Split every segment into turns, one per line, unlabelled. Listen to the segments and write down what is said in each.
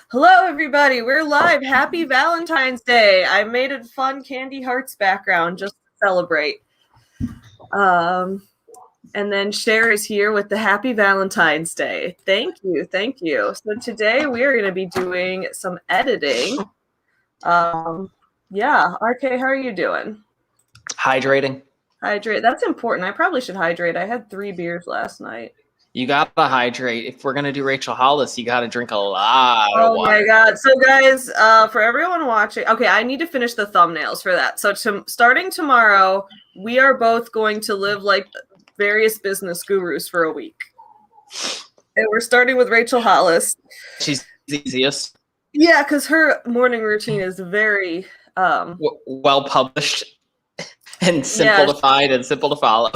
Hello, everybody. We're live. Happy Valentine's Day. I made a fun Candy Hearts background just to celebrate. And then Cher is here with the Happy Valentine's Day. Thank you. Thank you. So today we are going to be doing some editing. Yeah. RK, how are you doing?
Hydrating.
Hydrate. That's important. I probably should hydrate. I had 3 beers last night.
You gotta hydrate. If we're gonna do Rachel Hollis, you gotta drink a lot of water.
Oh my god. So guys, for everyone watching, okay, I need to finish the thumbnails for that. So starting tomorrow, we are both going to live like various business gurus for a week. And we're starting with Rachel Hollis.
She's the easiest.
Yeah, because her morning routine is very
well published and simplified and simple to follow.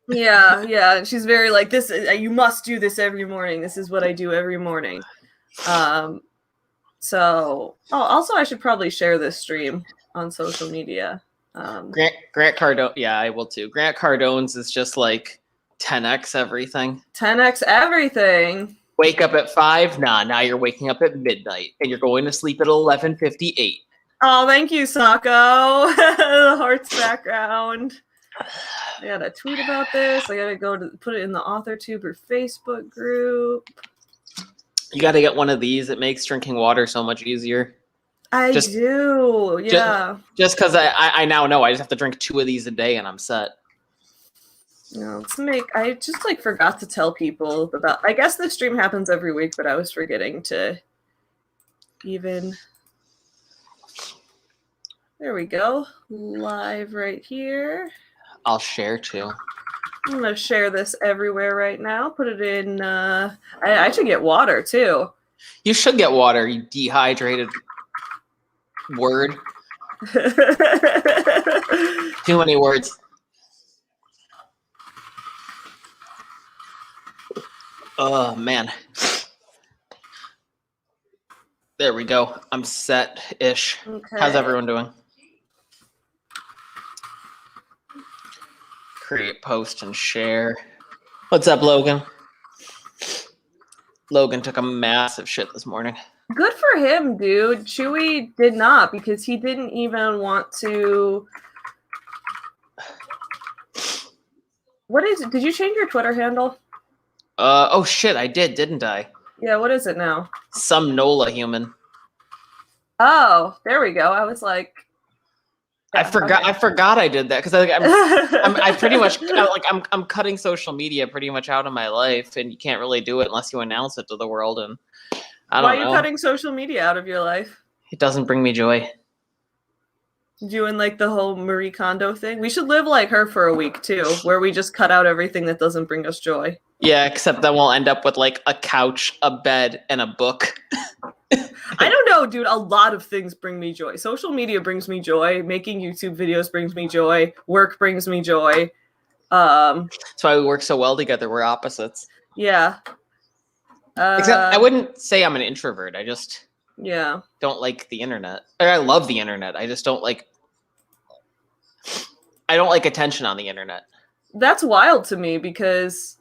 Yeah. She's very like this. You must do this every morning. This is what I do every morning. So also I should probably share this stream on social media.
Grant Cardone. Yeah, I will too. Grant Cardone's is just like 10x everything.
10x everything.
Wake up at 5. Now you're waking up at midnight and you're going to sleep at 11:58.
Oh, thank you, Sako. The hearts background. I gotta tweet about this. I gotta go to put it in the AuthorTuber Facebook group.
You gotta get one of these. It makes drinking water so much easier.
I do, yeah.
Just because I now know I just have to drink 2 of these a day and I'm set.
No, I just like forgot to tell people about. I guess the stream happens every week, but I was forgetting to even. There we go, live right here.
I'll share too.
I'm gonna share this everywhere right now. Put it in. I should get water too.
You should get water. You dehydrated word. Too many words. Oh man. There we go. I'm set-ish. Okay. How's everyone doing? Create, post, and share. What's up, Logan? Logan took a massive shit this morning.
Good for him, dude. Chewy did not, because he didn't even want to. Did you change your Twitter handle?
Oh shit, I did, didn't I?
Yeah, what is it now?
Some NOLA human.
Oh, there we go. I was like,
yeah, I forgot I did that because I pretty much I'm cutting social media pretty much out of my life, and you can't really do it unless you announce it to the world. And I don't know.
Why are you cutting social media out of your life?
It doesn't bring me joy.
Doing like the whole Marie Kondo thing. We should live like her for a week too, where we just cut out everything that doesn't bring us joy.
Yeah, except then we'll end up with like a couch, a bed, and a book.
I don't know, dude. A lot of things bring me joy. Social media brings me joy. Making YouTube videos brings me joy. Work brings me joy.
That's why we work so well together. We're opposites.
Yeah.
Except I wouldn't say I'm an introvert. I just don't like the internet. I love the internet. I just don't like. I don't like attention on the internet.
That's wild to me because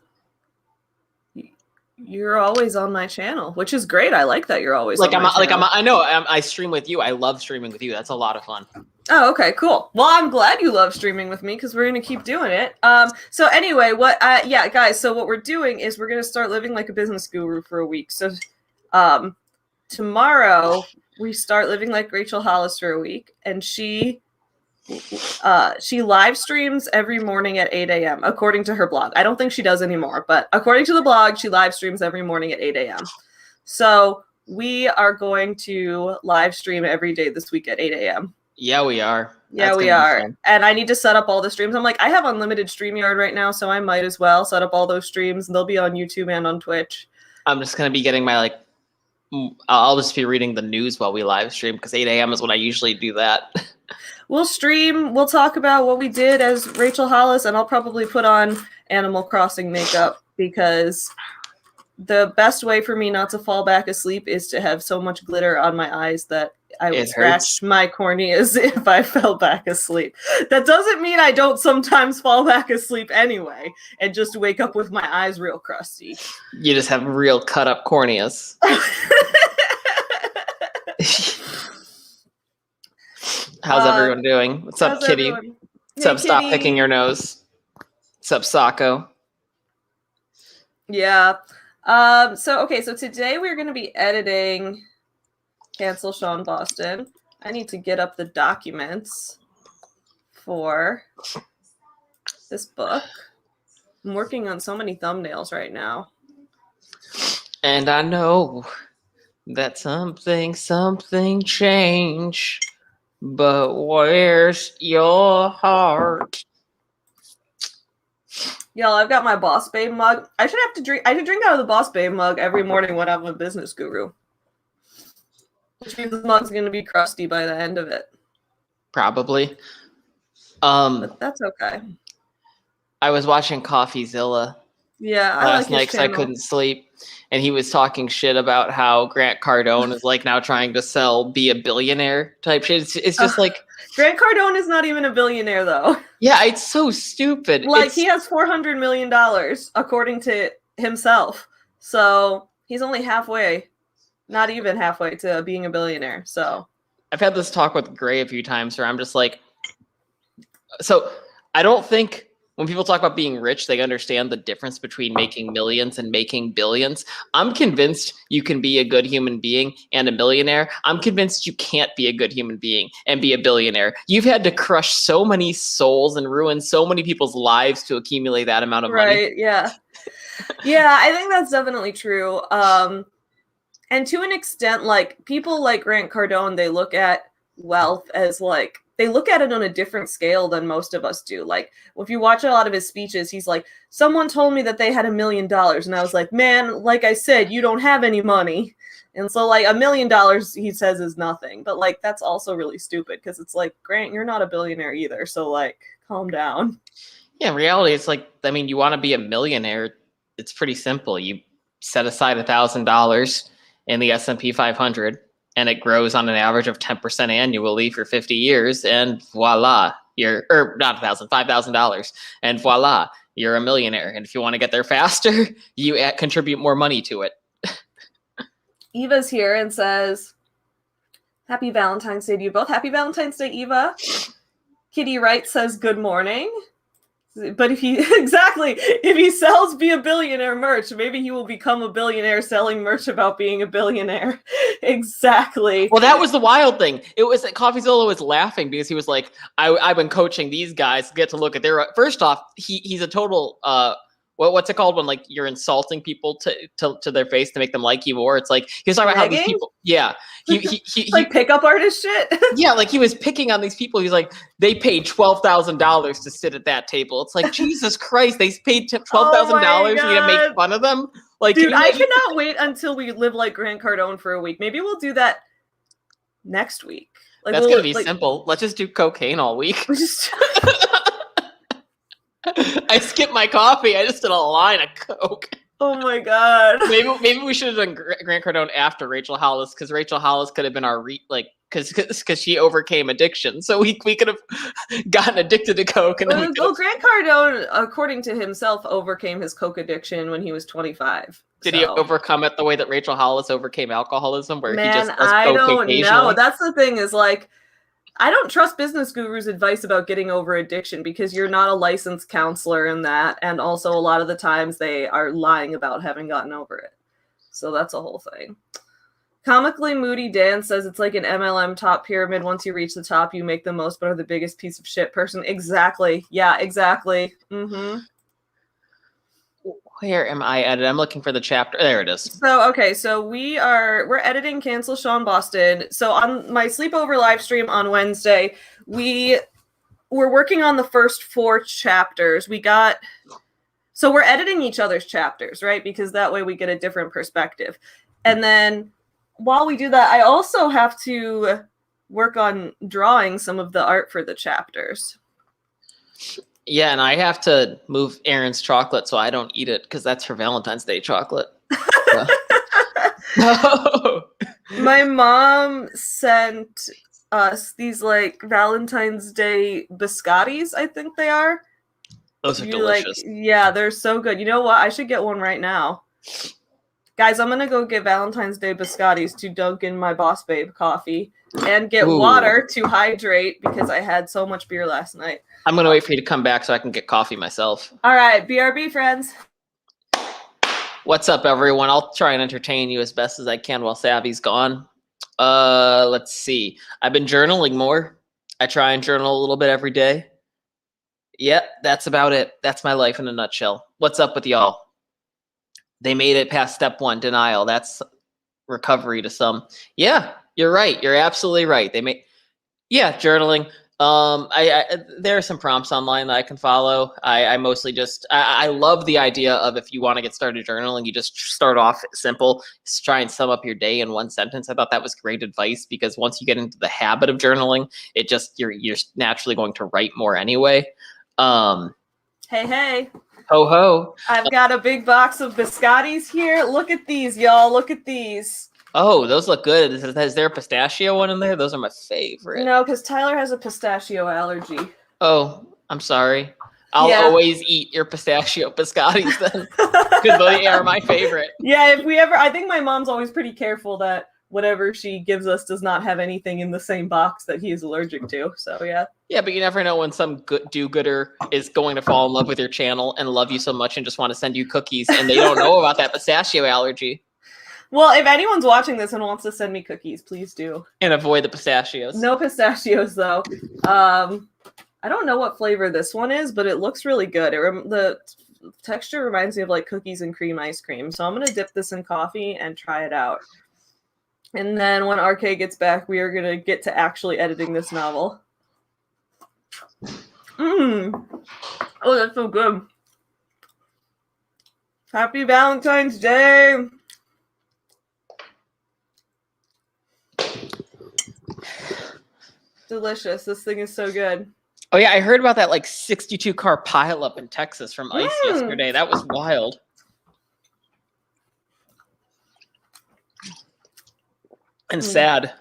you're always on my channel, which is great. I like that you're always on my channel.
I stream with you. I love streaming with you. That's a lot of fun.
Oh, okay, cool. Well, I'm glad you love streaming with me because we're going to keep doing it. So anyway, guys, so what we're doing is we're going to start living like a business guru for a week. So tomorrow we start living like Rachel Hollis for a week, and she live streams every morning at 8 a.m. according to her blog. I don't think she does anymore, but according to the blog, she live streams every morning at 8 a.m. So we are going to live stream every day this week at 8 a.m.
Yeah, we are.
Yeah, we are. And I need to set up all the streams. I'm like, I have unlimited StreamYard right now, so I might as well set up all those streams. And they'll be on YouTube and on Twitch.
I'm just going to be getting my, I'll just be reading the news while we live stream because 8 a.m. is when I usually do that.
We'll stream. We'll talk about what we did as Rachel Hollis, and I'll probably put on Animal Crossing makeup because the best way for me not to fall back asleep is to have so much glitter on my eyes that I would scratch my corneas if I fell back asleep. That doesn't mean I don't sometimes fall back asleep anyway and just wake up with my eyes real crusty.
You just have real cut up corneas. How's everyone doing? What's up, Kitty?
Everyone?
What's up?
Hey,
Stop
Kitty.
picking your nose. What's up, Sako?
Yeah. So today we're going to be editing Cancel Shawn Boston. I need to get up the documents for this book. I'm working on so many thumbnails right now.
And I know that something changed, but where's your heart?
Y'all, I've got my Boss Babe mug. I should drink out of the Boss Babe mug every morning when I'm a business guru. Which means the mug's going to be crusty by the end of it.
Probably.
But that's okay.
I was watching CoffeeZilla last night because I couldn't sleep, and he was talking shit about how Grant Cardone is like now trying to be a billionaire type shit. It's just like
Grant Cardone is not even a billionaire though.
Yeah, it's so stupid.
He has $400 million according to himself, so he's only halfway. Not even halfway to being a billionaire. So
I've had this talk with Gray a few times where I'm just like, so I don't think when people talk about being rich, they understand the difference between making millions and making billions. I'm convinced you can be a good human being and a millionaire. I'm convinced you can't be a good human being and be a billionaire. You've had to crush so many souls and ruin so many people's lives to accumulate that amount of money.
Right, yeah. Yeah, I think that's definitely true. And to an extent, like, people like Grant Cardone, they look at wealth as, like, they look at it on a different scale than most of us do. Like, if you watch a lot of his speeches, he's like, someone told me that they had $1 million. And I was like, man, like I said, you don't have any money. And so, like, $1 million, he says, is nothing. But, like, that's also really stupid because it's like, Grant, you're not a billionaire either. So, like, calm down.
Yeah, in reality, it's like, I mean, you want to be a millionaire, it's pretty simple. You set aside $1,000 in the S&P 500, and it grows on an average of 10% annually for 50 years, and voila, not $5,000, and voila, you're a millionaire. And if you want to get there faster, you contribute more money to it.
Eva's here and says, happy Valentine's Day to you both. Happy Valentine's Day, Eva. Kitty Wright says, good morning. But if he sells Be a Billionaire merch, maybe he will become a billionaire selling merch about being a billionaire. Exactly.
Well, that was the wild thing. It was that CoffeeZilla was laughing because he was like, I've been coaching these guys to get to look at their, first off, he's a total, what's it called when like you're insulting people to their face to make them like you more? It's like he was talking about how these people, yeah, he
like pickup artist shit.
Yeah, like he was picking on these people. He's like, they paid $12,000 to sit at that table. It's like, Jesus Christ, they paid $12,000 to make fun of them. Like,
dude, I cannot wait until we live like Grant Cardone for a week. Maybe we'll do that next week. Like,
that's gonna be simple. Let's just do cocaine all week. I skipped my coffee. I just did a line of coke.
Oh my god.
Maybe we should have done Grant Cardone after Rachel Hollis, because Rachel Hollis could have been our because she overcame addiction, so we could have gotten addicted to coke. And
Grant Cardone, according to himself, overcame his coke addiction when he was 25.
Did he overcome it the way that Rachel Hollis overcame alcoholism, where he just does
I
coke
don't
occasionally?
know. That's the thing is like, I don't trust business gurus' advice about getting over addiction because you're not a licensed counselor in that. And also a lot of the times they are lying about having gotten over it. So that's a whole thing. Comically Moody Dan says it's like an MLM top pyramid. Once you reach the top, you make the most, but are the biggest piece of shit person. Exactly. Yeah, exactly. Mm-hmm.
Where am I at it? I'm looking for the chapter. There it is.
So we're editing Cancel Shawn Boston. So on my sleepover live stream on Wednesday, we're working on the first 4 chapters. So we're editing each other's chapters, right? Because that way we get a different perspective. And then while we do that, I also have to work on drawing some of the art for the chapters.
Yeah, and I have to move Aaron's chocolate so I don't eat it because that's her Valentine's Day chocolate. No.
My mom sent us these like Valentine's Day biscottis, I think they are.
Those are delicious.
Yeah, they're so good. You know what? I should get one right now. Guys, I'm gonna go get Valentine's Day biscottis to dunk in my Boss Babe coffee and get
Ooh.
water to hydrate because I had so much beer last night.
I'm gonna wait for you to come back so I can get coffee myself.
All right, BRB friends.
What's up, everyone? I'll try and entertain you as best as I can while Savvy's gone. Let's see. I've been journaling more. I try and journal a little bit every day. Yep, that's about it. That's my life in a nutshell. What's up with y'all? They made it past step 1, denial. That's recovery to some. Yeah, you're right. You're absolutely right. Journaling. There are some prompts online that I can follow. I mostly just, I love the idea of if you want to get started journaling, you just start off simple, just try and sum up your day in one sentence. I thought that was great advice because once you get into the habit of journaling, it just, you're naturally going to write more anyway.
Hey.
Ho ho.
I've got a big box of biscottis here. Look at these, y'all. Look at these.
Oh, those look good. Is there a pistachio one in there? Those are my favorite.
No, because Tyler has a pistachio allergy.
Oh, I'm sorry. I'll always eat your pistachio biscottis then, because they are my favorite.
Yeah, I think my mom's always pretty careful that whatever she gives us does not have anything in the same box that he is allergic to. So yeah. Yeah,
but you never know when some do-gooder is going to fall in love with your channel and love you so much and just want to send you cookies, and they don't know about that pistachio allergy.
Well, if anyone's watching this and wants to send me cookies, please do.
And avoid the pistachios.
No pistachios, though. I don't know what flavor this one is, but it looks really good. The texture reminds me of like cookies and cream ice cream. So I'm going to dip this in coffee and try it out. And then when RK gets back, we are going to get to actually editing this novel. Oh, that's so good. Happy Valentine's Day. Delicious. This thing is so good.
Oh yeah, I heard about that like 62 car pileup in Texas from ice yesterday. That was wild. And sad.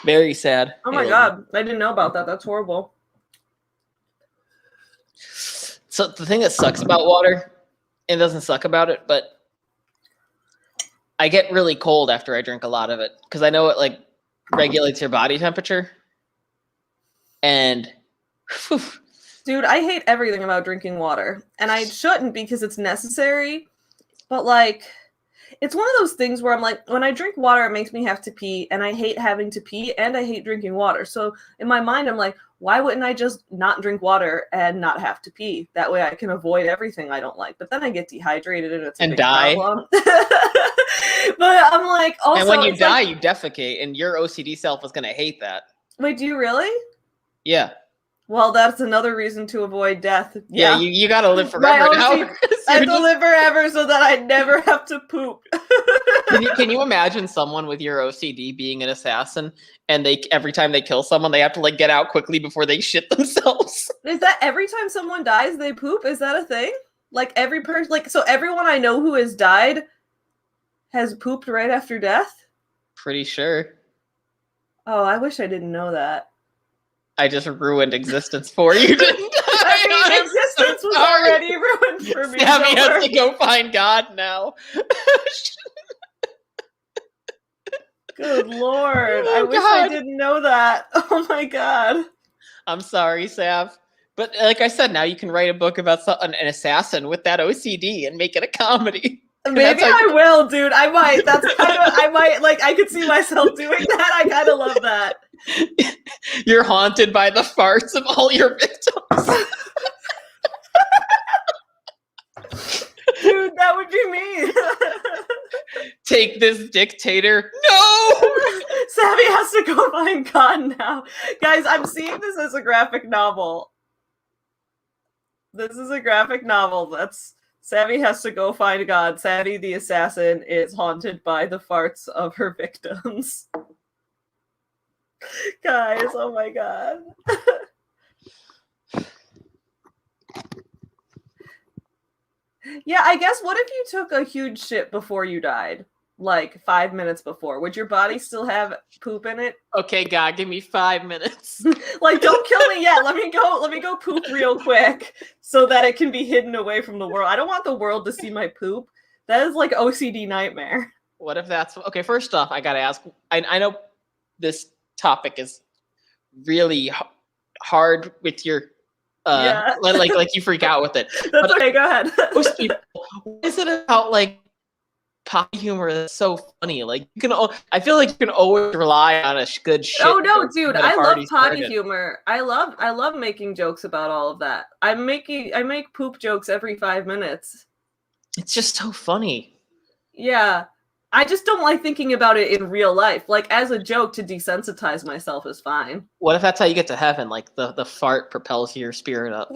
Very sad.
Oh my God. I didn't know about that. That's horrible.
So the thing that sucks about water, it doesn't suck about it, but I get really cold after I drink a lot of it because I know it like regulates your body temperature. And whew.
Dude, I hate everything about drinking water. And I shouldn't because it's necessary. But like, it's one of those things where I'm like, when I drink water, it makes me have to pee. And I hate having to pee and I hate drinking water. So in my mind, I'm like, why wouldn't I just not drink water and not have to pee? That way I can avoid everything I don't like. But then I get dehydrated and it's a big
die.
Problem. But I'm like, also.
And when you die, you defecate. And your OCD self is going to hate that.
Wait, do you really?
Yeah.
Well, that's another reason to avoid death.
Yeah, you got to live forever now.
I have to live forever so that I never have to poop.
Can you imagine someone with your OCD being an assassin and every time they kill someone, they have to like get out quickly before they shit themselves?
Is that every time someone dies, they poop? Is that a thing? Like every person, like, so everyone I know who has died has pooped right after death?
Pretty sure.
Oh, I wish I didn't know that.
I just ruined existence for you, didn't I?
I mean, existence was already ruined for me.
Sammy has to go find God now.
Good Lord. I wish I didn't know that. Oh my God.
I'm sorry, Sav. But like I said, now you can write a book about an assassin with that OCD and make it a comedy.
Maybe I will, dude. I might. That's kind of, I might, like, I could see myself doing that. I kind of love that.
You're haunted by the farts of all your victims.
Dude, that would be me.
Take this, dictator. No!
Savvy has to go find God now. Guys, I'm seeing this as a graphic novel. This is a graphic novel. That's Savvy has to go find God. Savvy the assassin is haunted by the farts of her victims. Guys, oh my God. Yeah, I guess what if you took a huge shit before you died? Like 5 minutes before. Would your body still have poop in it?
Okay, God, give me 5 minutes.
Like, don't kill me yet. Let me go poop real quick so that it can be hidden away from the world. I don't want the world to see my poop. That is like OCD nightmare.
What if that's okay? First off, I gotta ask. I know this topic is really hard with your like you freak out with it.
That's okay. Go ahead.
Most people, what is it about like potty humor that's so funny? Like you can, I feel like you can always rely on a good shit.
Oh no, dude! I love potty humor. I love making jokes about all of that. I make poop jokes every 5 minutes.
It's just so funny.
Yeah. I just don't like thinking about it in real life. Like, as a joke, to desensitize myself is fine.
What if that's how you get to heaven? Like, the fart propels your spirit up.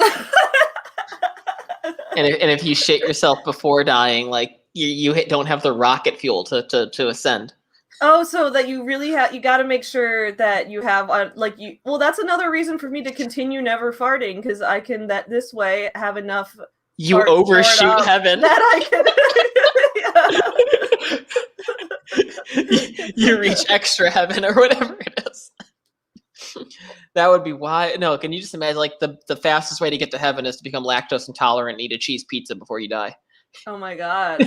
and if you shit yourself before dying, like, you don't have the rocket fuel to ascend.
Oh, so that you really have, you got to make sure that you have, well, that's another reason for me to continue never farting, because I can, this way, have enough.
You overshoot heaven.
That I can.
You reach extra heaven or whatever it is. That would be why. No, can you just imagine like the fastest way to get to heaven is to become lactose intolerant and eat a cheese pizza before you die?
Oh my god.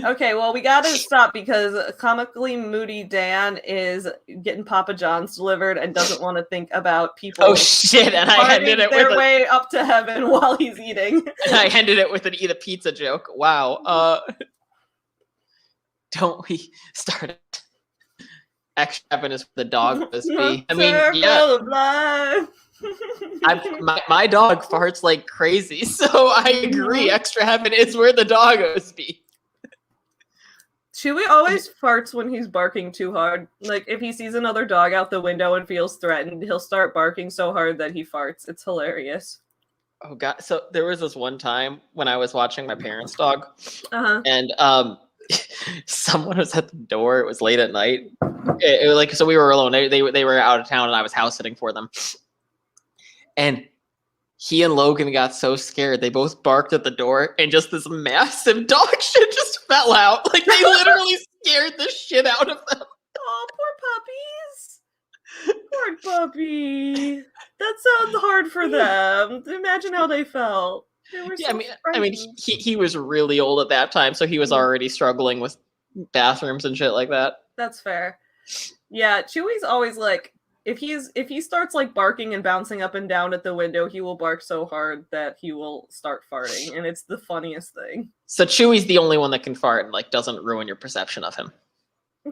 Okay, well we gotta stop because comically moody Dan is getting Papa John's delivered and doesn't want to think about people.
Oh shit! And I ended it
their way up to heaven while he's eating.
And I ended it with an eat a pizza joke. Wow. Don't we start it? Extra heaven is the dog must be. I mean, yeah. My dog farts like crazy, so I agree. Extra heaven is where the dog must be.
Chewie always farts when he's barking too hard. Like, if he sees another dog out the window and feels threatened, he'll start barking so hard that he farts. It's hilarious.
Oh god! So there was this one time when I was watching my parents' dog, and someone was at the door. It was late at night. It was like, so we were alone. They were out of town, and I was house sitting for them. And he and Logan got so scared, they both barked at the door, and just this massive dog shit just fell out. Like, they literally scared the shit out of them.
Oh, poor puppies. Poor puppy. That sounds hard for them. Imagine how they felt. They were so
I mean, he was really old at that time, so he was already struggling with bathrooms and shit like that.
That's fair. Yeah, Chewie's always like, if he starts like barking and bouncing up and down at the window, he will bark so hard that he will start farting, and it's the funniest thing.
So Chewie's the only one that can fart and like doesn't ruin your perception of him.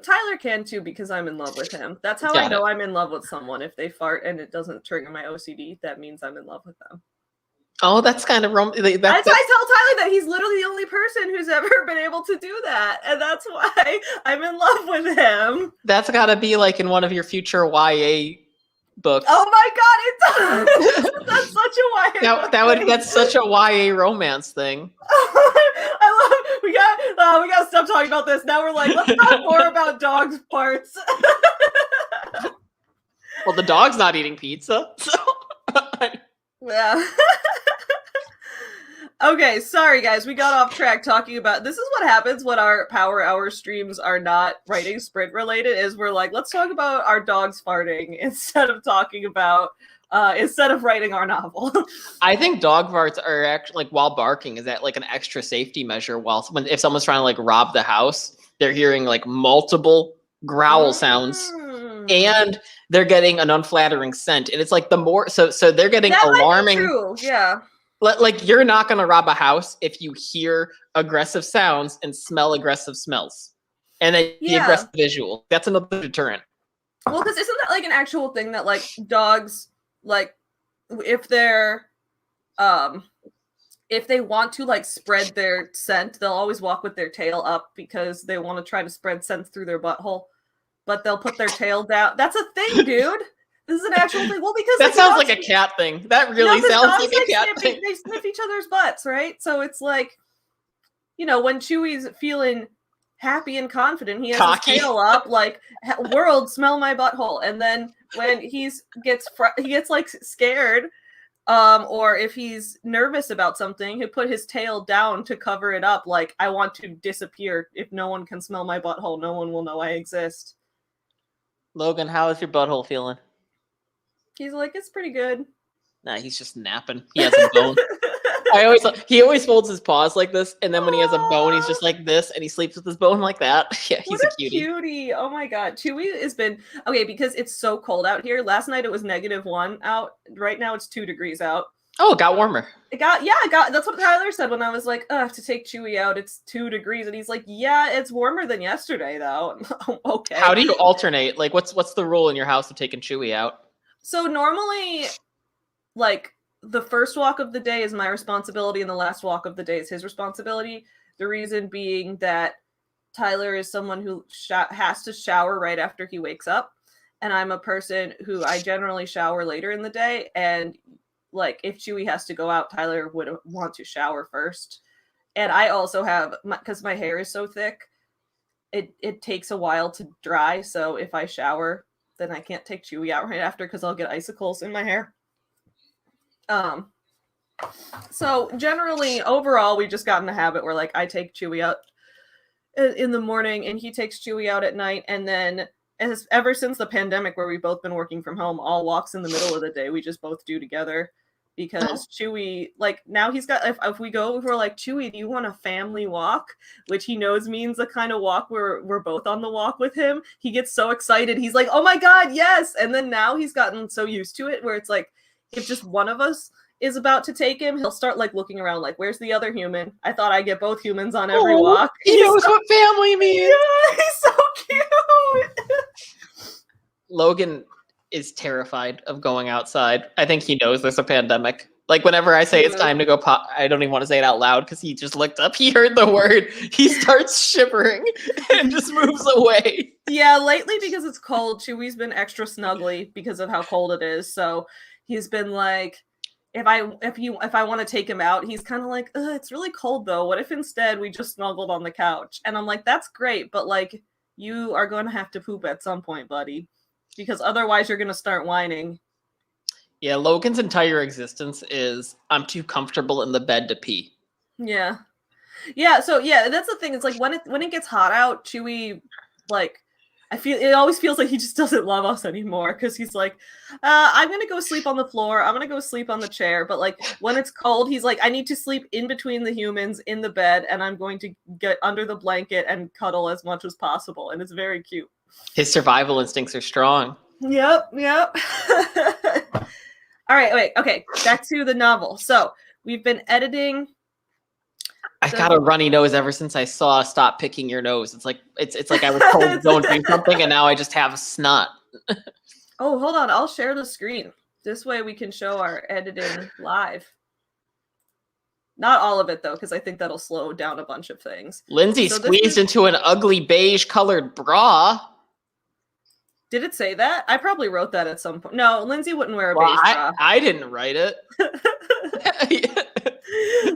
Tyler can too, because I'm in love with him. That's how I know I'm in love with someone. If they fart and it doesn't trigger my OCD, that means I'm in love with them.
Oh, that's kind of wrong. I tell
Tyler that he's literally the only person who's ever been able to do that, and that's why I'm in love with him.
That's got to be like in one of your future YA books.
Oh my god, it does! That's such a YA.
That's such a YA romance thing.
I love. We got to stop talking about this. Now we're like, let's talk more about dogs' parts.
Well, the dog's not eating pizza, so.
Yeah. Okay, sorry guys, we got off track talking about, this is what happens when our Power Hour streams are not writing sprint related, is we're like, let's talk about our dogs farting instead of talking about, instead of writing our novel.
I think dog farts are actually, like, while barking, is that like an extra safety measure if someone's trying to like rob the house, they're hearing like multiple growl sounds. And they're getting an unflattering scent, and it's like the more so they're getting
that
alarming.
Might be true. Yeah,
like you're not gonna rob a house if you hear aggressive sounds and smell aggressive smells, and then the aggressive visual. That's another deterrent.
Well, because isn't that like an actual thing that like dogs, like if they're if they want to like spread their scent, they'll always walk with their tail up because they want to try to spread scent through their butthole. But they'll put their tail down. That's a thing, dude. This is an actual thing. Well, because
that sounds like a cat thing. That really sounds like a cat thing.
They sniff each other's butts, right? So it's like, you know, when Chewie's feeling happy and confident, he has his tail up, like, world, smell my butthole. And then when he gets like scared, or if he's nervous about something, he'll put his tail down to cover it up. Like, I want to disappear. If no one can smell my butthole, no one will know I exist.
Logan, how is your butthole feeling?
He's like, it's pretty good.
Nah, he's just napping. He has a bone. He always folds his paws like this, and then when he has a bone, he's just like this, and he sleeps with his bone like that. Yeah, he's a cutie.
Oh my god, Chewy has been okay because it's so cold out here. Last night it was -1 out. Right now it's 2 degrees out.
Oh, it got warmer.
It got. That's what Tyler said when I was like, "Oh, I have to take Chewy out. It's 2 degrees," and he's like, "Yeah, it's warmer than yesterday, though." Okay.
How do you alternate? Like, what's the rule in your house of taking Chewy out?
So normally, like, the first walk of the day is my responsibility, and the last walk of the day is his responsibility. The reason being that Tyler is someone who has to shower right after he wakes up, and I'm a person who I generally shower later in the day, and like if Chewy has to go out, Tyler would want to shower first. And I also have, because my hair is so thick, it takes a while to dry. So if I shower, then I can't take Chewy out right after because I'll get icicles in my hair. So generally, overall, we just got in the habit where like I take Chewy out in the morning and he takes Chewy out at night. And then ever since the pandemic where we've both been working from home, all walks in the middle of the day, we just both do together. Because Chewy, like now he's got, if we go, if we're like, Chewy, do you want a family walk? Which he knows means the kind of walk where we're both on the walk with him. He gets so excited. He's like, oh my God, yes. And then now he's gotten so used to it where it's like, if just one of us is about to take him, he'll start like looking around like, where's the other human? I thought I get both humans on every walk.
He knows what family means.
Yeah, he's so cute.
Logan is terrified of going outside. I think he knows there's a pandemic. Like whenever I say it's time to go pop, I don't even want to say it out loud because he just looked up. He heard the word. He starts shivering and just moves away.
Yeah, lately because it's cold, Chewy's been extra snuggly because of how cold it is. So he's been like, if I want to take him out, he's kind of like, it's really cold though. What if instead we just snuggled on the couch? And I'm like, that's great, but like you are going to have to poop at some point, buddy. Because otherwise you're going to start whining.
Yeah, Logan's entire existence is, I'm too comfortable in the bed to pee.
Yeah. Yeah, so yeah, that's the thing. It's like when it gets hot out, Chewy, like, it always feels like he just doesn't love us anymore. Because he's like, I'm going to go sleep on the floor. I'm going to go sleep on the chair. But like when it's cold, he's like, I need to sleep in between the humans in the bed. And I'm going to get under the blanket and cuddle as much as possible. And it's very cute.
His survival instincts are strong.
Yep. All right, wait, okay, back to the novel. So we've been editing.
I've got a runny nose ever since I saw Stop Picking Your Nose. It's like I was told don't do something, and now I just have snot.
Oh, hold on, I'll share the screen. This way we can show our editing live. Not all of it, though, because I think that'll slow down a bunch of things.
Lindsay squeezed into an ugly beige-colored bra.
Did it say that? I probably wrote that at some point. No, Lindsay wouldn't wear a beige bra.
I didn't write it.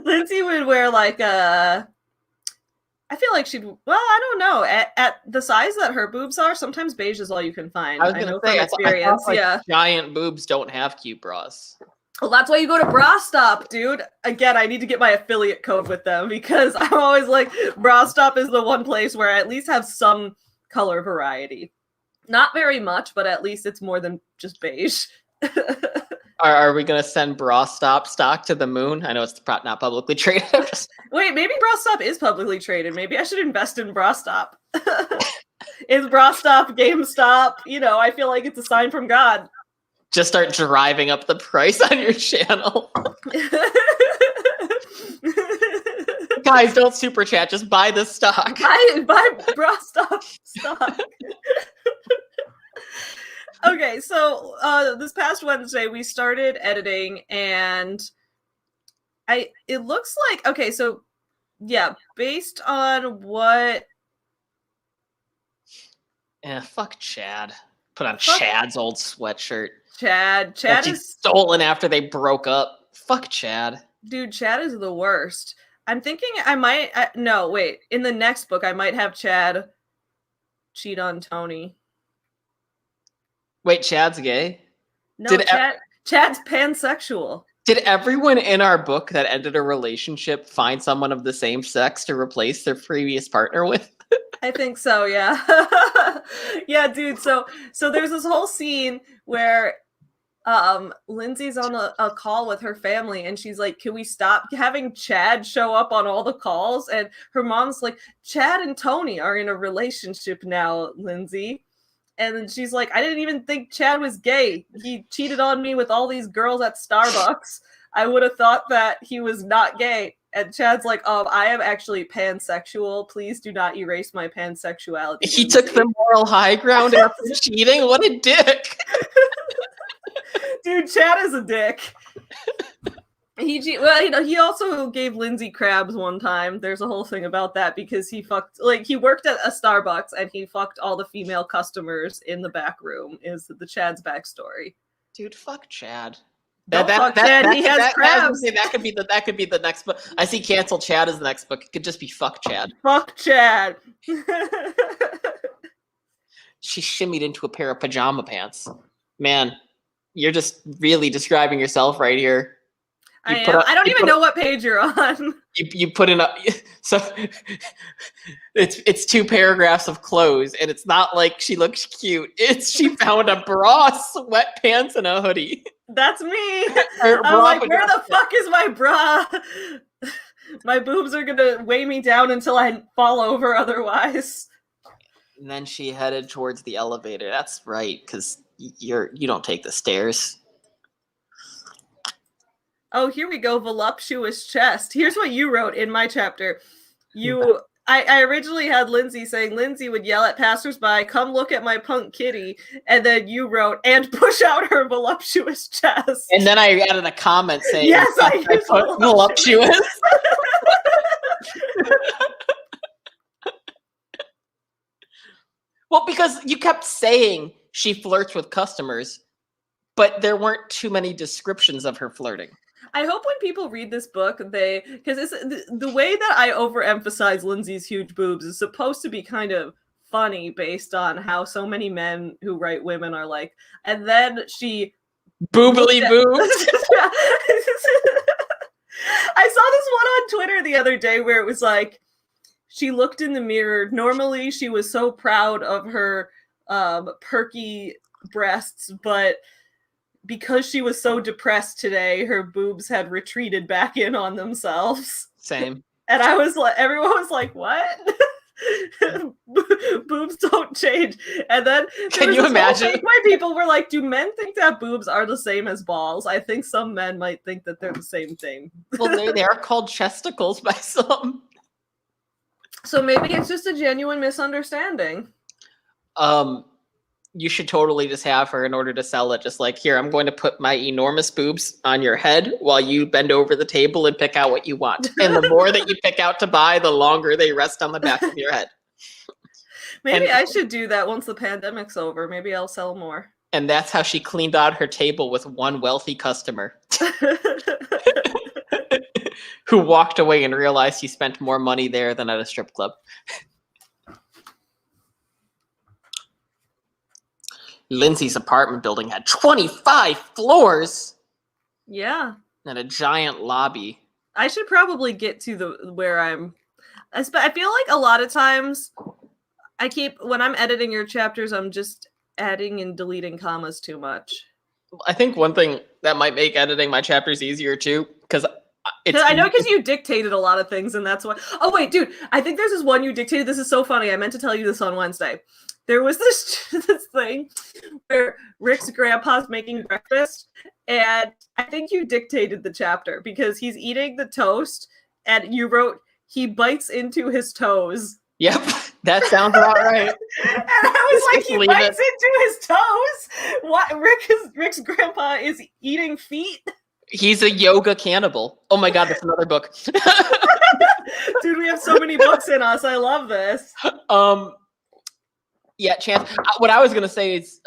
Lindsay would wear like a... I feel like she'd... Well, I don't know. At the size that her boobs are, sometimes beige is all you can find.
I was going to say,
experience.
I thought, giant boobs don't have cute bras.
Well, that's why you go to Bra Stop, dude. Again, I need to get my affiliate code with them because I'm always like, Bra Stop is the one place where I at least have some color variety. Not very much, but at least it's more than just beige.
Are we going to send Bra Stop stock to the moon? I know it's not publicly traded.
Wait, maybe Bra Stop is publicly traded. Maybe I should invest in Bra Stop. Is Bra Stop GameStop? You know, I feel like it's a sign from God.
Just start driving up the price on your channel. Guys, don't super chat. Just buy this stock.
Buy Bra Stop stock. Okay, so this past Wednesday we started editing, and it looks like, okay, so yeah, based on what...
Yeah, fuck Chad. Put on Chad's old sweatshirt.
Chad is
stolen after they broke up. Fuck Chad.
Dude, Chad is the worst. I'm thinking no, wait. In the next book, I might have Chad cheat on Tony.
Wait, Chad's gay?
No, Chad's pansexual.
Did everyone in our book that ended a relationship find someone of the same sex to replace their previous partner with?
I think so, yeah. Yeah, dude. So there's this whole scene where Lindsay's on a call with her family and she's like, can we stop having Chad show up on all the calls? And her mom's like, Chad and Tony are in a relationship now, Lindsay. And then she's like, I didn't even think Chad was gay. He cheated on me with all these girls at Starbucks. I would have thought that he was not gay. And Chad's like, I am actually pansexual. Please do not erase my pansexuality.
He took the moral high ground after cheating? What a dick.
Dude, Chad is a dick. He also gave Lindsay crabs one time. There's a whole thing about that because he worked at a Starbucks and he fucked all the female customers in the back room. Is the Chad's backstory?
Dude, fuck Chad.
Chad. He has crabs.
That could be the next book. I see cancel Chad as the next book. It could just be fuck Chad.
Fuck Chad.
She shimmied into a pair of pajama pants. Man, you're just really describing yourself right here.
I don't even know what page you're on.
You put in so it's 2 paragraphs of clothes, and it's not like she looks cute. It's she found a bra, sweatpants, and a hoodie.
That's me. I'm like, where the fuck is my bra? My boobs are gonna weigh me down until I fall over otherwise.
And then she headed towards the elevator. That's right, because you don't take the stairs.
Oh, here we go. Voluptuous chest. Here's what you wrote in my chapter. I originally had Lindsay saying Lindsay would yell at passersby, come look at my punk kitty. And then you wrote, and push out her voluptuous chest.
And then I added a comment saying,
yes, I
put voluptuous. Well, because you kept saying she flirts with customers, but there weren't too many descriptions of her flirting.
I hope when people read this book, because it's the way that I overemphasize Lindsay's huge boobs is supposed to be kind of funny based on how so many men who write women are like, and then she
boobily boobs.
I saw this one on Twitter the other day where it was like, she looked in the mirror. Normally she was so proud of her perky breasts, but because she was so depressed today, her boobs had retreated back in on themselves.
Same.
And I was like, everyone was like, what? Boobs don't change. And then
can you imagine
why people were like, do men think that boobs are the same as balls? I think some men might think that they're the same thing.
Well, they are called chesticles by some.
So maybe it's just a genuine misunderstanding.
You should totally just have her in order to sell it. Just like, here, I'm going to put my enormous boobs on your head while you bend over the table and pick out what you want. And the more that you pick out to buy, the longer they rest on the back of your head.
Maybe I should do that once the pandemic's over. Maybe I'll sell more.
And that's how she cleaned out her table with one wealthy customer who walked away and realized he spent more money there than at a strip club. Lindsay's apartment building had 25 floors.
Yeah.
And a giant lobby.
I should probably get to where I feel like a lot of times when I'm editing your chapters, I'm just adding and deleting commas too much.
I think one thing that might make editing my chapters easier too, because
you dictated a lot of things, and that's why. Oh wait, dude, I think there's this one you dictated. This is so funny. I meant to tell you this on Wednesday. There was this thing where Rick's grandpa's making breakfast, and I think you dictated the chapter because he's eating the toast, and you wrote, he bites into his toes.
Yep, that sounds about right.
And I was like, he bites into his toes? What? Rick's grandpa is eating feet?
He's a yoga cannibal. Oh my god, that's another book.
Dude, we have so many books in us. I love this.
Yeah, Chance. What I was gonna say is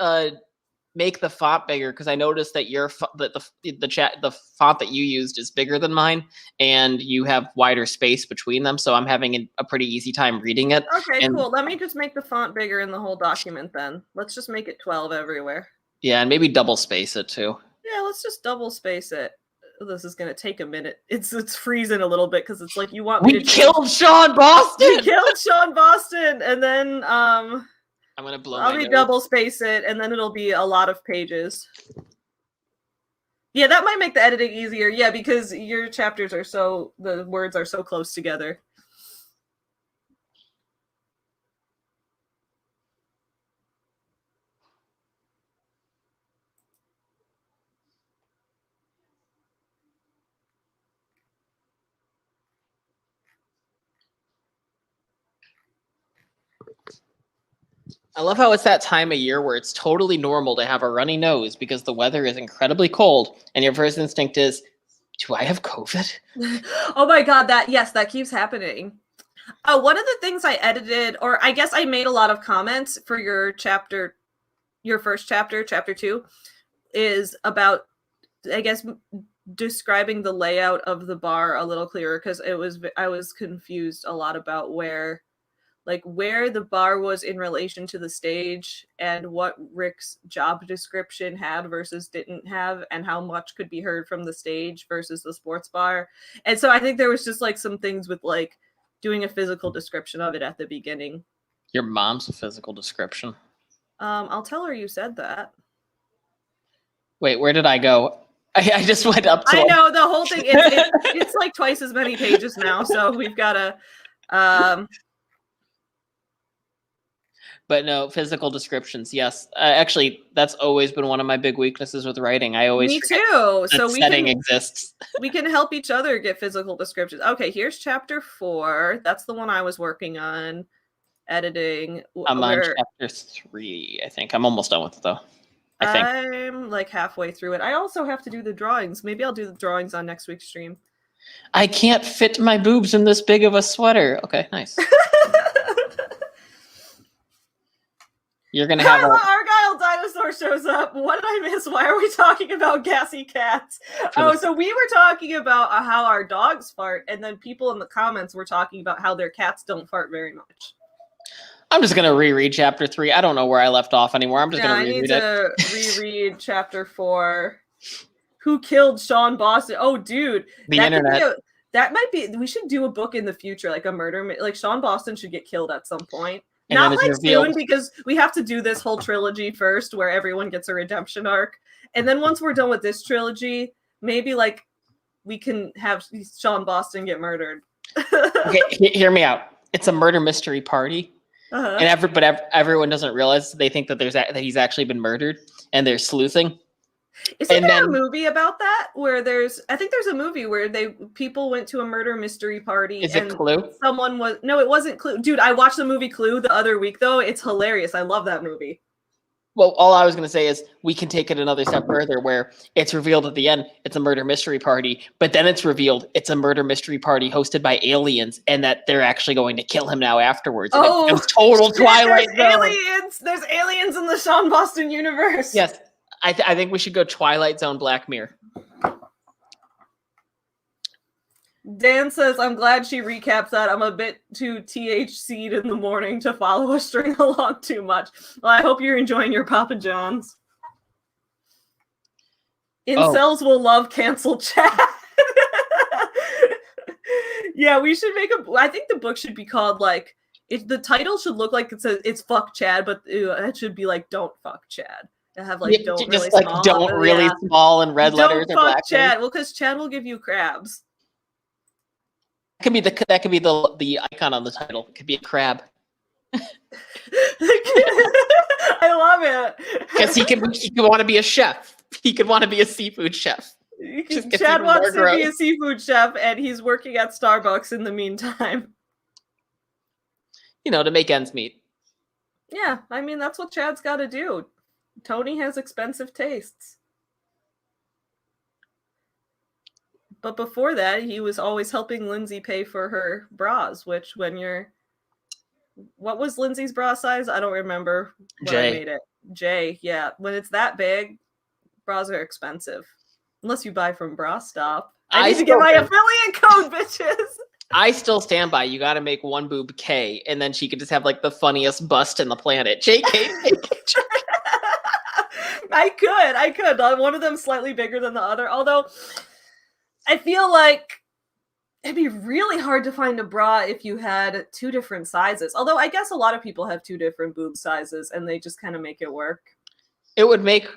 make the font bigger, because I noticed that the font that you used is bigger than mine, and you have wider space between them. So I'm having a pretty easy time reading it.
Okay, cool. Let me just make the font bigger in the whole document then. Let's just make it 12 everywhere.
Yeah, and maybe double space it too.
Yeah, let's just double space it. This is gonna take a minute. It's freezing a little bit because it's like you want me to
killed Shawn Boston.
We killed Shawn Boston, and then
I'm gonna blow.
I'll double space it, and then it'll be a lot of pages. Yeah, that might make the editing easier. Yeah, because your chapters are the words are so close together.
I love how it's that time of year where it's totally normal to have a runny nose because the weather is incredibly cold, and your first instinct is, do I have COVID?
Oh my god, that keeps happening. One of the things I edited, or I guess I made a lot of comments for your first chapter, chapter 2, is about, I guess, describing the layout of the bar a little clearer, because I was confused a lot about where the bar was in relation to the stage and what Rick's job description had versus didn't have, and how much could be heard from the stage versus the sports bar. And so I think there was just some things with doing a physical description of it at the beginning.
Your mom's a physical description.
I'll tell her you said that.
Wait, where did I go? I just went up to.
I know the whole thing. It's like twice as many pages now, so we've got to.
But no, physical descriptions. Yes, actually, that's always been one of my big weaknesses with writing. I always
me too. So
setting exists.
We can help each other get physical descriptions. Okay, here's chapter 4. That's the one I was working on editing.
I'm on chapter 3. I think I'm almost done with it though.
I'm halfway through it. I also have to do the drawings. Maybe I'll do the drawings on next week's stream.
I can't fit my boobs in this big of a sweater. Okay, nice. You're gonna have
Argyle dinosaur shows up. What did I miss? Why are we talking about gassy cats? So we were talking about how our dogs fart, and then people in the comments were talking about how their cats don't fart very much.
I'm just gonna reread chapter 3. I don't know where I left off anymore. I'm just gonna reread it.
I need to reread chapter 4. Who killed Shawn Boston? Oh, dude,
the internet.
That might be. We should do a book in the future, like a murder. Like Shawn Boston should get killed at some point. And not soon, because we have to do this whole trilogy first, where everyone gets a redemption arc, and then once we're done with this trilogy, maybe we can have Shawn Boston get murdered.
Okay, hear me out. It's a murder mystery party. And everyone doesn't realize. They think that he's actually been murdered, and they're sleuthing.
Isn't there a movie about that? Where I think there's a movie where people went to a murder mystery party.
Is it Clue?
No, it wasn't Clue. Dude, I watched the movie Clue the other week though. It's hilarious. I love that movie.
Well, all I was going to say is we can take it another step further, where it's revealed at the end it's a murder mystery party, but then it's revealed it's a murder mystery party hosted by aliens, and that they're actually going to kill him now afterwards. And it becomes total Twilight Zone.
There's aliens in the Shawn Boston universe.
Yes, I think we should go Twilight Zone, Black Mirror.
Dan says, I'm glad she recaps that. I'm a bit too THC'd in the morning to follow a string along too much. Well, I hope you're enjoying your Papa John's. Incels will love cancel chat. Yeah, we should I think the book should be called the title should look like it's fuck Chad, but it should be don't fuck Chad. Have don't really small.
Don't really small in red letters or black.
Chad. Well, because Chad will give you crabs.
That could be the icon on the title. It could be a crab.
I love it.
Because he could want to be a chef. He could want to be a seafood chef.
Chad wants to be a seafood chef, and he's working at Starbucks in the meantime.
To make ends meet.
Yeah, I mean, that's what Chad's got to do. Tony has expensive tastes. But before that, he was always helping Lindsay pay for her bras, which what was Lindsay's bra size? I don't remember.
J.
I made it. J, yeah. When it's that big, bras are expensive. Unless you buy from Bra Stop. I need to get my affiliate code, bitches.
I still stand by. You got to make one boob K, and then she could just have the funniest bust in the planet. JK.
I could. One of them slightly bigger than the other. Although I feel like it'd be really hard to find a bra if you had two different sizes. Although I guess a lot of people have two different boob sizes, and they just kind of make it work.
It would make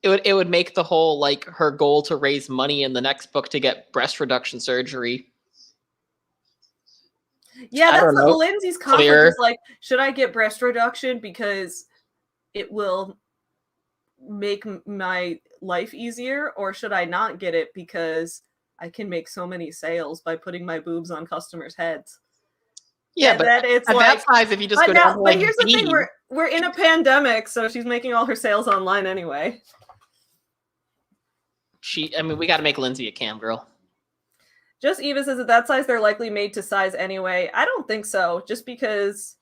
it would make the whole like her goal to raise money in the next book to get breast reduction surgery.
Yeah, that's what Lindsay's conflict is like. Should I get breast reduction because it will make my life easier, or should I not get it because I can make so many sales by putting my boobs on customers' heads?
Yeah, but
then it's
at
like,
that size, if you just go down to like
here's
B.
the thing: we're in a pandemic, so she's making all her sales online anyway.
I mean, we got to make Lindsay a cam girl.
Just Eva says that size they're likely made to size anyway. I don't think so. Just because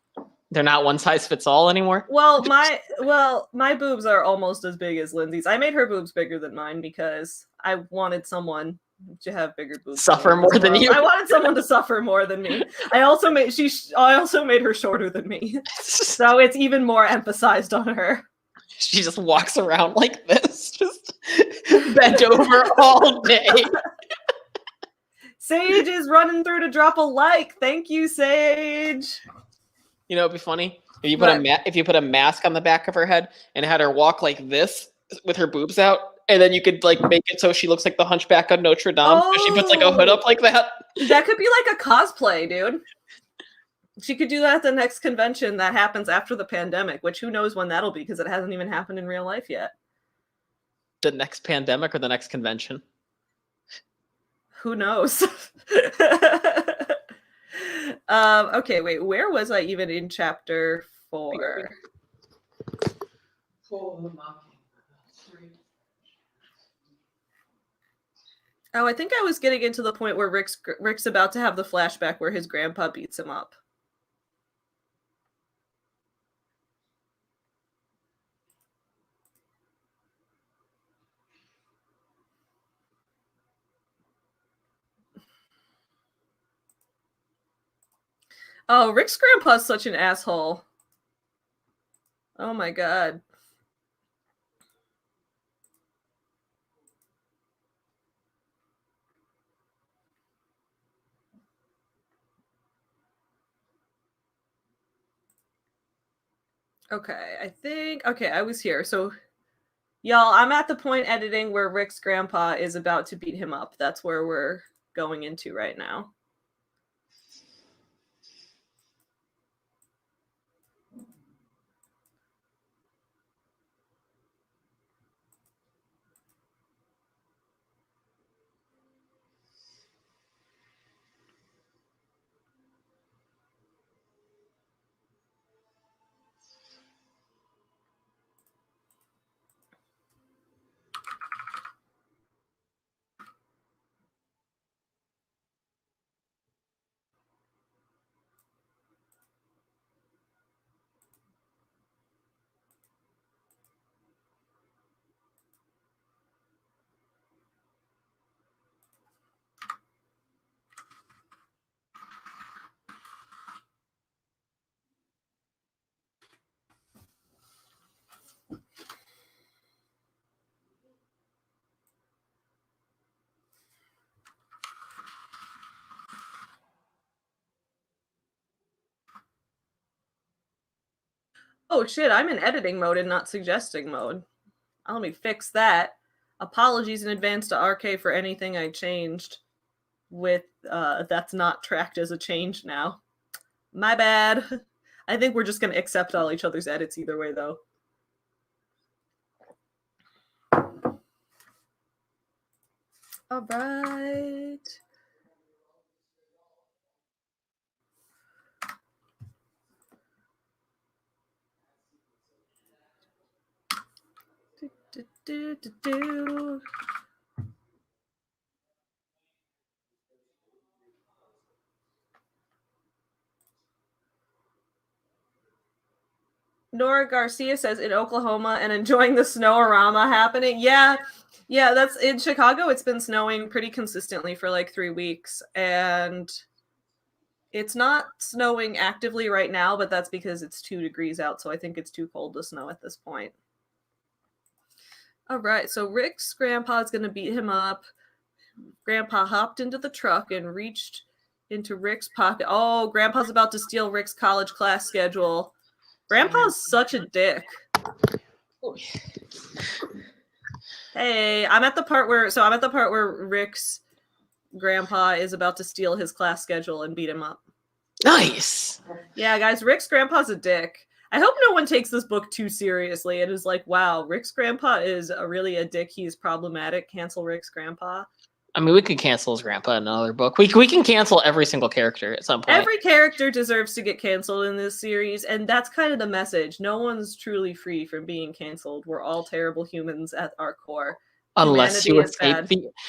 they're not one size fits all anymore.
Well, my boobs are almost as big as Lindsay's. I made her boobs bigger than mine because I wanted someone to have bigger boobs.
Suffer more than you.
I wanted someone to suffer more than me. I also made her shorter than me, so it's even more emphasized on her.
She just walks around like this, just bent over all day.
Sage is running through to drop a like. Thank you, Sage.
You know, it'd be funny if you put a mask on the back of her head and had her walk like this with her boobs out, and then you could like make it so she looks like the Hunchback of Notre Dame. Oh, she puts like a hood up like that.
That could be like a cosplay, dude. She could do that at the next convention that happens after the pandemic, which who knows when that'll be because it hasn't even happened in real life yet.
The next pandemic or the next convention?
Who knows? Okay, wait. Where was I even in chapter 4? Oh, I think I was getting into the point where Rick's about to have the flashback where his grandpa beats him up. Oh, Rick's grandpa's such an asshole. Oh my god. Okay, I was here. So, y'all, I'm at the point editing where Rick's grandpa is about to beat him up. That's where we're going into right now. Oh shit, I'm in editing mode and not suggesting mode. Let me fix that. Apologies in advance to RK for anything I changed with that's not tracked as a change now. My bad. I think we're just going to accept all each other's edits either way, though. All right. Nora Garcia says in Oklahoma and enjoying the snow-orama happening. Yeah, that's in Chicago. It's been snowing pretty consistently for like 3 weeks, and it's not snowing actively right now, but that's because it's 2 degrees out, so I think it's too cold to snow at this point. All right, so Rick's grandpa's going to beat him up. Grandpa hopped into the truck and reached into Rick's pocket. Oh, Grandpa's about to steal Rick's college class schedule. Grandpa's such a dick. Hey, I'm at the part where Rick's grandpa is about to steal his class schedule and beat him up.
Nice.
Yeah, guys, Rick's grandpa's a dick. I hope no one takes this book too seriously and is like, wow, Rick's grandpa is really a dick. He's problematic. Cancel Rick's grandpa.
I mean, we could cancel his grandpa in another book. We can cancel every single character at some point.
Every character deserves to get canceled in this series, and that's kind of the message. No one's truly free from being canceled. We're all terrible humans at our core.
Unless you escape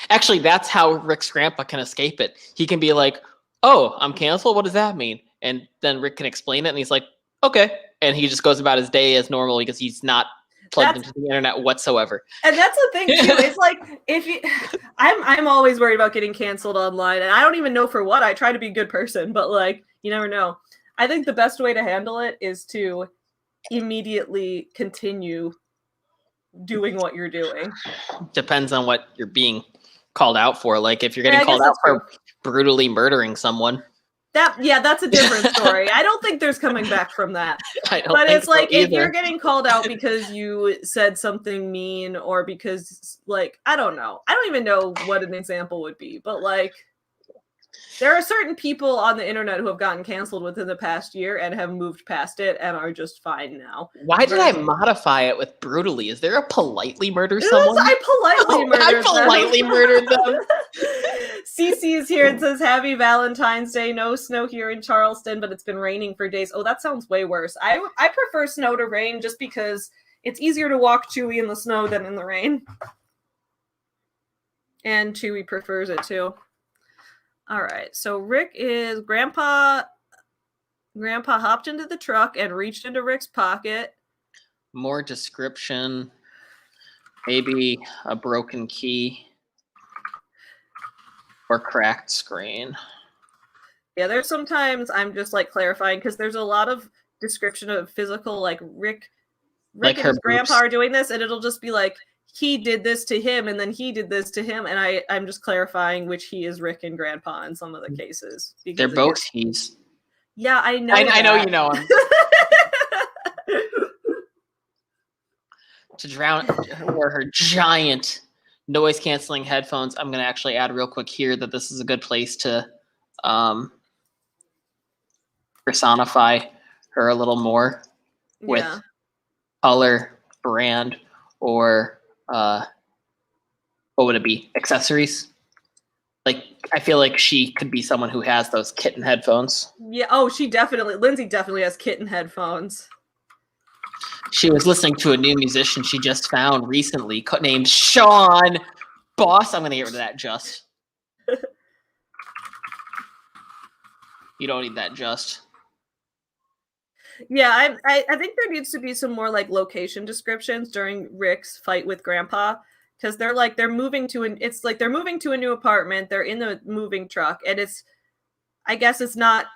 Actually, that's how Rick's grandpa can escape it. He can be like, oh, I'm canceled? What does that mean? And then Rick can explain it, and he's like, okay. And he just goes about his day as normal because he's not plugged into the internet whatsoever.
And that's the thing, too. It's like, if you... I'm always worried about getting canceled online, and I don't even know for what. I try to be a good person, but, like, you never know. I think the best way to handle it is to immediately continue doing what you're doing.
Depends on what you're being called out for. Like, if you're getting called out for brutally murdering someone.
That's a different story. I don't think there's coming back from that. But it's like, if you're getting called out because you said something mean or because, like, I don't know. I don't even know what an example would be. But, like, there are certain people on the internet who have gotten canceled within the past year and have moved past it and are just fine now.
Why did I modify it with brutally? Is there a politely murder someone?
I politely
murdered them.
Cece is here and says, happy Valentine's Day. No snow here in Charleston, but it's been raining for days. Oh, that sounds way worse. I prefer snow to rain just because it's easier to walk Chewy in the snow than in the rain. And Chewy prefers it too. All right, so Grandpa hopped into the truck and reached into Rick's pocket.
More description. Maybe a broken key. Or cracked screen.
Yeah, there's sometimes I'm just like clarifying because there's a lot of description of physical, like Rick and his grandpa are doing this, and it'll just be like, he did this to him, and then he did this to him, and I'm just clarifying which he is Rick and Grandpa in some of the cases.
They're both he's.
Yeah, I know.
I know you know him. To drown her giant noise-canceling headphones, I'm going to actually add real quick here that this is a good place to personify her a little more with color, brand, or what would it be? Accessories. Like, I feel like she could be someone who has those kitten headphones.
Yeah. Oh, Lindsay definitely has kitten headphones.
She was listening to a new musician she just found recently named Shawn. Boss, I'm going to get rid of that just. You don't need that just.
Yeah, I think there needs to be some more like location descriptions during Rick's fight with Grandpa, because they're moving to a new apartment. They're in the moving truck, and I guess it's not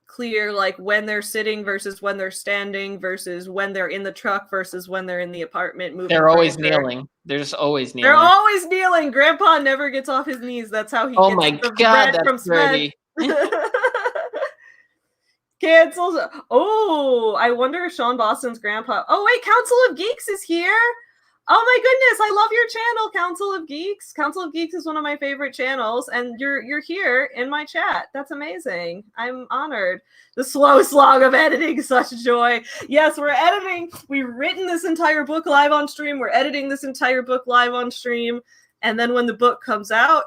clear like when they're sitting versus when they're standing versus when they're in the truck versus when they're in the apartment moving.
They're always kneeling. They're just always kneeling.
They're always kneeling. Grandpa never gets off his knees. That's how he.
Oh
gets
my
the
god,
bread
that's dirty.
Cancels. Oh, I wonder if Shawn Boston's grandpa. Oh wait, Council of Geeks is here. Oh my goodness, I love your channel, Council of Geeks. Council of Geeks is one of my favorite channels, and you're here in my chat. That's amazing. I'm honored. The slow slog of editing, such joy. Yes, we're editing. We've written this entire book live on stream. We're editing this entire book live on stream, and then when the book comes out,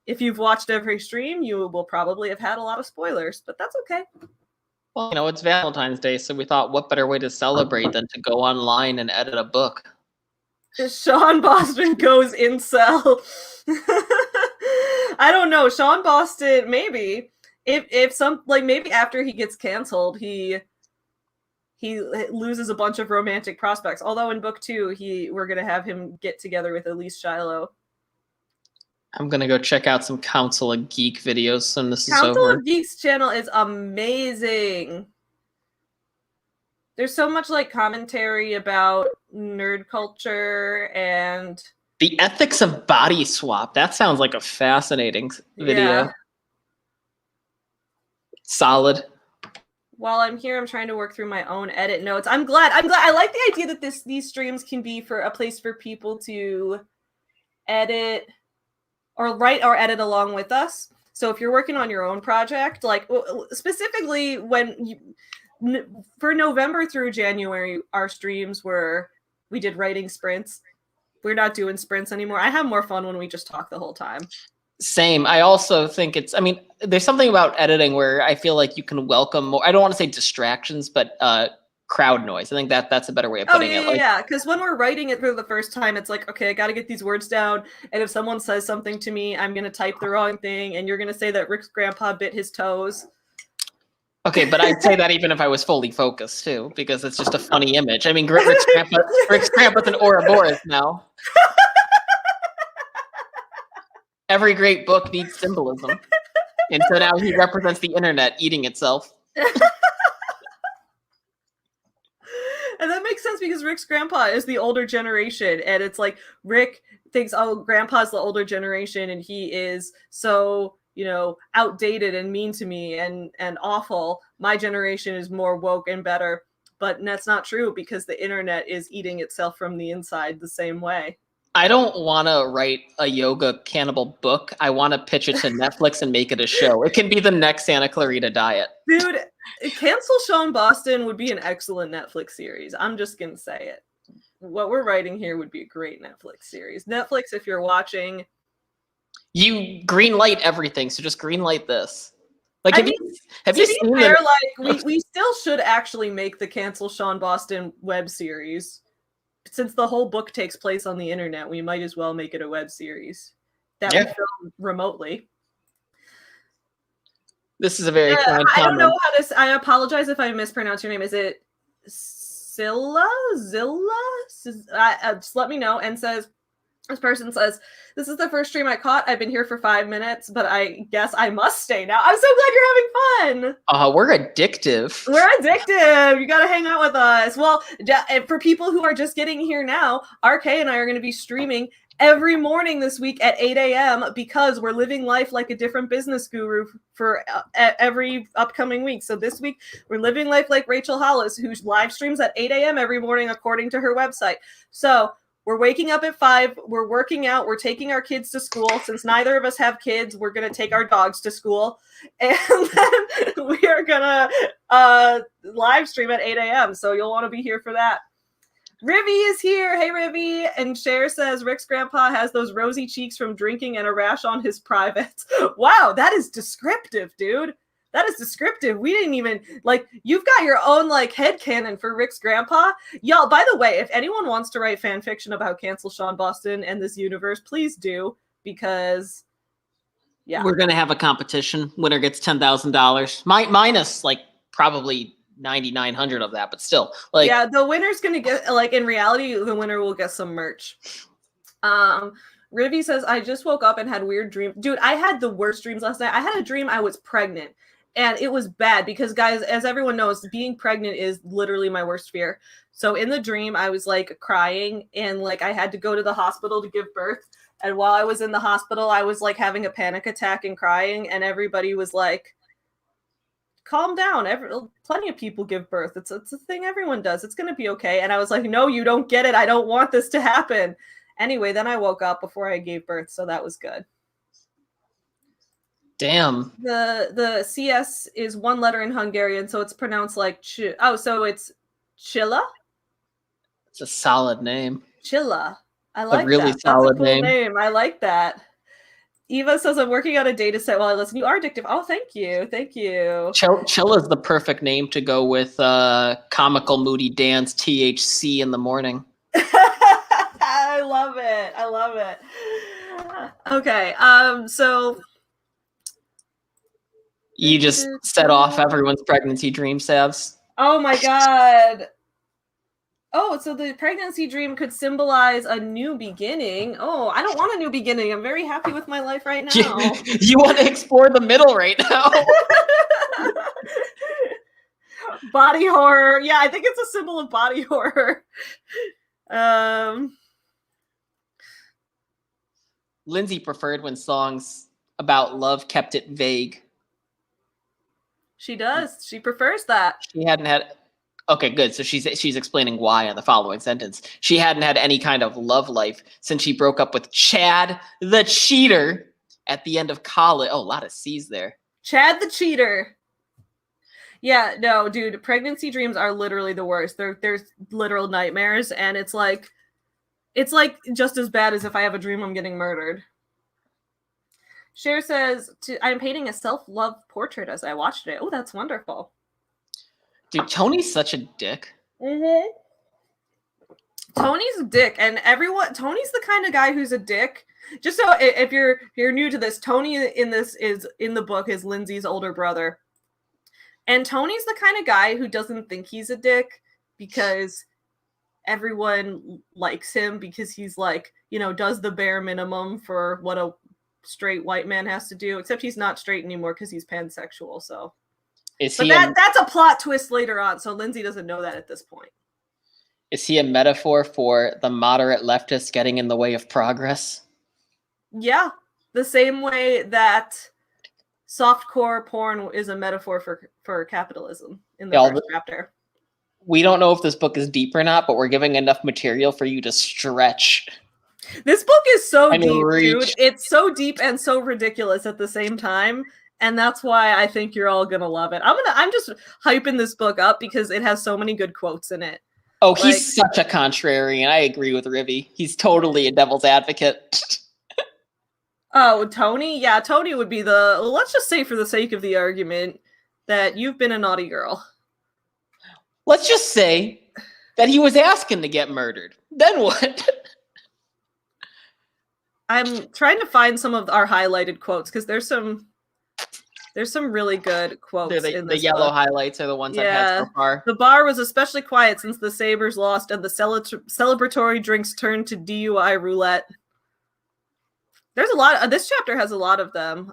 if you've watched every stream, you will probably have had a lot of spoilers, but that's okay.
Well, you know, it's Valentine's Day, so we thought what better way to celebrate than to go online and edit a book.
Shawn Boston goes incel. I don't know. Shawn Boston, maybe. Maybe after he gets canceled, he loses a bunch of romantic prospects. Although in book 2, we're gonna have him get together with Elise Shiloh.
I'm gonna go check out some Council of Geek videos when this is over.
Council of Geeks channel is amazing. There's so much like commentary about nerd culture and
the ethics of body swap. That sounds like a fascinating video. Yeah. Solid.
While I'm here, I'm trying to work through my own edit notes. I'm glad. I like the idea that these streams can be for a place for people to edit or write or edit along with us. So if you're working on your own project, like specifically for November through January, our streams we did writing sprints. We're not doing sprints anymore. I have more fun when we just talk the whole time.
Same. I also think there's something about editing where I feel like you can welcome more, I don't want to say distractions, but crowd noise. I think that's a better way of putting it.
Yeah, because when we're writing it for the first time, it's like, okay, I got to get these words down. And if someone says something to me, I'm going to type the wrong thing. And you're going to say that Rick's grandpa bit his toes.
Okay, but I'd say that even if I was fully focused too, because it's just a funny image. I mean, Rick's grandpa's an Ouroboros now. Every great book needs symbolism. And so now he represents the internet eating itself.
And that makes sense because Rick's grandpa is the older generation. And it's like Rick thinks, oh, grandpa's the older generation and he is so, outdated and mean to me and awful. My generation is more woke and better. But that's not true because the internet is eating itself from the inside the same way.
I don't want to write a yoga cannibal book. I want to pitch it to Netflix and make it a show. It can be the next Santa Clarita Diet.
Dude, cancel Shawn Boston would be an excellent Netflix series. I'm just going to say it. What we're writing here would be a great Netflix series. Netflix, if you're watching.
You green light everything, so just green light this. Like, have you seen
fair, like, we still should actually make the cancel Shawn Boston web series. Since the whole book takes place on the internet, we might as well make it a web series that we film remotely.
This is a very fine
I don't know how to. I apologize if I mispronounce your name. Is it Zilla? Just let me know. And this person says, this is the first stream I caught. I've been here for 5 minutes, but I guess I must stay now. I'm so glad you're having fun.
We're addictive.
We're addictive. You got to hang out with us. Well, for people who are just getting here now, RK and I are going to be streaming every morning this week at 8 a.m. because we're living life like a different business guru for every upcoming week. So this week, we're living life like Rachel Hollis, who live streams at 8 a.m. every morning, according to her website. So we're waking up at 5. We're working out. We're taking our kids to school. Since neither of us have kids, we're going to take our dogs to school. And then we are going to live stream at 8 a.m. So you'll want to be here for that. Rivy is here. Hey, Rivy. And Cher says, Rick's grandpa has those rosy cheeks from drinking and a rash on his privates. Wow, that is descriptive, dude. That is descriptive. We didn't even, you've got your own, headcanon for Rick's grandpa. Y'all, by the way, if anyone wants to write fan fiction about cancel Shawn Boston and this universe, please do, because, yeah.
We're going to have a competition. Winner gets $10,000. Minus, probably 9,900 of that, but still.
Yeah, the winner's going to get, in reality, the winner will get some merch. Rivy says, I just woke up and had weird dreams. Dude, I had the worst dreams last night. I had a dream I was pregnant. And it was bad because, guys, as everyone knows, being pregnant is literally my worst fear. So in the dream, I was crying and I had to go to the hospital to give birth. And while I was in the hospital, I was having a panic attack and crying. And everybody was calm down. Plenty of people give birth. It's a thing everyone does. It's going to be okay. And I was like, no, you don't get it. I don't want this to happen. Anyway, then I woke up before I gave birth. So that was good.
Damn.
The CS is one letter in Hungarian, so it's pronounced so it's Chilla?
It's a solid name.
Chilla. I like
a really
that.
solid
That's a cool name. I like that. Eva says, I'm working on a data set while I listen. You are addictive. Oh, thank you. Thank you.
Chilla is the perfect name to go with comical moody dance THC in the morning.
I love it. I love it. Okay. So
you just set off everyone's pregnancy dream salves.
Oh my God. Oh, so the pregnancy dream could symbolize a new beginning. Oh, I don't want a new beginning. I'm very happy with my life right now.
You want to explore the middle right now.
Body horror. Yeah, I think it's a symbol of body horror.
Lindsay preferred when songs about love kept it vague.
She does. She prefers that.
She hadn't had Okay, good. So she's explaining why in the following sentence. She hadn't had any kind of love life since she broke up with Chad the cheater at the end of college. Oh, a lot of C's there.
Chad the cheater. Yeah, no, dude, pregnancy dreams are literally the worst. They're literal nightmares, and it's like just as bad as if I have a dream I'm getting murdered. Cher says, I'm painting a self-love portrait as I watched it. Oh, that's wonderful.
Dude, Tony's such a dick.
Mm-hmm. Tony's a dick, and Tony's the kind of guy who's a dick. Just so if you're new to this, Tony in the book is Lindsay's older brother. And Tony's the kind of guy who doesn't think he's a dick because everyone likes him because he's like, does the bare minimum for what a straight white man has to do, except he's not straight anymore because he's pansexual. So, that's a plot twist later on. So Lindsay doesn't know that at this point.
Is he a metaphor for the moderate leftists getting in the way of progress?
Yeah, the same way that softcore porn is a metaphor for capitalism in the first chapter.
We don't know if this book is deep or not, but we're giving enough material for you to stretch.
This book is so deep, dude. It's so deep and so ridiculous at the same time, and that's why I think you're all gonna love it. I'm just hyping this book up because it has so many good quotes in it.
Oh, he's such a contrarian. I agree with Rivy. He's totally a devil's advocate.
Oh, Tony? Yeah, Tony would be let's just say for the sake of the argument that you've been a naughty girl.
Let's just say that he was asking to get murdered. Then what?
I'm trying to find some of our highlighted quotes because there's some really good quotes in this
The yellow
book.
Highlights are the ones I've had so far.
The bar was especially quiet since the Sabres lost and the celebratory drinks turned to DUI roulette. There's a lot. This chapter has a lot of them.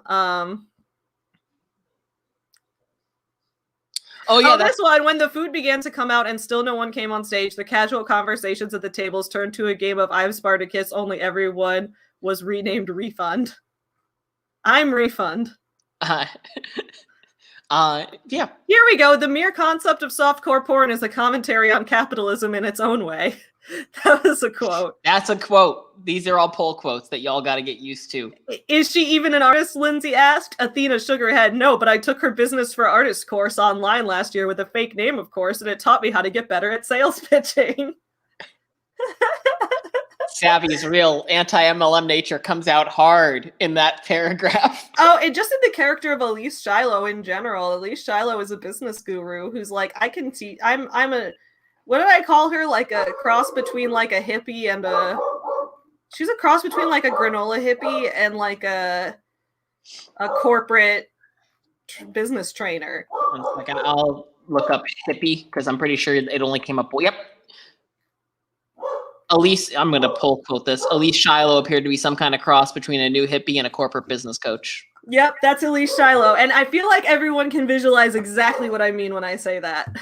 This one. When the food began to come out and still no one came on stage, the casual conversations at the tables turned to a game of I'm Spartacus, only everyone was renamed Refund. I'm Refund.
Yeah.
Here we go. The mere concept of softcore porn is a commentary on capitalism in its own way. That was a quote.
That's a quote. These are all poll quotes that y'all got to get used to.
Is she even an artist? Lindsay asked. Athena shook her head. No, but I took her business for artists course online last year with a fake name, of course, and it taught me how to get better at sales pitching.
Savvy's real anti-MLM nature comes out hard in that paragraph.
Oh, and just in the character of Elise Shiloh in general. Elise Shiloh is a business guru who's like, I can teach. I'm a. What did I call her? Like a cross between like a hippie and she's a cross between like a granola hippie and like a corporate business trainer.
1 second, I'll look up hippie because I'm pretty sure it only came up. Yep. Elise, I'm going to pull quote this. Elise Shiloh appeared to be some kind of cross between a new hippie and a corporate business coach.
Yep, that's Elise Shiloh. And I feel like everyone can visualize exactly what I mean when I say that.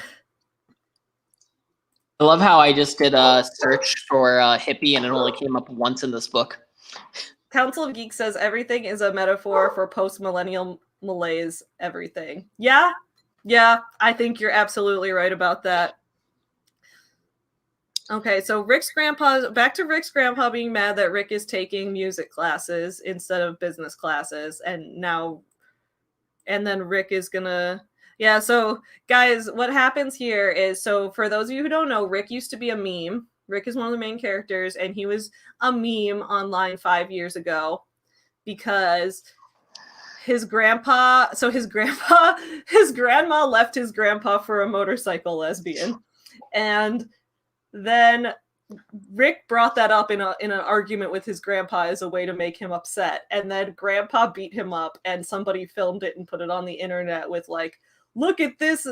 I love how I just did a search for hippie and it only came up once in this book.
Council of Geeks says everything is a metaphor for post-millennial malaise, everything. Yeah, I think you're absolutely right about that. Okay, so back to Rick's grandpa being mad that Rick is taking music classes instead of business classes, and then Rick is gonna... Yeah, so guys, what happens here is, so for those of you who don't know, Rick used to be a meme. Rick is one of the main characters, and he was a meme online 5 years ago because his grandma left his grandpa for a motorcycle lesbian. And then Rick brought that up in an argument with his grandpa as a way to make him upset. And then grandpa beat him up, and somebody filmed it and put it on the internet with like, look at this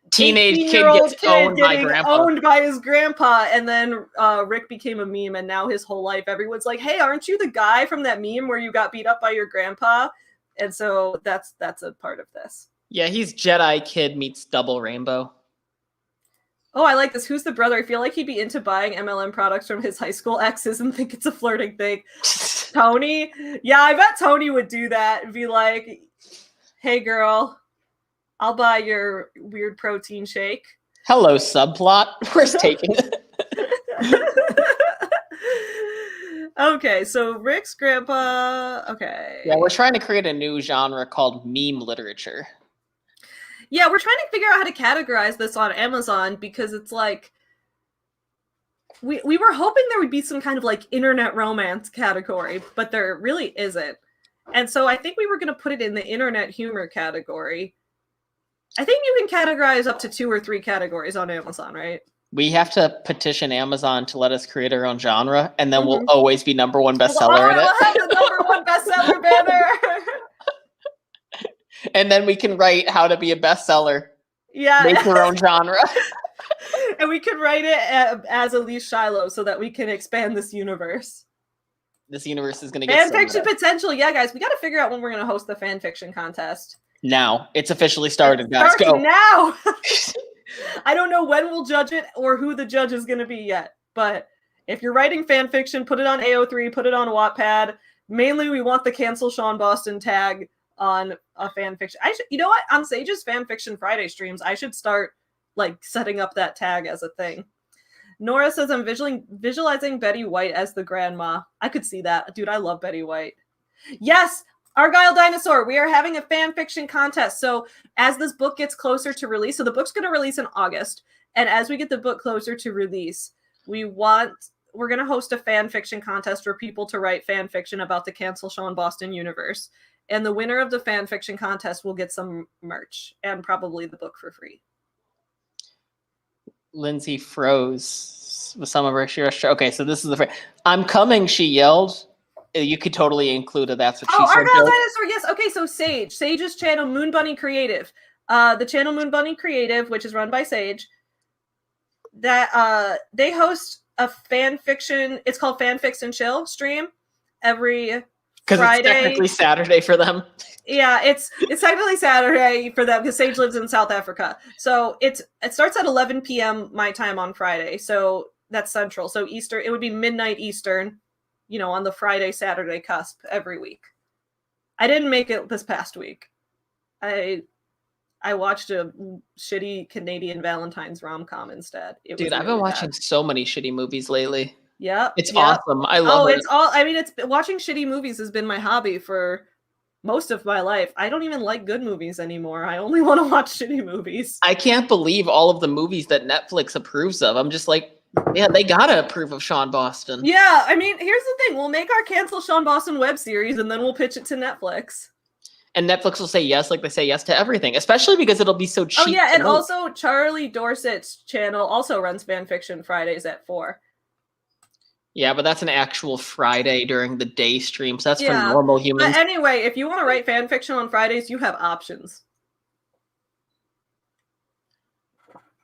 teenage kid gets
owned by his grandpa. And then Rick became a meme, and now his whole life everyone's like, hey, aren't you the guy from that meme where you got beat up by your grandpa? And so that's a part of this.
Yeah, he's Jedi Kid meets Double Rainbow.
Oh, I like this. Who's the brother? I feel like he'd be into buying MLM products from his high school exes and think it's a flirting thing. Tony? Yeah, I bet Tony would do that and be like, hey, girl, I'll buy your weird protein shake.
Hello, subplot. Where's taking it?
Okay, so Rick's grandpa. Okay.
Yeah, we're trying to create a new genre called meme literature.
Yeah, we're trying to figure out how to categorize this on Amazon because it's like we were hoping there would be some kind of like internet romance category, but there really isn't. And so I think we were going to put it in the internet humor category. I think you can categorize up to 2 or 3 categories on Amazon, right?
We have to petition Amazon to let us create our own genre, and then we'll always be #1 bestseller in it.
We'll have the #1 bestseller banner.
And then we can write how to be a bestseller.
Yeah.
Make your own genre.
And we can write it as Elise Shiloh so that we can expand this universe.
This universe is going to get
fanfiction potential. Yeah, guys, we got to figure out when we're going to host the fanfiction contest.
Now. It's officially started, guys. Go.
Now. I don't know when we'll judge it or who the judge is going to be yet. But if you're writing fanfiction, put it on AO3, put it on Wattpad. Mainly, we want the cancel Shawn Boston tag on a fanfiction. You know what? On Sage's Fanfiction Friday streams, I should start like setting up that tag as a thing. Nora says, I'm visualizing Betty White as the grandma. I could see that. Dude, I love Betty White. Yes, Argyle Dinosaur, we are having a fan fiction contest. So as this book gets closer to release, so the book's going to release in August. And as we get the book closer to release, we're going to host a fan fiction contest for people to write fan fiction about the Cancel Shawn Boston universe. And the winner of the fan fiction contest will get some merch and probably the book for free. Lindsay
froze with some of her share. Okay, so this is the I'm coming, she yelled. You could totally include it. That's what she said.
Argyle Dinosaur, yes. Okay, so Sage's channel, Moon Bunny Creative. The channel Moon Bunny Creative, which is run by Sage, that they host a fan fiction, it's called Fanfics and Chill stream every Friday.
Because it's technically Saturday for them.
Yeah, it's technically Saturday for them because Sage lives in South Africa. So it starts at 11 p.m. my time on Friday. So that's Central. So Eastern, it would be midnight Eastern, on the Friday, Saturday cusp every week. I didn't make it this past week. I watched a shitty Canadian Valentine's rom-com instead.
Dude, I've been watching so many shitty movies lately.
Yeah.
It's awesome. I love it.
It's watching shitty movies has been my hobby for most of my life. I don't even like good movies anymore. I only want to watch shitty movies.
I can't believe all of the movies that Netflix approves of. I'm just like, yeah, they gotta approve of Shawn Boston.
Yeah, I mean, here's the thing. We'll make our Cancel Shawn Boston web series and then we'll pitch it to Netflix.
And Netflix will say yes, like they say yes to everything, especially because it'll be so cheap.
Oh, yeah, and also Charlie Dorset's channel also runs Fanfiction Fridays at 4.
Yeah, but that's an actual Friday during the day stream, so that's for normal humans.
But anyway, if you want to write fanfiction on Fridays, you have options.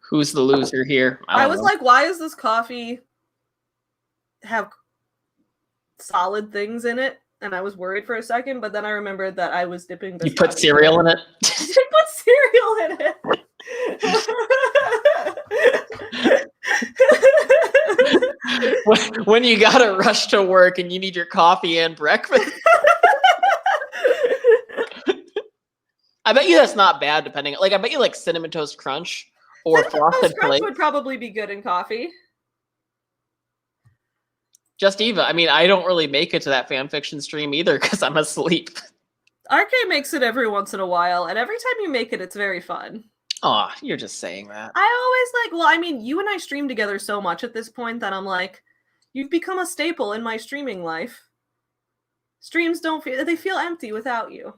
Who's the loser here?
I was like, why does this coffee have solid things in it? And I was worried for a second, but then I remembered that I was dipping this.
You put cereal in it?
I put cereal in
it. When you gotta rush to work and you need your coffee and breakfast. I bet you that's not bad, depending. Like, I bet you like Cinnamon Toast Crunch or Frosted Flakes
would probably be good in coffee.
Just Eva. I mean, I don't really make it to that fanfiction stream either because I'm asleep.
RK makes it every once in a while, and every time you make it, it's very fun.
Oh, you're just saying that.
I always you and I stream together so much at this point that I'm like, you've become a staple in my streaming life. Streams they feel empty without you.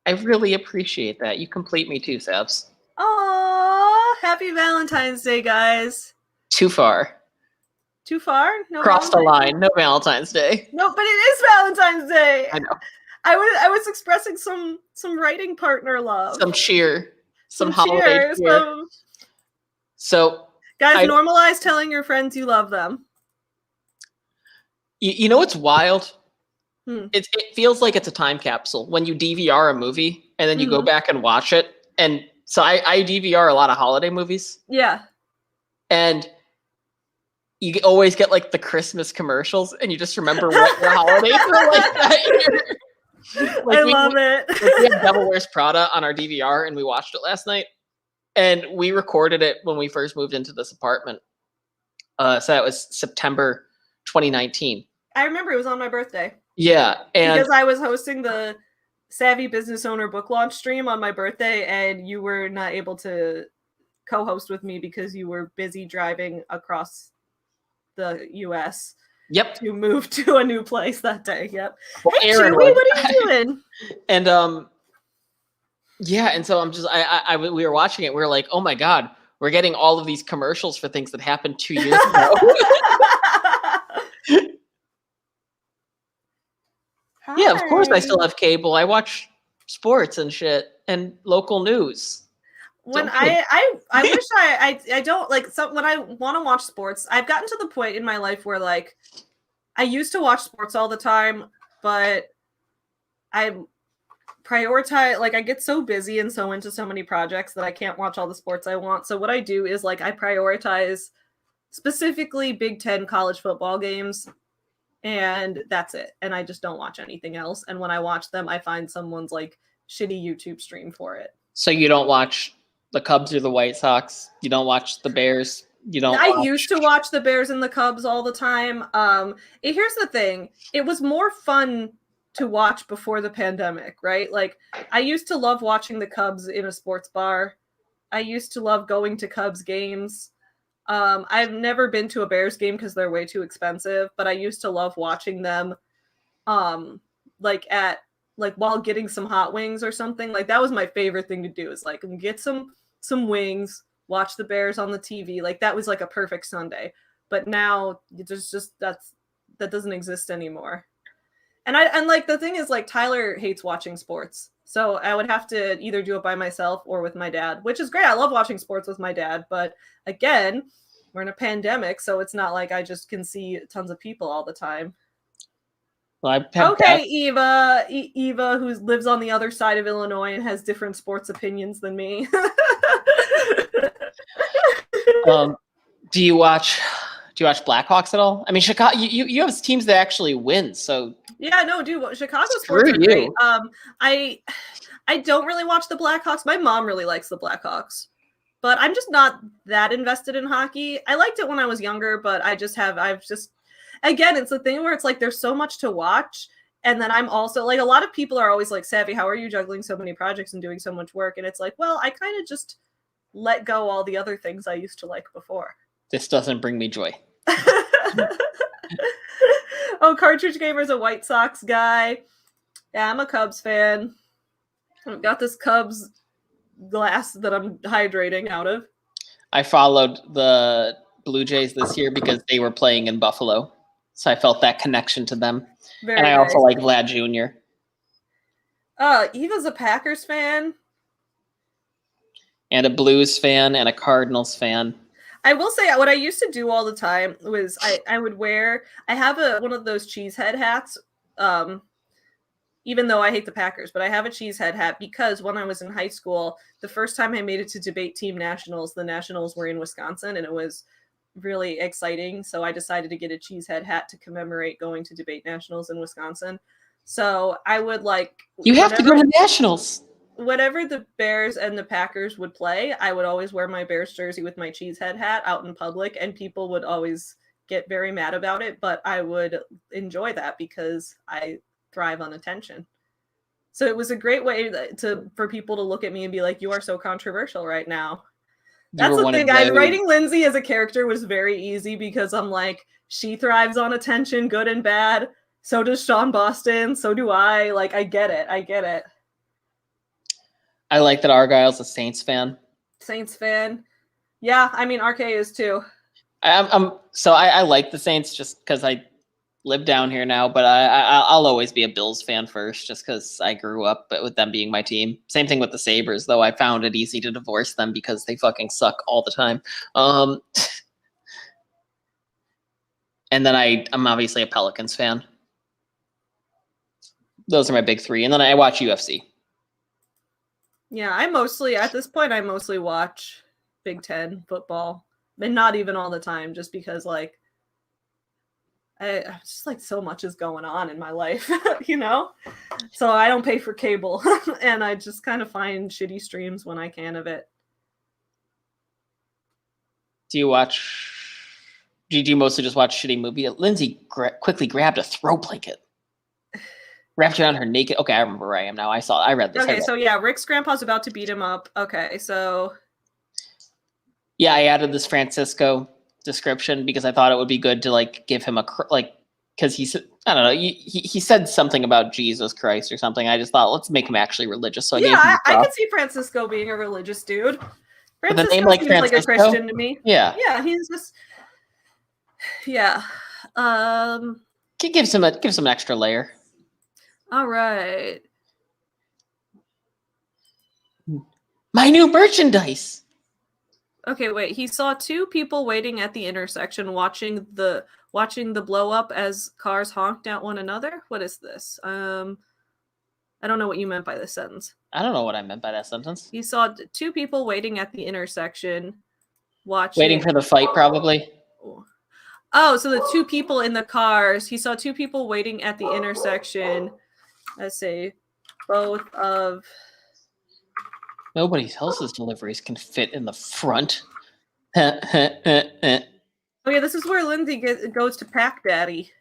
I really appreciate that. You complete me too, Sabs.
Aww, happy Valentine's Day, guys.
Too far.
Too far? No.
Crossed the line. No Valentine's Day.
No, but it is Valentine's Day.
I know.
I was expressing some writing partner love.
Some cheer. Some holiday cheer. So,
guys, normalize telling your friends you love them.
You know what's wild? It feels like it's a time capsule when you DVR a movie and then you go back and watch it. And so I DVR a lot of holiday movies.
Yeah.
And you always get like the Christmas commercials and you just remember what your holidays were like that year.
I love it.
We had Devil Wears Prada on our DVR and we watched it last night. And we recorded it when we first moved into this apartment. So that was September 2019.
I remember it was on my birthday.
Yeah, and
because I was hosting the Savvy Business Owner book launch stream on my birthday, and you were not able to co-host with me because you were busy driving across the U.S.
Yep.
To move to a new place that day. Yep.
Well,
hey,
Aaron,
Chewy, what are you doing?
And yeah, and so I'm just we were watching it. We were like, oh my god, we're getting all of these commercials for things that happened 2 years ago. Yeah, of course I still have cable. I watch sports and shit and local news.
When I wish I don't like when I want to watch sports, I've gotten to the point in my life where like I used to watch sports all the time, but I prioritize like I get so busy and so into so many projects that I can't watch all the sports I want. So what I do is like I prioritize specifically Big Ten college football games, and that's it. And I just don't watch anything else. And when I watch them, I find someone's like shitty YouTube stream for it.
So you don't watch the Cubs or the White Sox? You don't watch the Bears? I
used to watch the Bears and the Cubs all the time. Here's the thing. It was more fun to watch before the pandemic, right? Like I used to love watching the Cubs in a sports bar. I used to love going to Cubs games. I've never been to a Bears game because they're way too expensive, but I used to love watching them like while getting some hot wings or something. Like that was my favorite thing to do is like get some wings, watch the Bears on the TV. Like that was like a perfect Sunday. But now there's just that doesn't exist anymore. And like the thing is like Tyler hates watching sports. So I would have to either do it by myself or with my dad, which is great. I love watching sports with my dad, but again, we're in a pandemic, so it's not like I just can see tons of people all the time.
Well,
okay, Eva, Eva, who lives on the other side of Illinois and has different sports opinions than me.
Do you watch Blackhawks at all? I mean, Chicago. You have teams that actually win, so
yeah, no, dude. Chicago sports are great. I don't really watch the Blackhawks. My mom really likes the Blackhawks, but I'm just not that invested in hockey. I liked it when I was younger, but I've just again, it's the thing where it's like there's so much to watch, and then I'm also like a lot of people are always like, Savvy, how are you juggling so many projects and doing so much work? And it's like, well, I kind of just let go all the other things I used to like before.
This doesn't bring me joy.
Oh, Cartridge Gamer's a White Sox guy. Yeah, I'm a Cubs fan. I've got this Cubs glass that I'm hydrating out of.
I followed the Blue Jays this year because they were playing in Buffalo. So I felt that connection to them. And I also like Vlad Jr.
Eva's a Packers fan.
And a Blues fan and a Cardinals fan.
I will say what I used to do all the time was I would wear, I have one of those cheesehead hats, even though I hate the Packers, but I have a cheesehead hat because when I was in high school, the first time I made it to debate team nationals, the nationals were in Wisconsin and it was really exciting. So I decided to get a cheesehead hat to commemorate going to debate nationals in Wisconsin. So I would
you have to go to nationals.
Whenever the Bears and the Packers would play, I would always wear my Bears jersey with my cheesehead hat out in public, and people would always get very mad about it, but I would enjoy that because I thrive on attention. So it was a great way for people to look at me and be like, you are so controversial right now. That's the thing. Writing Lindsay as a character was very easy because I'm like, she thrives on attention, good and bad. So does Shawn Boston. So do I. Like, I get it.
I like that Argyle's a Saints fan.
Saints fan. Yeah, I mean, RK is too.
I like the Saints just because I live down here now, but I'll always be a Bills fan first just because I grew up with them being my team. Same thing with the Sabres, though I found it easy to divorce them because they fucking suck all the time. And then I'm obviously a Pelicans fan. Those are my big three. And then I watch UFC.
Yeah, at this point, I mostly watch Big Ten football, and not even all the time, just because I just so much is going on in my life, you know? So I don't pay for cable, and I just kind of find shitty streams when I can of it.
Do you watch? Do you mostly just watch shitty movies? Lindsay quickly grabbed a throw blanket, wrapped around her naked. Okay, I remember where I am now. I read this.
Okay, so yeah, Rick's grandpa's about to beat him up. Okay, so
yeah, I added this Francisco description because I thought it would be good to like give him a like because I don't know, he said something about Jesus Christ or something. I just thought let's make him actually religious. So
I could see Francisco being a religious dude.
Francisco with a name like
seems
Francisco?
Like a Christian to me.
Yeah,
he's just
gives him an extra layer.
All right.
My new merchandise.
Okay, wait. He saw two people waiting at the intersection watching the blow up as cars honked at one another. What is this? I don't know what you meant by this sentence.
I don't know what I meant by that sentence.
He saw two people waiting at the intersection waiting
for the fight, probably.
Oh, so the two people in the cars. He saw two people waiting at the intersection. Let's say both of...
Nobody else's deliveries can fit in the front.
Okay, this is where Lindsay goes to Pack Daddy.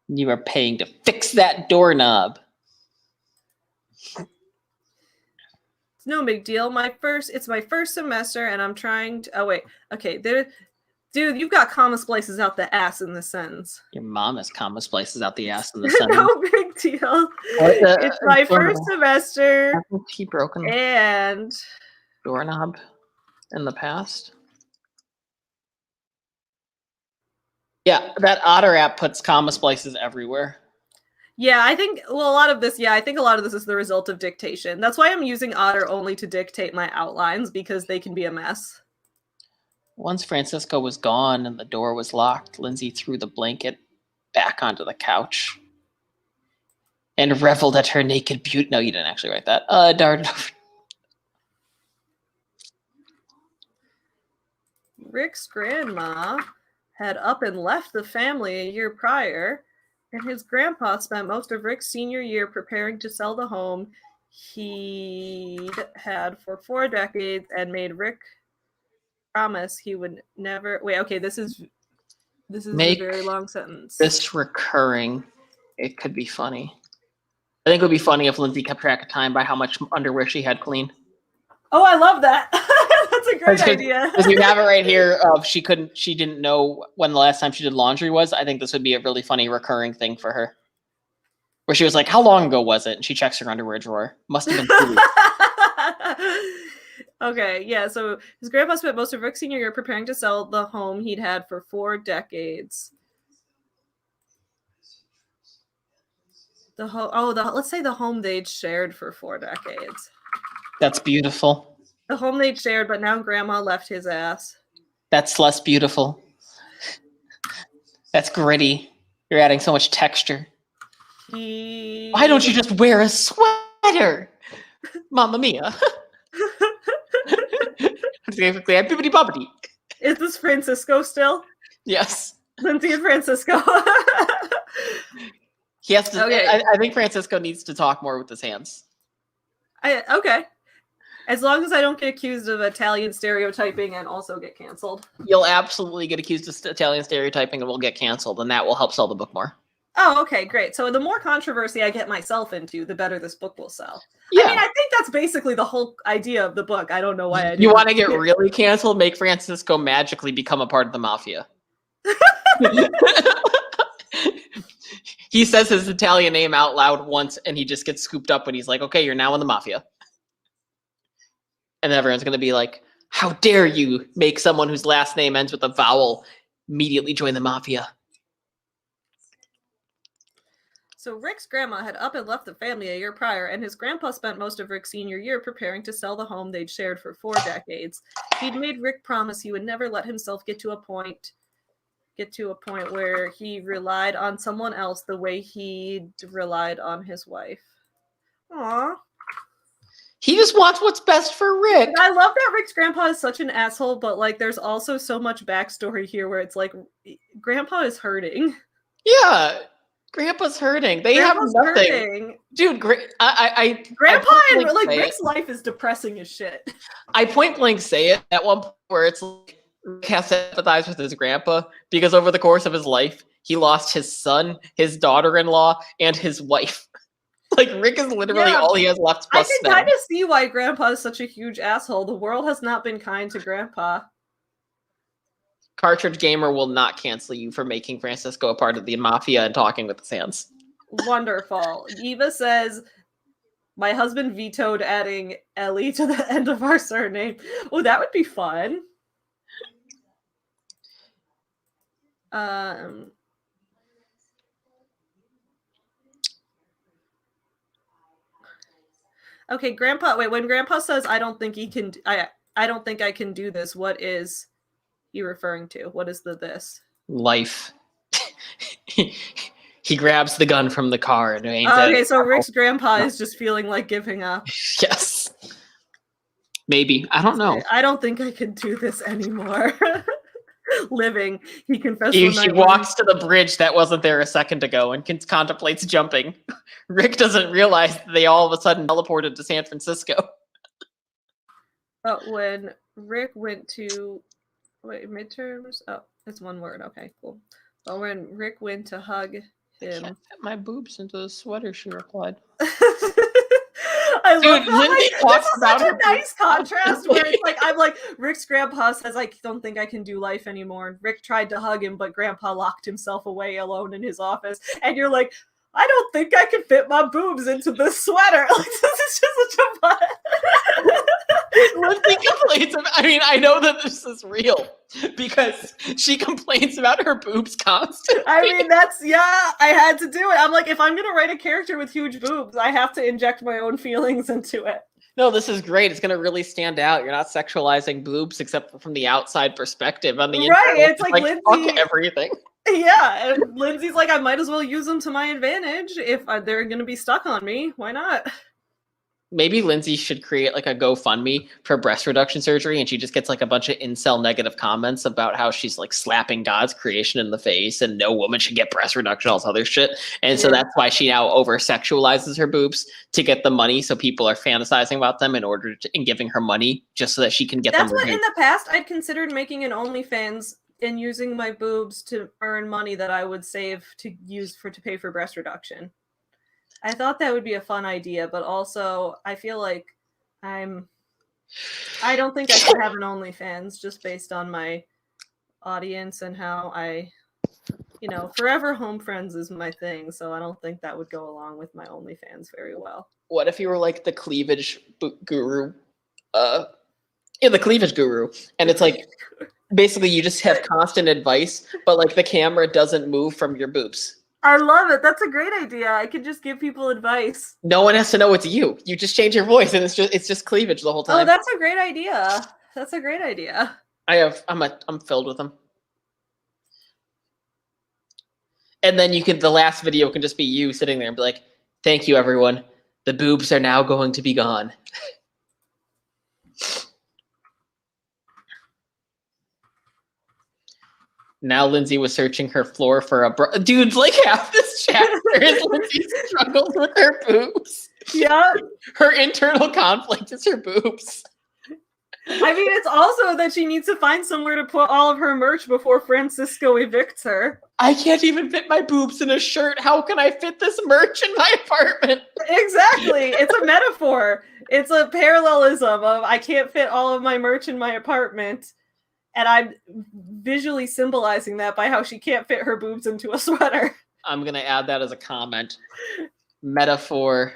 You are paying to fix that doorknob.
It's no big deal. It's my first semester, and I'm trying to... Oh, wait. Okay, dude, you've got comma splices out the ass in this sentence.
Your mom has comma splices out the ass in the sentence.
No big deal. It's my first semester.
He broken
and
doorknob in the past. Yeah, that Otter app puts comma splices everywhere.
Yeah, I think a lot of this is the result of dictation. That's why I'm using Otter only to dictate my outlines, because they can be a mess.
Once Francisco was gone and the door was locked, Lindsay threw the blanket back onto the couch and reveled at her naked beauty. No, you didn't actually write that. Darted over.
Rick's grandma had up and left the family a year prior, and his grandpa spent most of Rick's senior year preparing to sell the home he'd had for 4 decades and made Rick promise he would never... Wait, okay, this is a very long sentence.
This recurring. It could be funny. I think it would be funny if Lindsay kept track of time by how much underwear she had clean.
Oh, I love that. That's a great idea.
Because you have it right here of she didn't know when the last time she did laundry was. I think this would be a really funny recurring thing for her. Where she was like, how long ago was it? And she checks her underwear drawer. Must have been 2 weeks.
Okay, yeah, so his grandpa spent most of Rick's senior year preparing to sell the home he'd had for 4 decades. Let's say the home they'd shared for 4 decades.
That's beautiful.
The home they'd shared, but now grandma left his ass.
That's less beautiful. That's gritty. You're adding so much texture. Why don't you just wear a sweater? Mamma mia.
Is this Francisco still?
Yes.
Lindsay and Francisco.
He has to. Okay. I think Francisco needs to talk more with his hands.
Okay. As long as I don't get accused of Italian stereotyping and also get canceled.
You'll absolutely get accused of Italian stereotyping and will get canceled, and that will help sell the book more.
Oh, okay, great. So the more controversy I get myself into, the better this book will sell.
Yeah.
I mean, I think that's basically the whole idea of the book. I don't know why I do.
You want to get really canceled? Make Francisco magically become a part of the mafia. He says his Italian name out loud once, and he just gets scooped up when he's like, okay, you're now in the mafia. And everyone's going to be like, how dare you make someone whose last name ends with a vowel immediately join the mafia?
So Rick's grandma had up and left the family a year prior, and his grandpa spent most of Rick's senior year preparing to sell the home they'd shared for 4 decades. He'd made Rick promise he would never let himself get to a point where he relied on someone else the way he relied on his wife. Aww.
He just wants what's best for Rick.
I love that Rick's grandpa is such an asshole, but like there's also so much backstory here where it's like grandpa is hurting.
Yeah. Grandpa's hurting. Grandpa's have nothing. Hurting. Dude,
Grandpa and like Rick's life is depressing as shit.
I point blank say it at one point where it's like Rick has to empathize with his grandpa because over the course of his life, he lost his son, his daughter-in-law, and his wife. Like, Rick is literally all he has left plus
I can kind of see why Grandpa is such a huge asshole. The world has not been kind to Grandpa.
Cartridge Gamer will not cancel you for making Francisco a part of the mafia and talking with his hands.
Wonderful. Eva says, my husband vetoed adding Ellie to the end of our surname. Oh, that would be fun. Okay, Grandpa. Wait, when Grandpa says, "I don't think he can," I don't think I can do this. What is he referring to? What is this?
Life. He grabs the gun from the car and aims
at it. So Rick's grandpa is just feeling like giving up.
Yes. Maybe. I don't know.
I don't think I can do this anymore. Living, he confessed.
He walks to the bridge that wasn't there a second ago and contemplates jumping. Rick doesn't realize that they all of a sudden teleported to San Francisco.
But when Rick went to midterms, oh, it's one word. Okay, cool. But when Rick went to hug him,
I can't fit my boobs into the sweater. She replied.
I love that. This is such a nice contrast where it's like, I'm like, Rick's grandpa says, I don't think I can do life anymore. Rick tried to hug him, but grandpa locked himself away alone in his office. And you're like, I don't think I can fit my boobs into this sweater. Like, this is just such a fun.
Lindsay complains about, I mean, I know that this is real because she complains about her boobs constantly.
I mean, I had to do it. I'm like, if I'm going to write a character with huge boobs, I have to inject my own feelings into it.
No, this is great. It's going to really stand out. You're not sexualizing boobs except from the outside perspective. On the inside,
it's like Lindsay,
fuck everything.
Yeah, and Lindsay's like, I might as well use them to my advantage if they're going to be stuck on me. Why not?
Maybe Lindsay should create like a GoFundMe for breast reduction surgery, and she just gets like a bunch of incel negative comments about how she's like slapping God's creation in the face and no woman should get breast reduction, all this other shit. And so that's why she now over sexualizes her boobs to get the money. So people are fantasizing about them in order to, and giving her money just so that she can get them.
That's what in the past I'd considered making an OnlyFans and using my boobs to earn money that I would save to use to pay for breast reduction. I thought that would be a fun idea, but also I feel like I don't think I should have an OnlyFans just based on my audience and how Forever Home Friends is my thing, so I don't think that would go along with my OnlyFans very well.
What if you were like the cleavage guru? The cleavage guru, and it's like basically you just have constant advice, but like the camera doesn't move from your boobs.
I love it. That's a great idea. I could just give people advice.
No one has to know it's you. You just change your voice, and it's just cleavage the whole time.
Oh, that's a great idea. That's a great idea.
I'm filled with them. And then the last video can just be you sitting there and be like, "Thank you, everyone. The boobs are now going to be gone." Now Lindsay was searching her floor for a dude. Like half this chapter is Lindsay struggles with her boobs.
Yeah,
her internal conflict is her boobs.
I mean, it's also that she needs to find somewhere to put all of her merch before Francisco evicts her.
I can't even fit my boobs in a shirt. How can I fit this merch in my apartment?
Exactly. It's a metaphor. It's a parallelism of I can't fit all of my merch in my apartment. And I'm visually symbolizing that by how she can't fit her boobs into a sweater.
I'm going to add that as a comment. Metaphor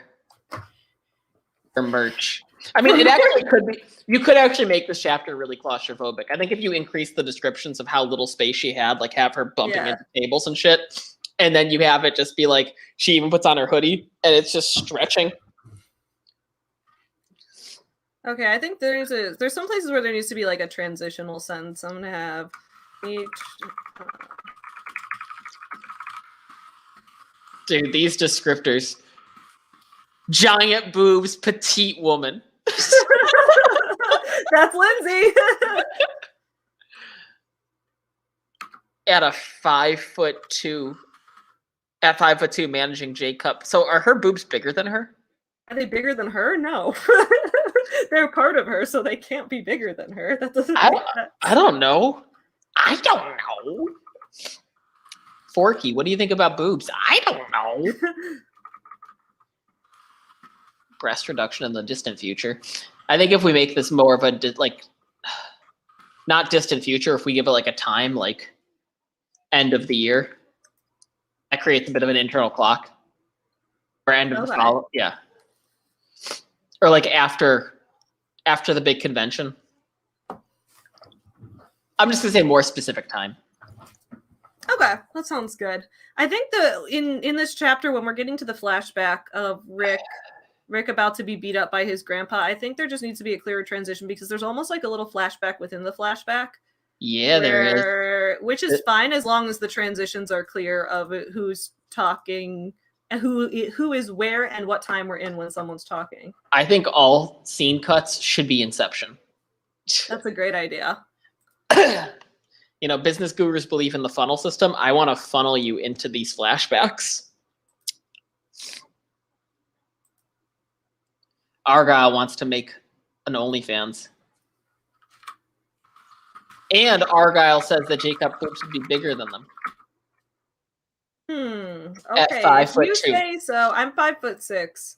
for merch. I mean, it actually could be. You could actually make this chapter really claustrophobic. I think if you increase the descriptions of how little space she had, like have her bumping into tables and shit, and then you have it just be like, she even puts on her hoodie and it's just stretching.
Okay, I think there's some places where there needs to be like a transitional sentence. I'm gonna have each.
Dude, these descriptors: giant boobs, petite woman.
That's Lindsay.
At 5'2", managing J Cup. So are her boobs bigger than her?
Are they bigger than her? No. They're part of her, so they can't be bigger than her. That doesn't make sense.
I don't know. I don't know. Forky, what do you think about boobs? I don't know. Breast reduction in the distant future. I think if we make this more of a not distant future, if we give it like a time, like end of the year, that creates a bit of an internal clock. Or end of the follow, yeah. Or like after the big convention. I'm just gonna say more specific time.
Okay, that sounds good. I think in this chapter, when we're getting to the flashback of Rick about to be beat up by his grandpa, I think there just needs to be a clearer transition because there's almost like a little flashback within the flashback.
Yeah, there is.
Which is fine as long as the transitions are clear of who's talking, and who is where and what time we're in when someone's talking.
I think all scene cuts should be Inception.
That's a great idea.
Business gurus believe in the funnel system. I want to funnel you into these flashbacks. Argyle wants to make an OnlyFans. And Argyle says that Jacob boobs would be bigger than them.
Okay. If you say so, I'm 5'6",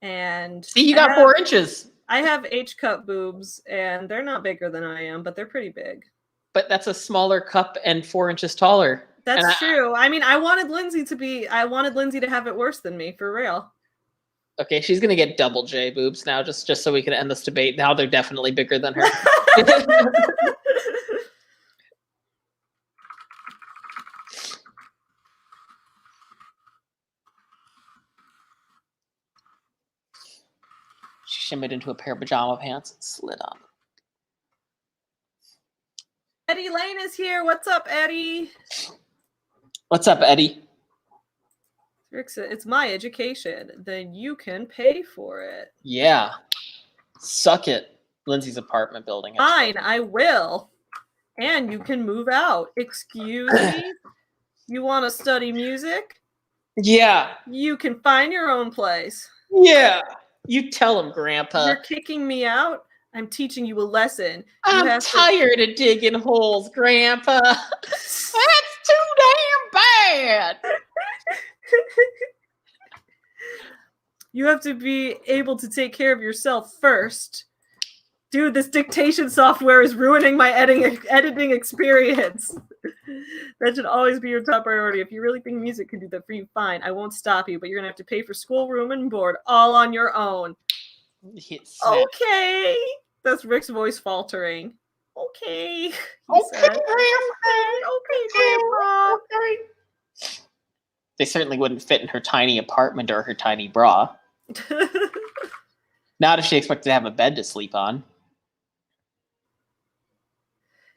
and
see, you got 4 inches.
I have H-cup boobs, and they're not bigger than I am, but they're pretty big.
But that's a smaller cup and 4 inches taller.
That's true. I mean, I wanted Lindsay to have it worse than me, for real.
Okay, she's gonna get double J boobs now, just so we can end this debate. Now they're definitely bigger than her. She shimmied into a pair of pajama pants and slid on.
Eddie Lane is here. What's up, Eddie?
What's up, Eddie?
Rick said, it's my education. Then you can pay for it.
Yeah. Suck it. Lindsay's apartment building.
Fine, I will. And you can move out. Excuse me? You want to study music?
Yeah.
You can find your own place.
Yeah. You tell him, Grandpa.
You're kicking me out? I'm teaching you a lesson.
I'm tired of digging holes, Grandpa. That's too damn bad.
You have to be able to take care of yourself first. Dude, this dictation software is ruining my editing experience. That should always be your top priority. If you really think music can do that for you, fine. I won't stop you, but you're going to have to pay for school, room, and board all on your own. Okay. That's Rick's voice faltering. Okay.
Okay, Grandma. Okay. They certainly wouldn't fit in her tiny apartment or her tiny bra. Now does she expect to have a bed to sleep on?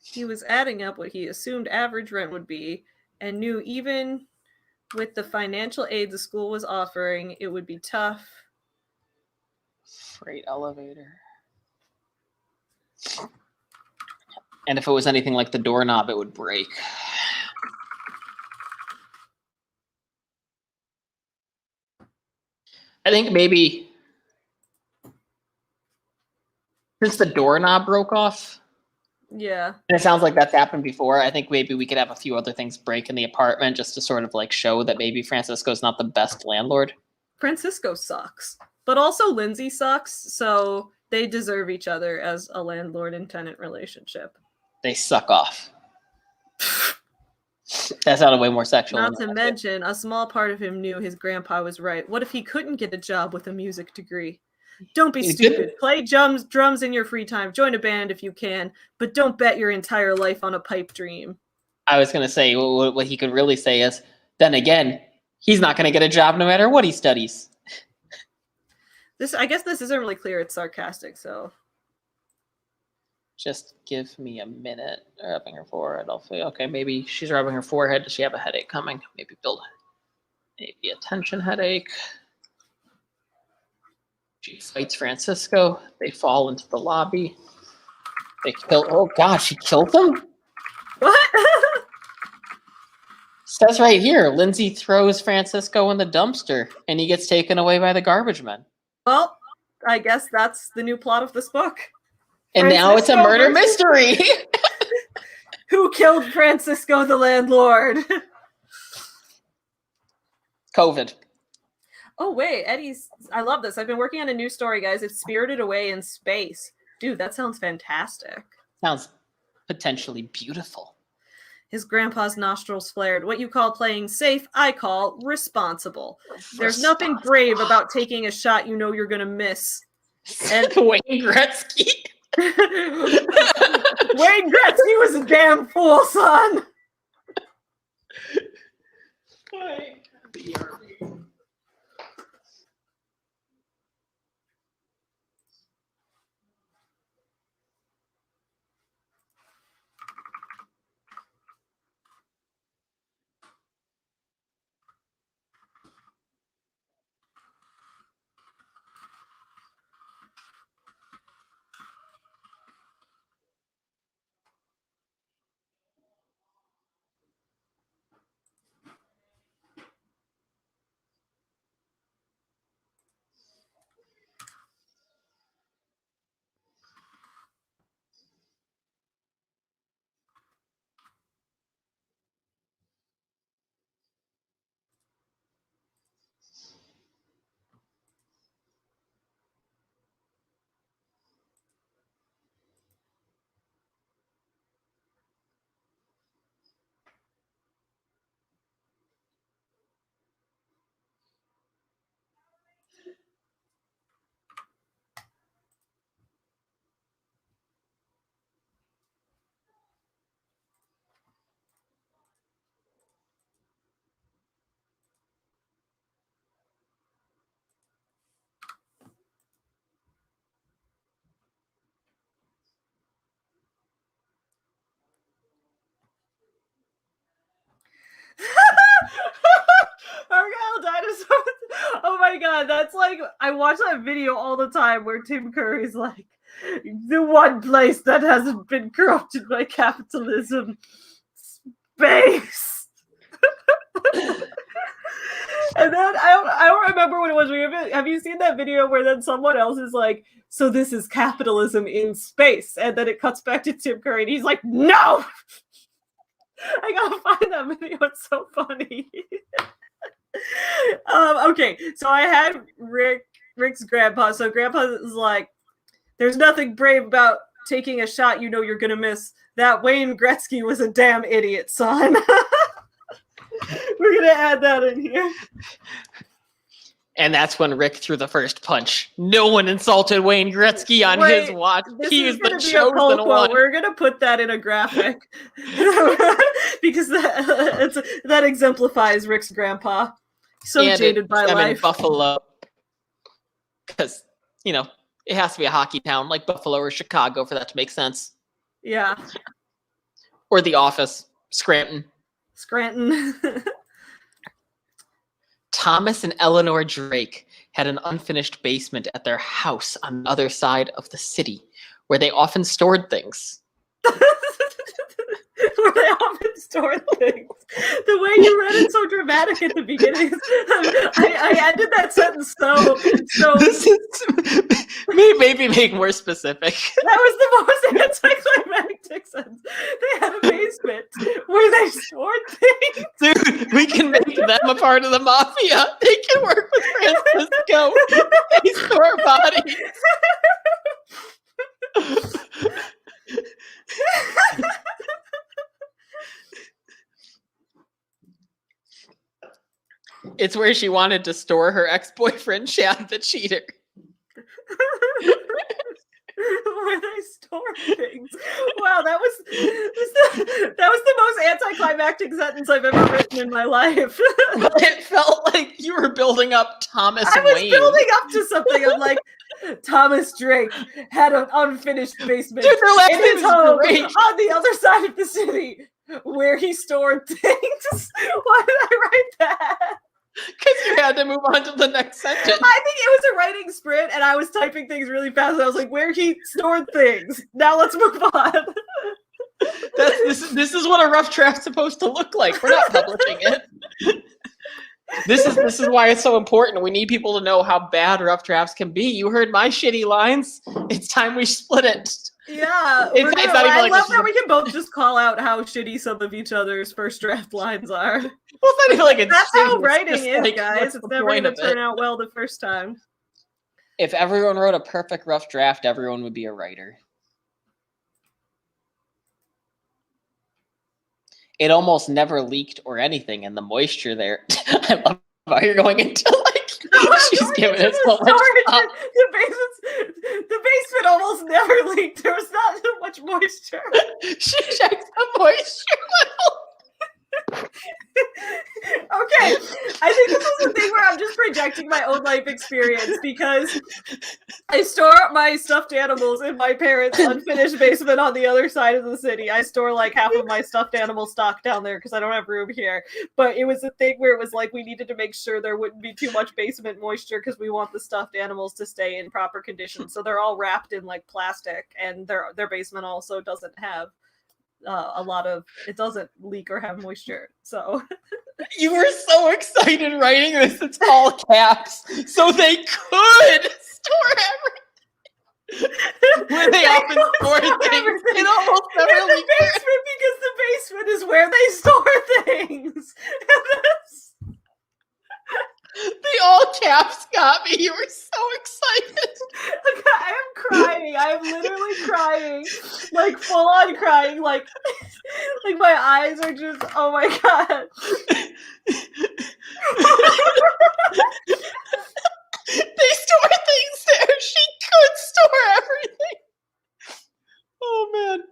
He was adding up what he assumed average rent would be and knew even with the financial aid the school was offering, it would be tough.
Freight elevator. And if it was anything like the doorknob, it would break. I think maybe since the doorknob broke off.
Yeah.
And it sounds like that's happened before. I think maybe we could have a few other things break in the apartment just to sort of like show that maybe Francisco's not the best landlord.
Francisco sucks. But also Lindsay sucks, so they deserve each other as a landlord and tenant relationship.
They suck off. That sounded way more sexual.
Not to mention, a small part of him knew his grandpa was right. What if he couldn't get a job with a music degree? Don't be stupid. Play drums in your free time. Join a band if you can, but don't bet your entire life on a pipe dream.
I was going to say, what he could really say is, then again, he's not going to get a job no matter what he studies.
I guess this isn't really clear. It's sarcastic, so.
Just give me a minute. Rubbing her forehead. I'll feel okay. Maybe she's rubbing her forehead. Does she have a headache coming? Maybe a tension headache. She fights Francisco. They fall into the lobby. They kill. Oh God, she killed him.
What?
Says right here, Lindsay throws Francisco in the dumpster, and he gets taken away by the garbage men.
Well, I guess that's the new plot of this book.
And now it's a murder mystery.
Who killed Francisco the landlord?
COVID.
Oh, wait, Eddie's... I love this. I've been working on a new story, guys. It's Spirited Away in Space. Dude, that sounds fantastic.
Sounds potentially beautiful.
His grandpa's nostrils flared. What you call playing safe, I call responsible. There's nothing brave about taking a shot you know you're going to miss. And
Wayne Gretzky.
Wayne Gretzky was a damn fool, son. Argyle dinosaurs. Oh my god, that's like, I watch that video all the time where Tim Curry's like, the one place that hasn't been corrupted by capitalism, space. And then I don't remember what it was. Have you seen that video where then someone else is like, so this is capitalism in space, and then it cuts back to Tim Curry and he's like, no. I gotta find that video. It's so funny. Okay, so I had Rick's grandpa. So grandpa is like, there's nothing brave about taking a shot you know you're gonna miss. That Wayne Gretzky was a damn idiot, son. We're gonna add that in here.
And that's when Rick threw the first punch. No one insulted Wayne Gretzky on his watch. He is the chosen one.
We're gonna put that in a graphic because that exemplifies Rick's grandpa. So and jaded by life.
In Buffalo, because you know it has to be a hockey town like Buffalo or Chicago for that to make sense.
Yeah.
Or The Office, Scranton. Thomas and Eleanor Drake had an unfinished basement at their house on the other side of the city, where they often stored things.
Where they often stored things. The way you read it so dramatic at the beginning. I ended that sentence so.
This is maybe make more specific.
That was the most anticlimactic sentence. They had a basement where they stored things.
Dude, we can make them a part of the mafia. They can work with Francisco. They store bodies. It's where she wanted to store her ex-boyfriend, Chad the cheater.
Where they store things. Wow, that was the most anticlimactic sentence I've ever written in my life.
It felt like you were building up Thomas Wayne.
I was building up to something. I'm like, Thomas Drake had an unfinished basement in his home on the other side of the city where he stored things. Why did I write that?
Because you had to move on to the next sentence.
I think it was a writing sprint, and I was typing things really fast. And I was like, "Where he stored things." Now let's move on.
This is what a rough draft's supposed to look like. We're not publishing it. This is why it's so important. We need people to know how bad rough drafts can be. You heard my shitty lines. It's time we split it.
Yeah,
It's not even
I
like
love that we can both just call out how shitty some of each other's first draft lines are.
Well, it's not even like it's
That's
shitty.
how writing
It's
is,
like,
guys. It's never going to turn out well the first time.
If everyone wrote a perfect rough draft, everyone would be a writer. It almost never leaked or anything, and the moisture there. I love how you're going into like she's giving us so much thought.
The basement almost never leaked. There was not so much moisture.
She checks the moisture level.
Okay, I think this is the thing where I'm just projecting my own life experience because I store my stuffed animals in my parents' unfinished basement on the other side of the city. I store like half of my stuffed animal stock down there because I don't have room here. But it was a thing where it was like we needed to make sure there wouldn't be too much basement moisture because we want the stuffed animals to stay in proper condition. So they're all wrapped in like plastic, and their basement also doesn't have it doesn't leak or have moisture. So
you were so excited writing this. It's all caps, so they could store everything. Where they often store things, it almost never
in the basement because the basement is where they store things.
The all caps got me. You were so excited.
I am crying. I am literally crying. Like full on crying. Like my eyes are just, oh my god.
They store things there. She could store everything. Oh man.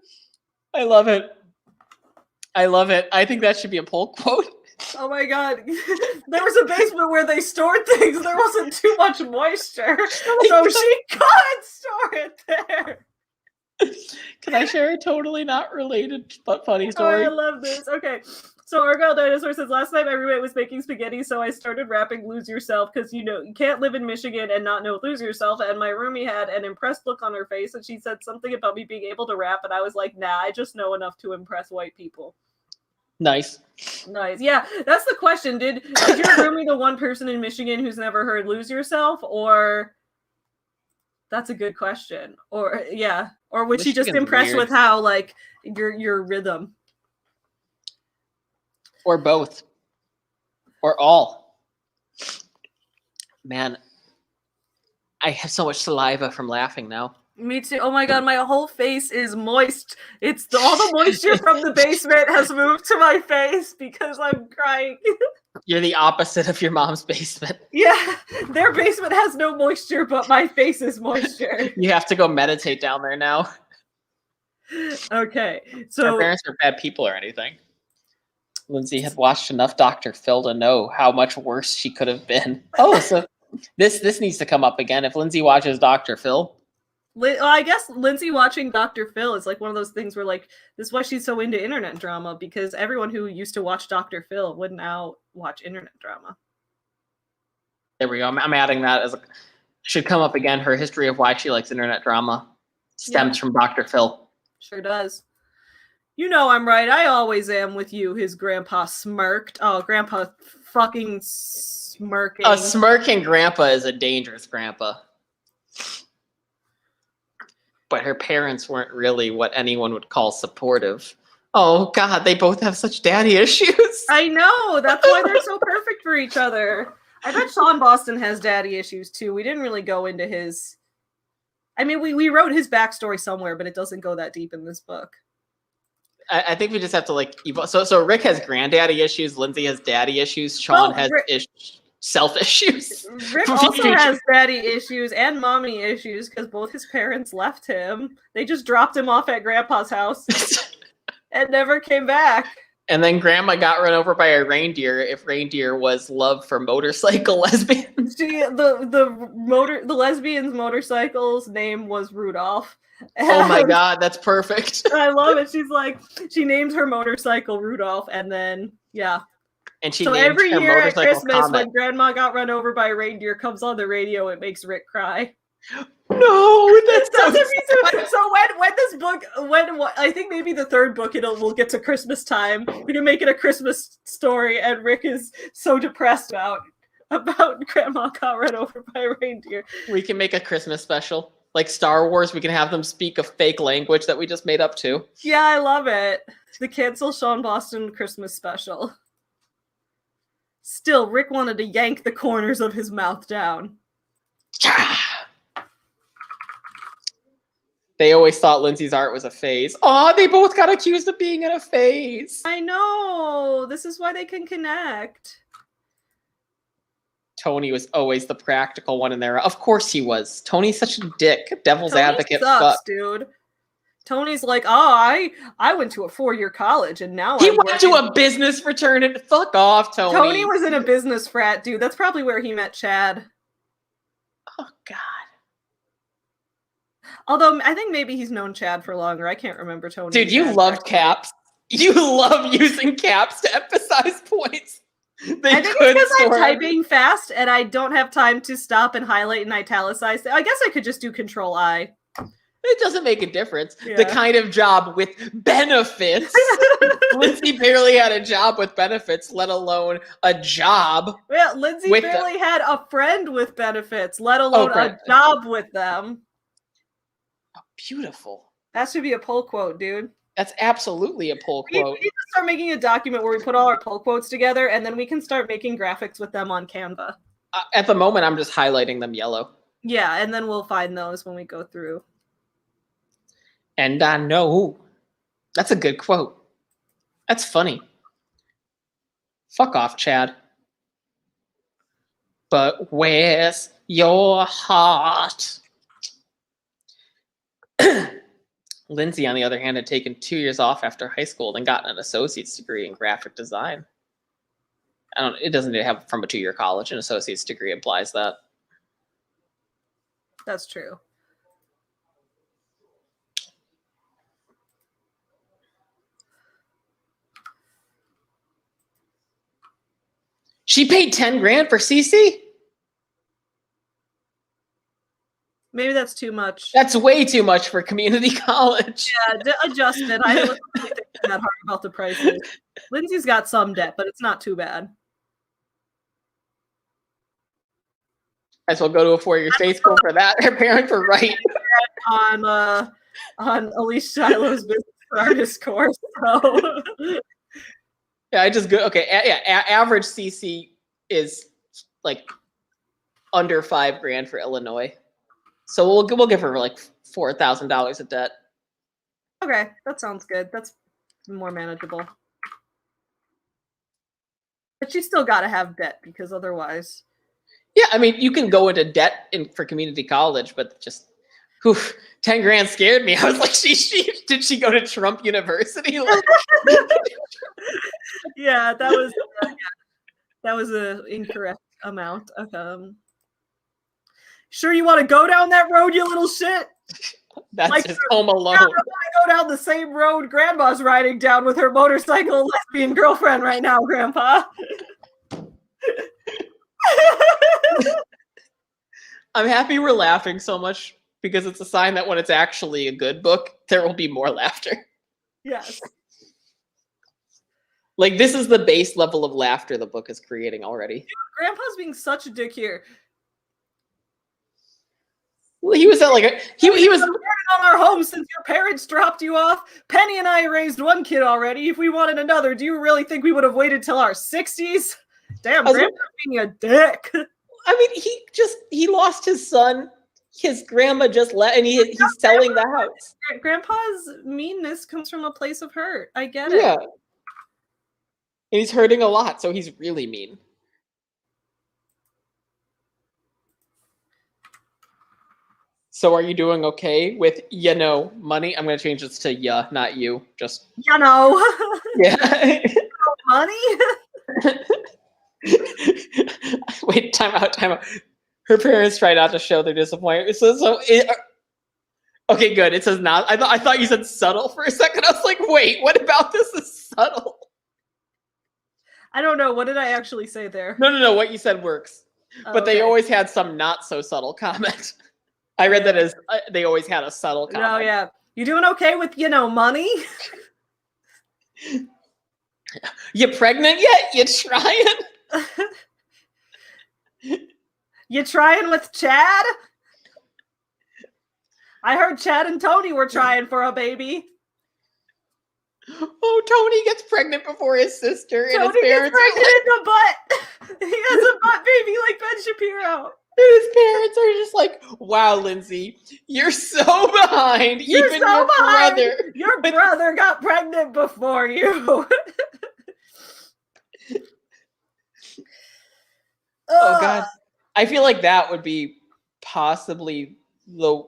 I love it. I love it. I think that should be a poll quote.
Oh my god. There was a basement where they stored things. There wasn't too much moisture. So she could store it there.
Can I share a totally not related but funny story?
Oh, I love this. Okay. So Argyle Dinosaur says, last night my roommate was making spaghetti, so I started rapping Lose Yourself because, you know, you can't live in Michigan and not know Lose Yourself. And my roomie had an impressed look on her face, and she said something about me being able to rap, and I was like, nah, I just know enough to impress white people.
Nice.
Yeah, that's the question. Did your roomie the one person in Michigan who's never heard Lose Yourself? Or that's a good question. Or yeah. Or was she just impressed with how like your rhythm?
Or both. Or all. Man, I have so much saliva from laughing now.
Me too. Oh my god, my whole face is moist. It's all the moisture from the basement has moved to my face because I'm crying.
You're the opposite of your mom's basement.
Yeah, their basement has no moisture, but my face is moisture.
You have to go meditate down there now.
Okay, so
our parents are bad people or anything. Lindsay had watched enough Dr. Phil to know how much worse she could have been. Oh, so this needs to come up again. If Lindsay watches Dr. Phil.
Well, I guess Lindsay watching Dr. Phil is like one of those things where like this is why she's so into internet drama, because everyone who used to watch Dr. Phil would now watch internet drama.
There we go. I'm adding that as should come up again. Her history of why she likes internet drama stems from Dr. Phil.
Sure does. You know I'm right. I always am with you, his grandpa smirked. Oh, grandpa fucking smirking.
A smirking grandpa is a dangerous grandpa. But her parents weren't really what anyone would call supportive. Oh, God, they both have such daddy issues.
I know. That's why they're so perfect for each other. I bet Shawn Boston has daddy issues, too. We didn't really go into his... I mean, we wrote his backstory somewhere, but it doesn't go that deep in this book.
I think we just have to, like... So Rick has granddaddy issues. Lindsay has daddy issues. Shawn has self-issues.
Rick also has daddy issues and mommy issues because both his parents left him. They just dropped him off at Grandpa's house and never came back.
And then Grandma got run over by a reindeer. If reindeer was love for motorcycle lesbians,
the lesbian's motorcycle's name was Rudolph.
Oh my god, that's perfect.
I love it. She's like, she named her motorcycle Rudolph, and then yeah.
And she
so every year at Christmas,
Comet.
when Grandma got run over by a reindeer, comes on the radio, it makes Rick cry.
No, that's so
sad. So when this book, I think maybe the third book, we'll get to Christmas time. We can make it a Christmas story, and Rick is so depressed about Grandma got run over by a reindeer.
We can make a Christmas special. Like Star Wars, we can have them speak a fake language that we just made up too.
Yeah, I love it. The Cancel Shawn Boston Christmas special. Still, Rick wanted to yank the corners of his mouth down.
They always thought Lindsay's art was a phase. Aw, they both got accused of being in a phase.
I know. This is why they can connect.
Tony was always the practical one in there. Of course he was. Tony's such a dick. Devil's
Tony
advocate.
Sucks, dude. Tony's like, oh, I went to a 4-year college and now
he went to a business fraternity. Fuck off, Tony.
Tony was in a business frat, dude. That's probably where he met Chad.
Oh, God.
Although I think maybe he's known Chad for longer. I can't remember Tony.
Dude, you loved caps. You love using caps to emphasize points.
I think it's because I'm typing fast and I don't have time to stop and highlight and italicize. I guess I could just do Control-I.
It doesn't make a difference. Yeah. The kind of job with benefits. Lindsay barely had a job with benefits, let alone a job.
Yeah, Lindsay barely had a friend with benefits, let alone a job with them.
Oh, beautiful.
That should be a pull quote, dude.
That's absolutely a pull quote.
We need to start making a document where we put all our pull quotes together, and then we can start making graphics with them on Canva.
At the moment, I'm just highlighting them yellow.
Yeah, and then we'll find those when we go through.
And I know. That's a good quote. That's funny. Fuck off, Chad. But where's your heart? Lindsay, on the other hand, had taken 2 years off after high school and gotten an associate's degree in graphic design. It doesn't have from a 2-year college. An associate's degree implies that.
That's true.
She paid 10 grand for CC?
Maybe that's too much.
That's way too much for community college.
Yeah, adjust it. I wasn't really thinking that hard about the prices. Lindsay's got some debt, but it's not too bad.
Might as well go to a 4-year state school for that. Her parents were right.
On Elise Shiloh's business artist course. So.
Yeah, I just go. Okay, average CC is like under $5 grand for Illinois. So we'll give her like $4,000 of debt.
Okay, that sounds good. That's more manageable. But you still got to have debt because otherwise.
Yeah, I mean, you can go into debt for community college, but just 10 grand scared me. I was like, did she go to Trump University? Like,
yeah, that was an incorrect amount. Sure, you want to go down that road, you little shit?
That's like, just Home Alone.
I want to go down the same road Grandma's riding down with her motorcycle lesbian girlfriend right now, Grandpa.
I'm happy we're laughing so much because it's a sign that when it's actually a good book, there will be more laughter.
Yes.
Like, this is the base level of laughter the book is creating already.
Dude, Grandpa's being such a dick here.
Well, he was at like he was
on our home since your parents dropped you off. Penny and I raised one kid already. If we wanted another, do you really think we would have waited till our 60s? Damn, Grandpa's being a dick.
I mean, he lost his son. His grandma just left, and he's selling the house.
Grandpa's meanness comes from a place of hurt. I get it.
Yeah. And he's hurting a lot, so he's really mean. So are you doing okay with, money? I'm going to change this to not you. Just, Yeah.
Money?
Wait, time out. Her parents try not to show their disappointment. Okay, good. It says not. I thought you said subtle for a second. I was like, wait, what about this is subtle?
I don't know. What did I actually say there?
No. What you said works. But they always had some not so subtle comment. I read that as they always had a subtle comment.
Oh yeah, you doing okay with money?
You pregnant yet? You trying?
You trying with Chad? I heard Chad and Tony were trying for a baby.
Oh, Tony gets pregnant before his sister.
Tony
and his parents
gets pregnant in the butt. He has a butt baby like Ben Shapiro.
And his parents are just like, wow, Lindsay, you're so behind.
You're
Even
so
your
behind.
brother.
Your brother got pregnant before you.
Oh, God. I feel like that would be possibly the...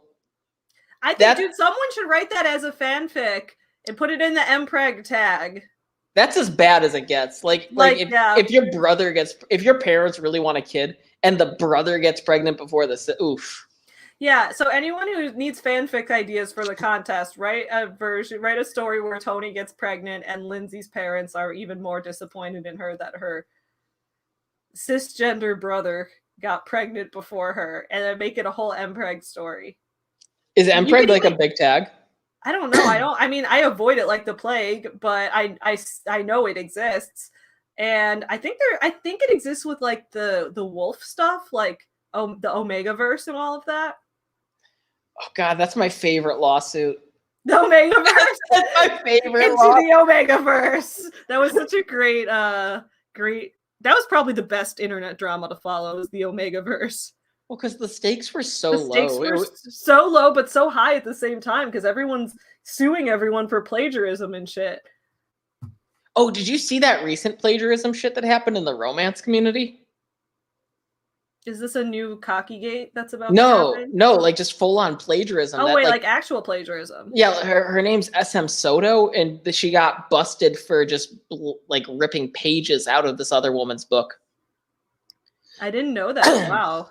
I think, dude, someone should write that as a fanfic and put it in the mpreg tag.
That's as bad as it gets. Like if your brother if your parents really want a kid and the brother gets pregnant before oof.
Yeah, so anyone who needs fanfic ideas for the contest, write a story where Tony gets pregnant and Lindsay's parents are even more disappointed in her that her cisgender brother got pregnant before her, and then make it a whole mpreg story.
Is mpreg like a big tag?
I don't know. I avoid it like the plague, but I know it exists. And I think it exists with like the wolf stuff, like the Omega-verse and all of that.
Oh God, that's my favorite lawsuit.
The Omega-verse?
That's my favorite
Into the Omega-verse. That was such a great that was probably the best internet drama to follow, was the Omega-verse.
Well, because the stakes were so low.
The stakes were so low, but so high at the same time, because everyone's suing everyone for plagiarism and shit.
Oh, did you see that recent plagiarism shit that happened in the romance community?
Is this a new Cockygate that's about
to
happen?
No, like just full-on plagiarism.
Oh, wait, like actual plagiarism.
Yeah, her name's SM Soto, and she got busted for just like ripping pages out of this other woman's book.
I didn't know that. Wow.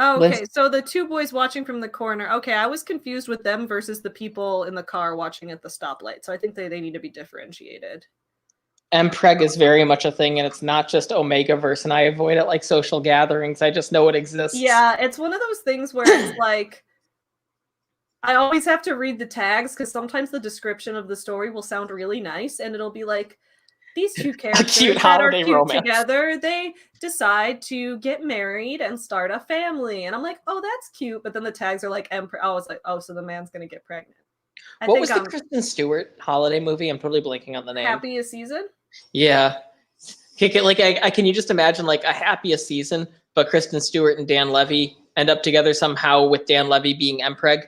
Oh, okay, so the two boys watching from the corner. Okay, I was confused with them versus the people in the car watching at the stoplight. So I think they need to be differentiated.
mpreg is very much a thing, and it's not just Omega-verse, and I avoid it like social gatherings. I just know it exists.
Yeah, it's one of those things where it's like, I always have to read the tags, because sometimes the description of the story will sound really nice, and it'll be like, these two characters that are cute together, they decide to get married and start a family. And I'm like, oh, that's cute. But then the tags are like, I was like, oh, so the man's going to get pregnant.
What was the Kristen Stewart holiday movie? I'm totally blanking on the name.
Happiest Season?
Yeah. Like, can you just imagine like a Happiest Season, but Kristen Stewart and Dan Levy end up together somehow with Dan Levy being mpreg?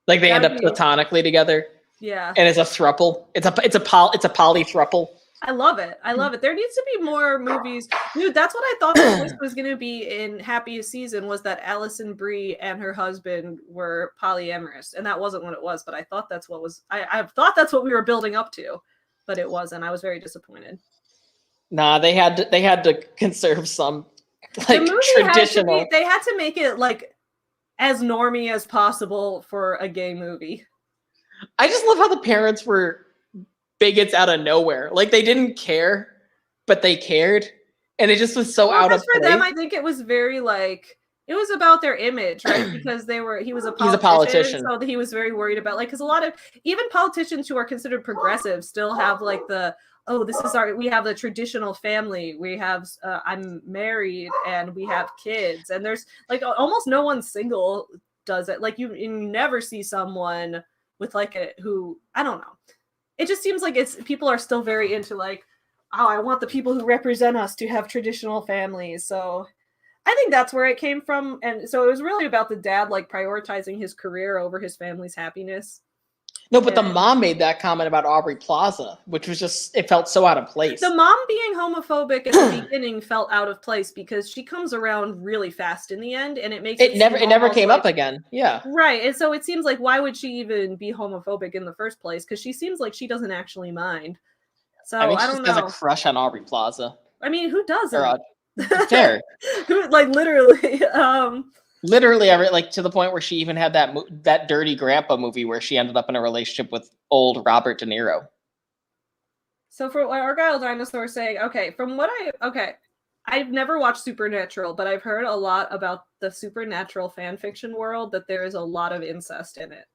Like they end up platonically together?
Yeah.
And it's a throuple. It's a poly throuple.
I love it. I love it. There needs to be more movies. Dude, that's what I thought the twist was going to be in Happiest Season, was that Alison Brie and her husband were polyamorous. And that wasn't what it was, but I thought that's what was I thought that's what we were building up to, but it wasn't. I was very disappointed.
Nah, they had to conserve some like traditional.
They had to make it like as normie as possible for a gay movie.
I just love how the parents were bigots out of nowhere. Like they didn't care, but they cared, and it just was so out of place.
For them, I think it was very like, it was about their image, right? Because he was a politician,
he's a politician,
so he was very worried about, like, because a lot of even politicians who are considered progressive still have like we have the traditional family, we have I'm married and we have kids, and there's like almost no one single does it. Like you never see someone with like who, I don't know. It just seems like people are still very into like, oh, I want the people who represent us to have traditional families. So I think that's where it came from. And so it was really about the dad like prioritizing his career over his family's happiness.
No, but the mom made that comment about Aubrey Plaza, which was just, it felt so out of place.
The mom being homophobic at the beginning felt out of place because she comes around really fast in the end, and it makes
it never came up again. Yeah.
Right. And so it seems like, why would she even be homophobic in the first place? Because she seems like she doesn't actually mind. So I don't know.
She has a crush on Aubrey Plaza.
I mean, who doesn't?
Fair.
Who, like, literally.
Literally, like to the point where she even had that Dirty Grandpa movie where she ended up in a relationship with old Robert De Niro.
So for what Argyle Dinosaur saying, I've never watched Supernatural, but I've heard a lot about the Supernatural fan fiction world that there is a lot of incest in it.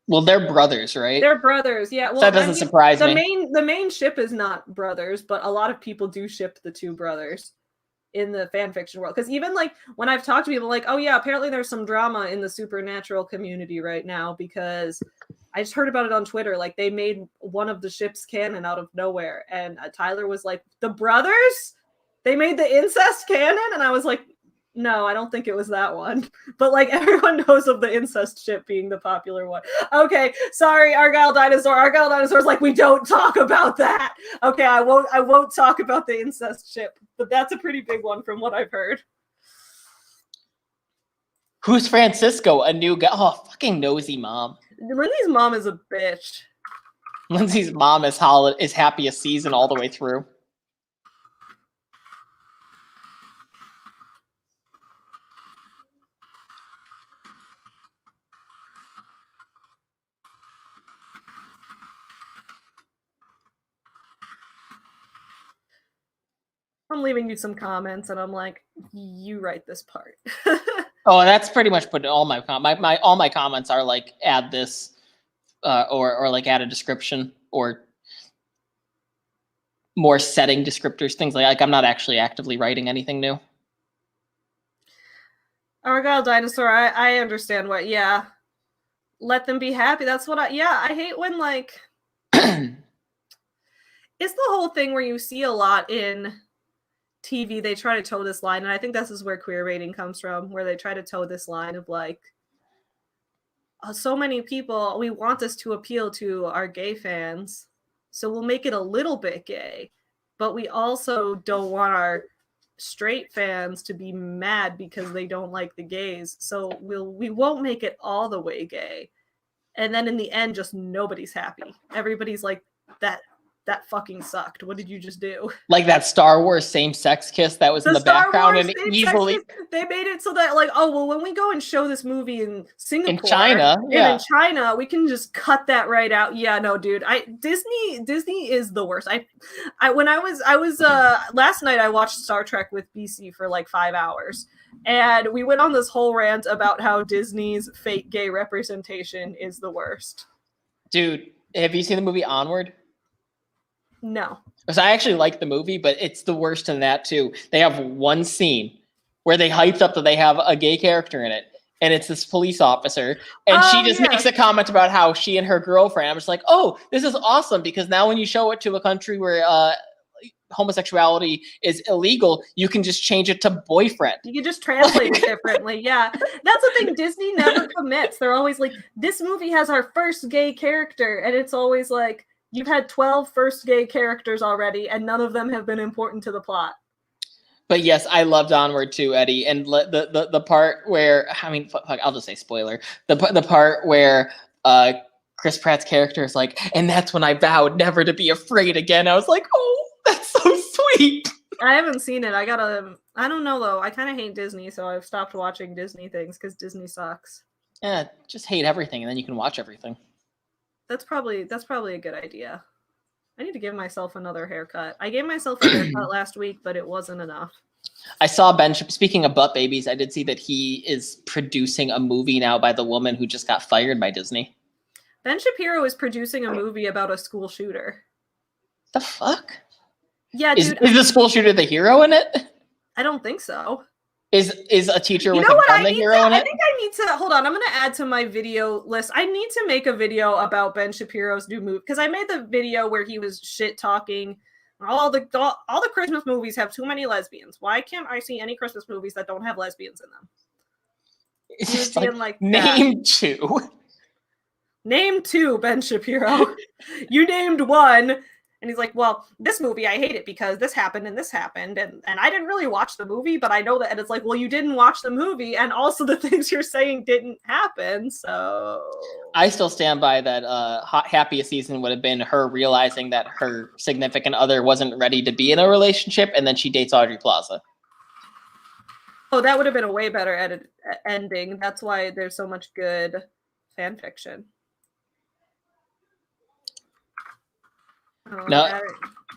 Well, they're brothers, right?
They're brothers, yeah. Well,
that doesn't surprise me.
The main ship is not brothers, but a lot of people do ship the two brothers in the fan fiction world. Because even like when I've talked to people, like, oh yeah, apparently there's some drama in the Supernatural community right now because I just heard about it on Twitter. Like they made one of the ships canon out of nowhere, and Tyler was like, "The brothers? They made the incest canon?" And I was like, "No, I don't think it was that one." But like everyone knows of the incest ship being the popular one. Okay, sorry, Argyle Dinosaur. Argyle Dinosaur's like, we don't talk about that. Okay, I won't talk about the incest ship, but that's a pretty big one from what I've heard.
Who's Francisco? A new guy? Oh, fucking nosy mom.
Lindsay's mom is a bitch.
Lindsay's mom is happiest season all the way through.
I'm leaving you some comments, and I'm like, you write this part.
Oh, that's pretty much put all my all my comments are like add this, or like add a description or more setting descriptors, things like I'm not actually actively writing anything new.
Argyle Dinosaur, I understand what, yeah. Let them be happy. That's what I hate when like it's the whole thing where you see a lot in TV, they try to toe this line, and I think this is where queer baiting comes from, where they try to toe this line of like, so many people, we want this to appeal to our gay fans, so we'll make it a little bit gay, but we also don't want our straight fans to be mad because they don't like the gays, so we won't make it all the way gay. And then in the end, just nobody's happy. Everybody's like, that fucking sucked. What did you just do?
Like that Star Wars same-sex kiss that was in the background, and easily
they made it so that like, oh well, when we go and show this movie in Singapore,
in China,
in China, we can just cut that right out. Yeah, no, dude. Disney is the worst. I when I was last night I watched Star Trek with BC for like 5 hours. And we went on this whole rant about how Disney's fake gay representation is the worst.
Dude, have you seen the movie Onward?
No.
So I actually like the movie, but it's the worst in that too. They have one scene where they hyped up that they have a gay character in it, and it's this police officer, and she just makes a comment about how she and her girlfriend. I'm just like, oh, this is awesome, because now when you show it to a country where homosexuality is illegal, you can just change it to boyfriend.
You can just translate it differently. Yeah, that's the thing. Disney never commits. They're always like, this movie has our first gay character, and it's always like, you've had 12 first gay characters already, and none of them have been important to the plot.
But yes, I loved Onward too, Eddie, and the part where, I mean, fuck, I'll just say spoiler. The part where Chris Pratt's character is like, and that's when I vowed never to be afraid again. I was like, oh, that's so sweet.
I haven't seen it. I don't know though. I kind of hate Disney, so I've stopped watching Disney things because Disney sucks.
Yeah, just hate everything, and then you can watch everything.
That's probably a good idea. I need to give myself another haircut. I gave myself a haircut last week, but it wasn't enough.
I saw Ben, speaking of butt babies, I did see that he is producing a movie now by the woman who just got fired by Disney.
Ben Shapiro is producing a movie about a school shooter.
The fuck?
Yeah, dude.
Is the school shooter the hero in it?
I don't think so.
Is a teacher with a gun the hero in it?
I think I need to hold on. I'm going to add to my video list. I need to make a video about Ben Shapiro's new movie, because I made the video where he was shit talking. All the Christmas movies have too many lesbians. Why can't I see any Christmas movies that don't have lesbians in them?
It's just like name two.
Name two, Ben Shapiro. You named one. And he's like, well, this movie, I hate it because this happened and this happened. And I didn't really watch the movie, but I know that. And it's like, well, you didn't watch the movie. And also the things you're saying didn't happen. So
I still stand by that happiest season would have been her realizing that her significant other wasn't ready to be in a relationship. And then she dates Audrey Plaza.
Oh, that would have been a way better ending. That's why there's so much good fan fiction.
No.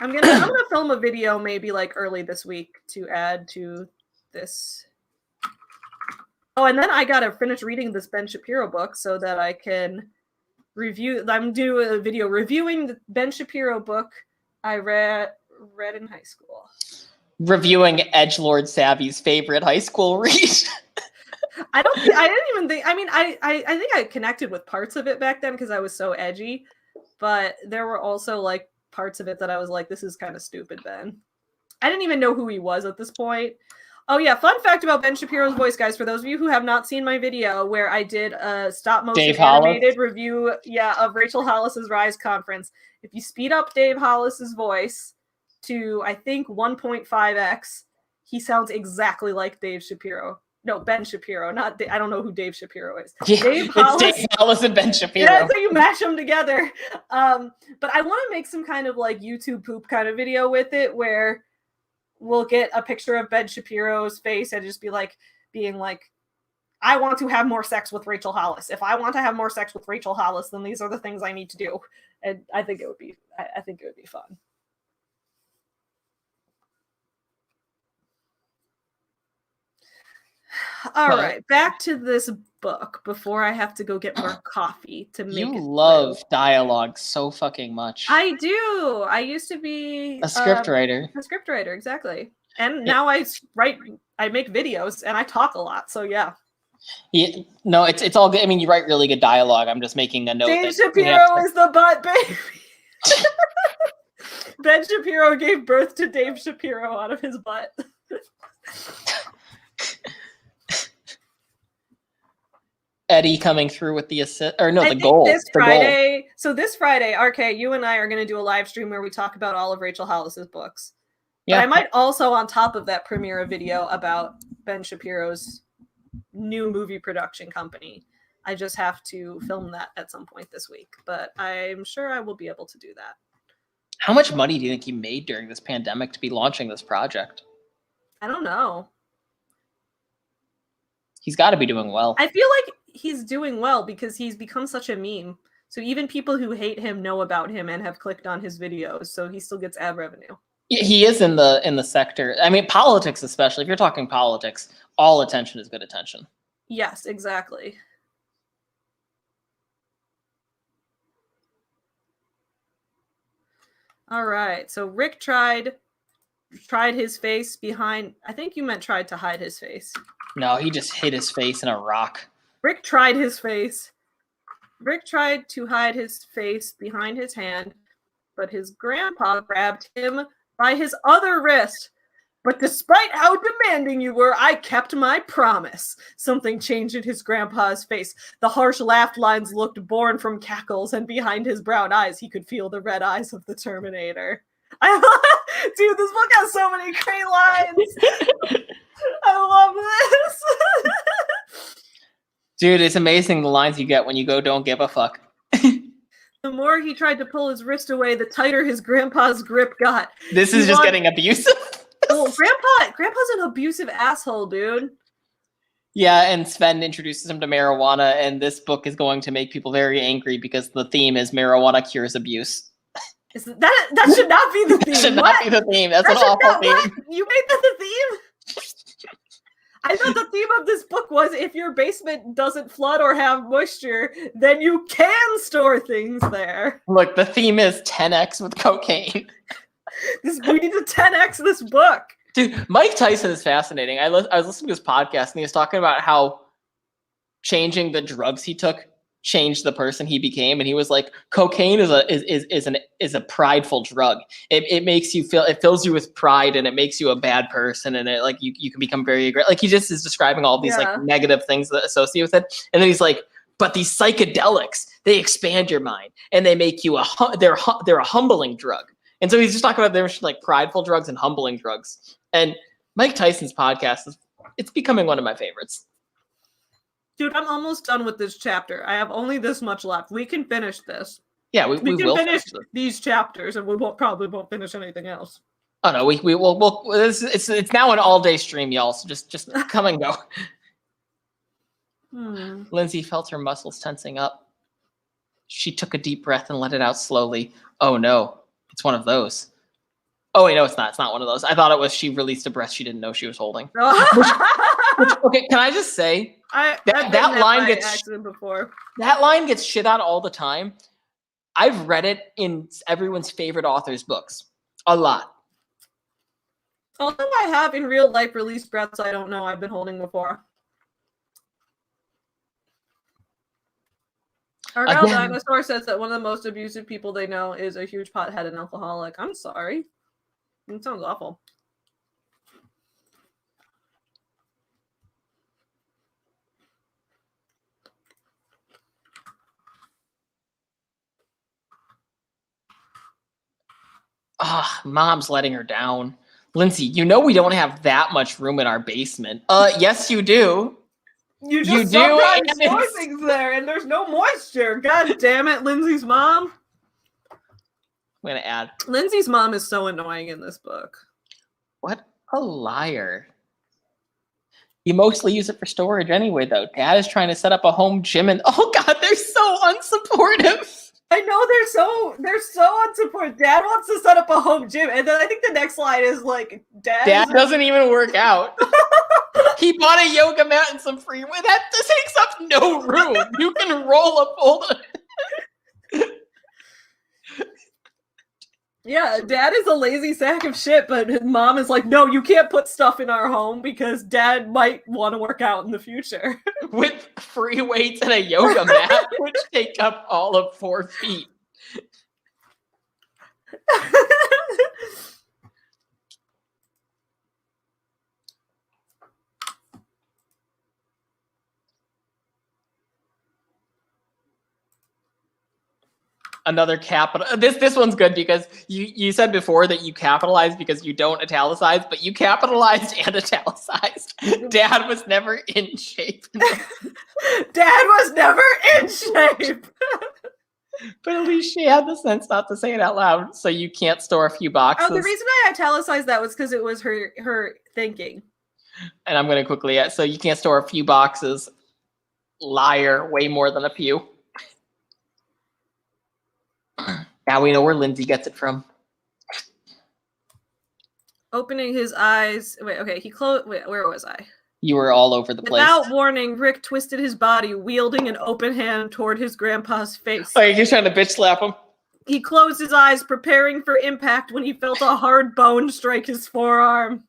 I'm gonna film a video maybe like early this week to add to this. Oh, and then I gotta finish reading this Ben Shapiro book so that I can review. I'm doing a video reviewing the Ben Shapiro book I read in high school.
Reviewing Edgelord Savvy's favorite high school read.
I didn't even think. I mean, I think I connected with parts of it back then because I was so edgy, but there were also like parts of it that I was like, this is kind of stupid, Ben. I didn't even know who he was at this point. Oh yeah, fun fact about Ben Shapiro's voice, guys. For those of you who have not seen my video where I did a stop motion animated review, of Rachel Hollis's Rise conference, if you speed up Dave Hollis's voice to I think 1.5x, he sounds exactly like Dave Shapiro. No, Ben Shapiro, not I don't know who Dave Shapiro is.
Yeah, Dave Hollis and Ben Shapiro.
Yeah, so you mash them together. But I want to make some kind of like YouTube poop kind of video with it where we'll get a picture of Ben Shapiro's face and just be like, being like, I want to have more sex with Rachel Hollis. If I want to have more sex with Rachel Hollis, then these are the things I need to do. And I think it would be fun. All right, back to this book before I have to go get more coffee to make it.
You love dialogue so fucking much.
I do. I used to be
a scriptwriter.
A scriptwriter, exactly. And now I make videos and I talk a lot. So yeah.
Yeah, no, it's all good. I mean, you write really good dialogue. I'm just making a note.
Dave Shapiro is the butt baby. Ben Shapiro gave birth to Dave Shapiro out of his butt.
Eddie coming through with the assist, or no, the goal.
This Friday, RK, you and I are going to do a live stream where we talk about all of Rachel Hollis's books. Yeah. But I might also, on top of that, premiere a video about Ben Shapiro's new movie production company. I just have to film that at some point this week, but I'm sure I will be able to do that.
How much money do you think he made during this pandemic to be launching this project?
I don't know.
He's got to be doing well.
I feel like he's doing well because he's become such a meme. So even people who hate him know about him and have clicked on his videos. So he still gets ad revenue.
He is in the sector. I mean, politics, especially if you're talking politics, all attention is good attention.
Yes, exactly. All right. So Rick tried his face behind. I think you meant tried to hide his face.
No, he just hid his face in a rock.
Rick tried his face. Rick tried to hide his face behind his hand, but his grandpa grabbed him by his other wrist. But despite how demanding you were, I kept my promise. Something changed in his grandpa's face. The harsh laugh lines looked born from cackles, and behind his brown eyes, he could feel the red eyes of the Terminator. Dude, this book has so many great lines. I love this.
Dude, it's amazing the lines you get when you go, don't give a fuck.
The more he tried to pull his wrist away, the tighter his grandpa's grip got.
This is just getting abusive.
Well, grandpa's an abusive asshole, dude.
Yeah, and Sven introduces him to marijuana, and this book is going to make people very angry because the theme is marijuana cures abuse.
That should not be the theme.
That should not be the theme. That's an awful theme.
What? You made that the theme? I thought the theme of this book was if your basement doesn't flood or have moisture, then you can store things there.
Look, the theme is 10x with cocaine.
We need to 10x this book.
Dude, Mike Tyson is fascinating. I was listening to his podcast, and he was talking about how changing the drugs he took changed the person he became, and he was like, cocaine is a prideful drug. It makes you feel, it fills you with pride, and it makes you a bad person, and it like you can become very aggressive. Like he just is describing all these like negative things that associate with it, and then he's like, but these psychedelics, they expand your mind, and they make you they're a humbling drug. And so he's just talking about there's like prideful drugs and humbling drugs. And Mike Tyson's podcast it's becoming one of my favorites.
Dude, I'm almost done with this chapter. I have only this much left. We can finish this.
Yeah, we
can finish these chapters, and we probably won't finish anything else.
Oh no, we will. It's now an all-day stream, y'all. So just come and go. Lindsay felt her muscles tensing up. She took a deep breath and let it out slowly. Oh no, It's one of those. Oh wait, no, it's not. It's not one of those. I thought it was she released a breast she didn't know she was holding. Okay, can I just say that line gets
accident before.
That line gets shit on all the time. I've read it in everyone's favorite author's books a lot.
Although I have in real life released breaths I don't know I've been holding before. Argyle Dinosaur says that one of the most abusive people they know is a huge pothead and alcoholic. I'm sorry. It sounds awful.
Mom's letting her down. Lindsay, you know we don't have that much room in our basement. Yes, you do.
You just sometimes store things there, and there's no moisture. God damn it, Lindsay's mom.
I'm gonna add.
Lindsay's mom is so annoying in this book.
What a liar. You mostly use it for storage anyway, though. Dad is trying to set up a home gym, and oh god, they're so unsupportive.
I know they're so unsupportive. Dad wants to set up a home gym, and then I think the next line is like, Dad
doesn't even work out. He bought a yoga mat and some free weight. That takes up no room. You can roll a fold.
Yeah, Dad is a lazy sack of shit, but Mom is like, no, you can't put stuff in our home because Dad might want to work out in the future.
With free weights and a yoga mat, which take up all of 4 feet. Another capital. This one's good because you said before that you capitalized because you don't italicize, but you capitalized and italicized. Dad was never in shape.
Dad was never in shape.
But at least she had the sense not to say it out loud, so you can't store a few boxes.
Oh, the reason I italicized that was because it was her thinking.
And I'm going to quickly add, so you can't store a few boxes. Liar, way more than a few. Now we know where Lindsay gets it from.
Opening his eyes. Wait, okay, he closed. Wait, where was I?
You were all over the place.
Without warning, Rick twisted his body, wielding an open hand toward his grandpa's face.
Oh, you're trying to bitch slap him?
He closed his eyes, preparing for impact when he felt a hard bone strike his forearm.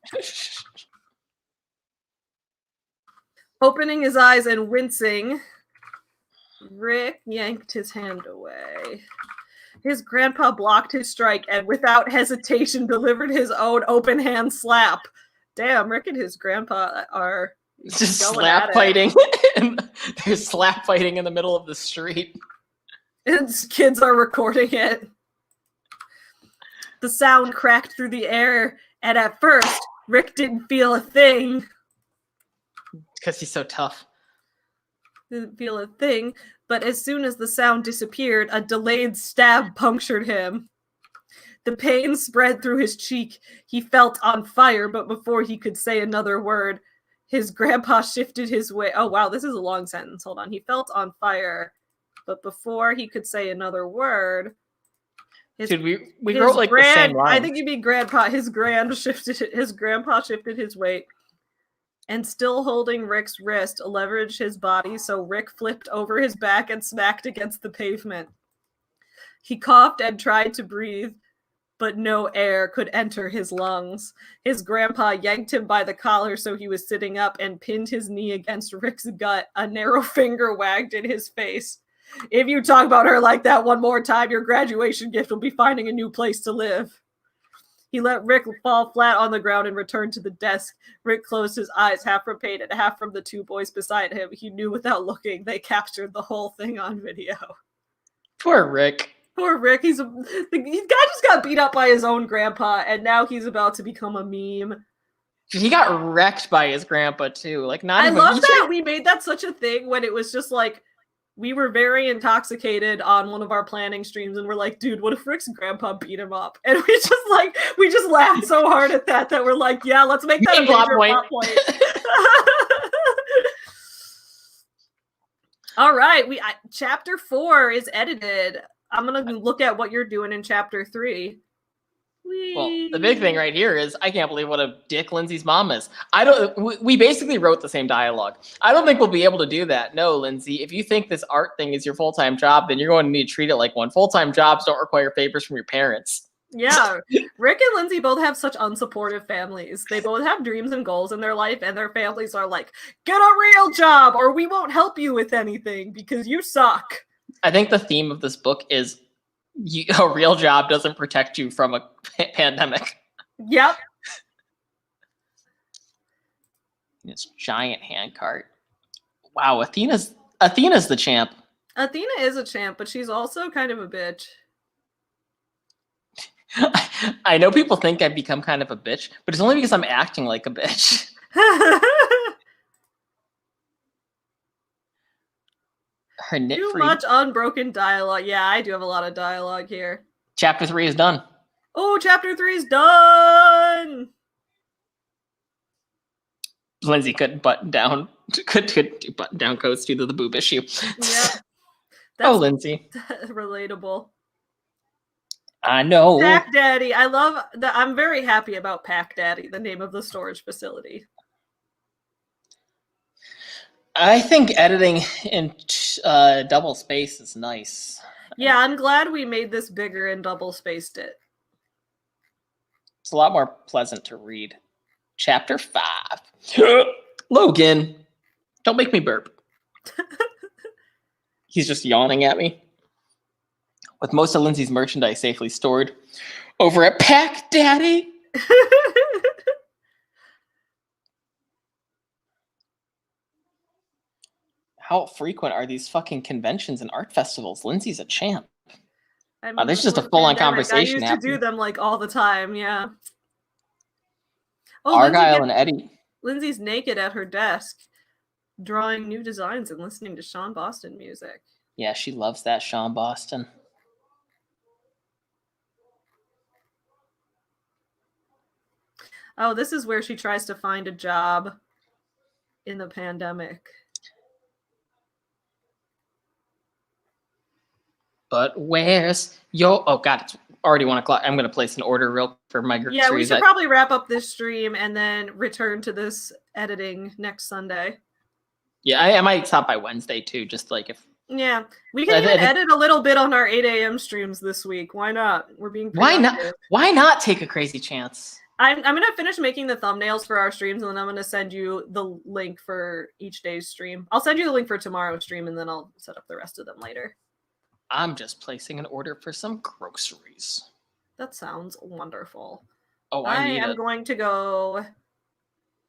Opening his eyes and wincing, Rick yanked his hand away. His grandpa blocked his strike and without hesitation delivered his own open hand slap. Damn, Rick and his grandpa are
just slap fighting. There's slap fighting in the middle of the street.
And kids are recording it. The sound cracked through the air, and at first, Rick didn't feel a thing.
Because he's so tough.
Didn't feel a thing, but as soon as the sound disappeared, a delayed stab punctured him. The pain spread through his cheek. He felt on fire, but before he could say another word, his grandpa shifted his weight. Oh, wow, this is a long sentence. Hold on. He felt on fire, but before he could say another word,
dude, we wrote like the same line.
I think you mean grandpa. His grandpa shifted his weight. And still holding Rick's wrist, leveraged his body so Rick flipped over his back and smacked against the pavement. He coughed and tried to breathe, but no air could enter his lungs. His grandpa yanked him by the collar so he was sitting up and pinned his knee against Rick's gut. A narrow finger wagged in his face. If you talk about her like that one more time, your graduation gift will be finding a new place to live. He let Rick fall flat on the ground and returned to the desk. Rick closed his eyes, half from pain and half from the 2 boys beside him. He knew without looking they captured the whole thing on video.
Poor Rick.
Poor Rick. The guy just got beat up by his own grandpa, and now he's about to become a meme.
He got wrecked by his grandpa, too. Like, not
I
even...
love that we made that such a thing when it was just like, we were very intoxicated on one of our planning streams, and we're like, dude, what if Rick's grandpa beat him up? And we just laughed so hard at that we're like, yeah, let's make that a major plot point. All right, chapter 4 is edited. I'm gonna look at what you're doing in chapter 3.
Well, the big thing right here is I can't believe what a dick Lindsay's mom is. We basically wrote the same dialogue. I don't think we'll be able to do that. No, Lindsay, if you think this art thing is your full-time job, then you're going to need to treat it like one. Full-time jobs don't require favors from your parents.
Yeah, Rick and Lindsay both have such unsupportive families. They both have dreams and goals in their life, and their families are like, get a real job or we won't help you with anything because you suck.
I think the theme of this book is a real job doesn't protect you from a pandemic.
Yep.
This giant handcart. Wow, Athena's the champ.
Athena is a champ, but she's also kind of a bitch.
I know people think I've become kind of a bitch, but it's only because I'm acting like a bitch. Her
Too much unbroken dialogue. Yeah, I do have a lot of dialogue here.
Chapter 3 is done.
Oh, chapter 3 is done.
Lindsay couldn't button down coats due to the boob issue.
Yeah.
Oh, Lindsay.
Relatable.
I know.
Pack Daddy. I love that. I'm very happy about Pack Daddy, the name of the storage facility.
I think editing in double space is nice.
Yeah, I'm glad we made this bigger and double spaced it.
It's a lot more pleasant to read. Chapter 5. Logan, don't make me burp. He's just yawning at me. With most of Lindsay's merchandise safely stored over at Pack Daddy. How frequent are these fucking conventions and art festivals? Lindsay's a champ. I mean, there's just a full-on conversation.
I used to do them like all the time, yeah.
Oh, Argyle and Eddie.
Lindsay's naked at her desk, drawing new designs and listening to Shawn Boston music.
Yeah, she loves that Shawn Boston.
Oh, this is where she tries to find a job in the pandemic.
But where's your... Oh, God, it's already 1 o'clock. I'm going to place an order real for my groceries.
Yeah, we should probably wrap up this stream and then return to this editing next Sunday.
Yeah, I might stop by Wednesday, too, just like if...
Yeah, we can even edit a little bit on our 8 a.m. streams this week. Why not? We're being productive.
Why not take a crazy chance?
I'm going to finish making the thumbnails for our streams, and then I'm going to send you the link for each day's stream. I'll send you the link for tomorrow's stream, and then I'll set up the rest of them later.
I'm just placing an order for some groceries.
That sounds wonderful.
Oh,
I am going to go.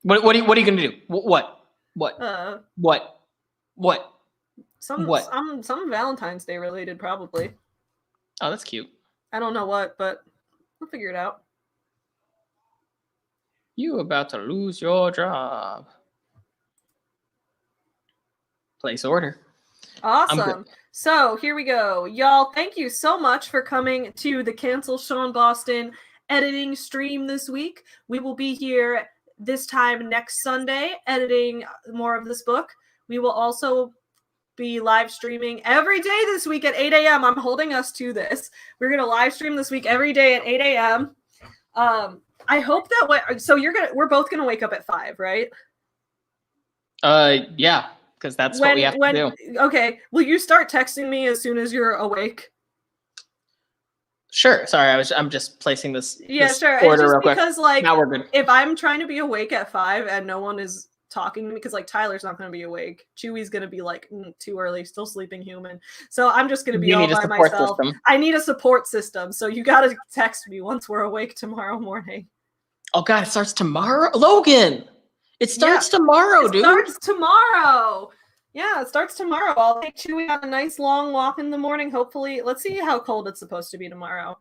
What are you going to do? What?
Some Valentine's Day related, probably.
Oh, that's cute.
I don't know what, but we'll figure it out.
You about to lose your job. Place order.
Awesome. So here we go. Y'all, thank you so much for coming to the Cancel Shawn Boston editing stream this week. We will be here this time next Sunday editing more of this book. We will also be live streaming every day this week at 8 a.m. I'm holding us to this. We're going to live stream this week every day at 8 a.m. I hope that so we're both going to wake up at 5, right?
Yeah. Because that's what we have to do.
Okay. Will you start texting me as soon as you're awake?
Sure. Sorry, I'm just placing this.
Yeah,
this
sure.
Order
it's just
real quick.
Because like
now we're good.
If I'm trying to be awake at 5 and no one is talking to me, because like Tyler's not going to be awake, Chewy's going to be like too early, still sleeping human. So I'm just going to be all by myself. System. I need a support system. So you got to text me once we're awake tomorrow morning.
Oh God, it starts tomorrow, Logan. It starts tomorrow, dude. It
starts tomorrow. Yeah, it starts tomorrow. I'll take Chewy on a nice long walk in the morning. Hopefully, let's see how cold it's supposed to be tomorrow.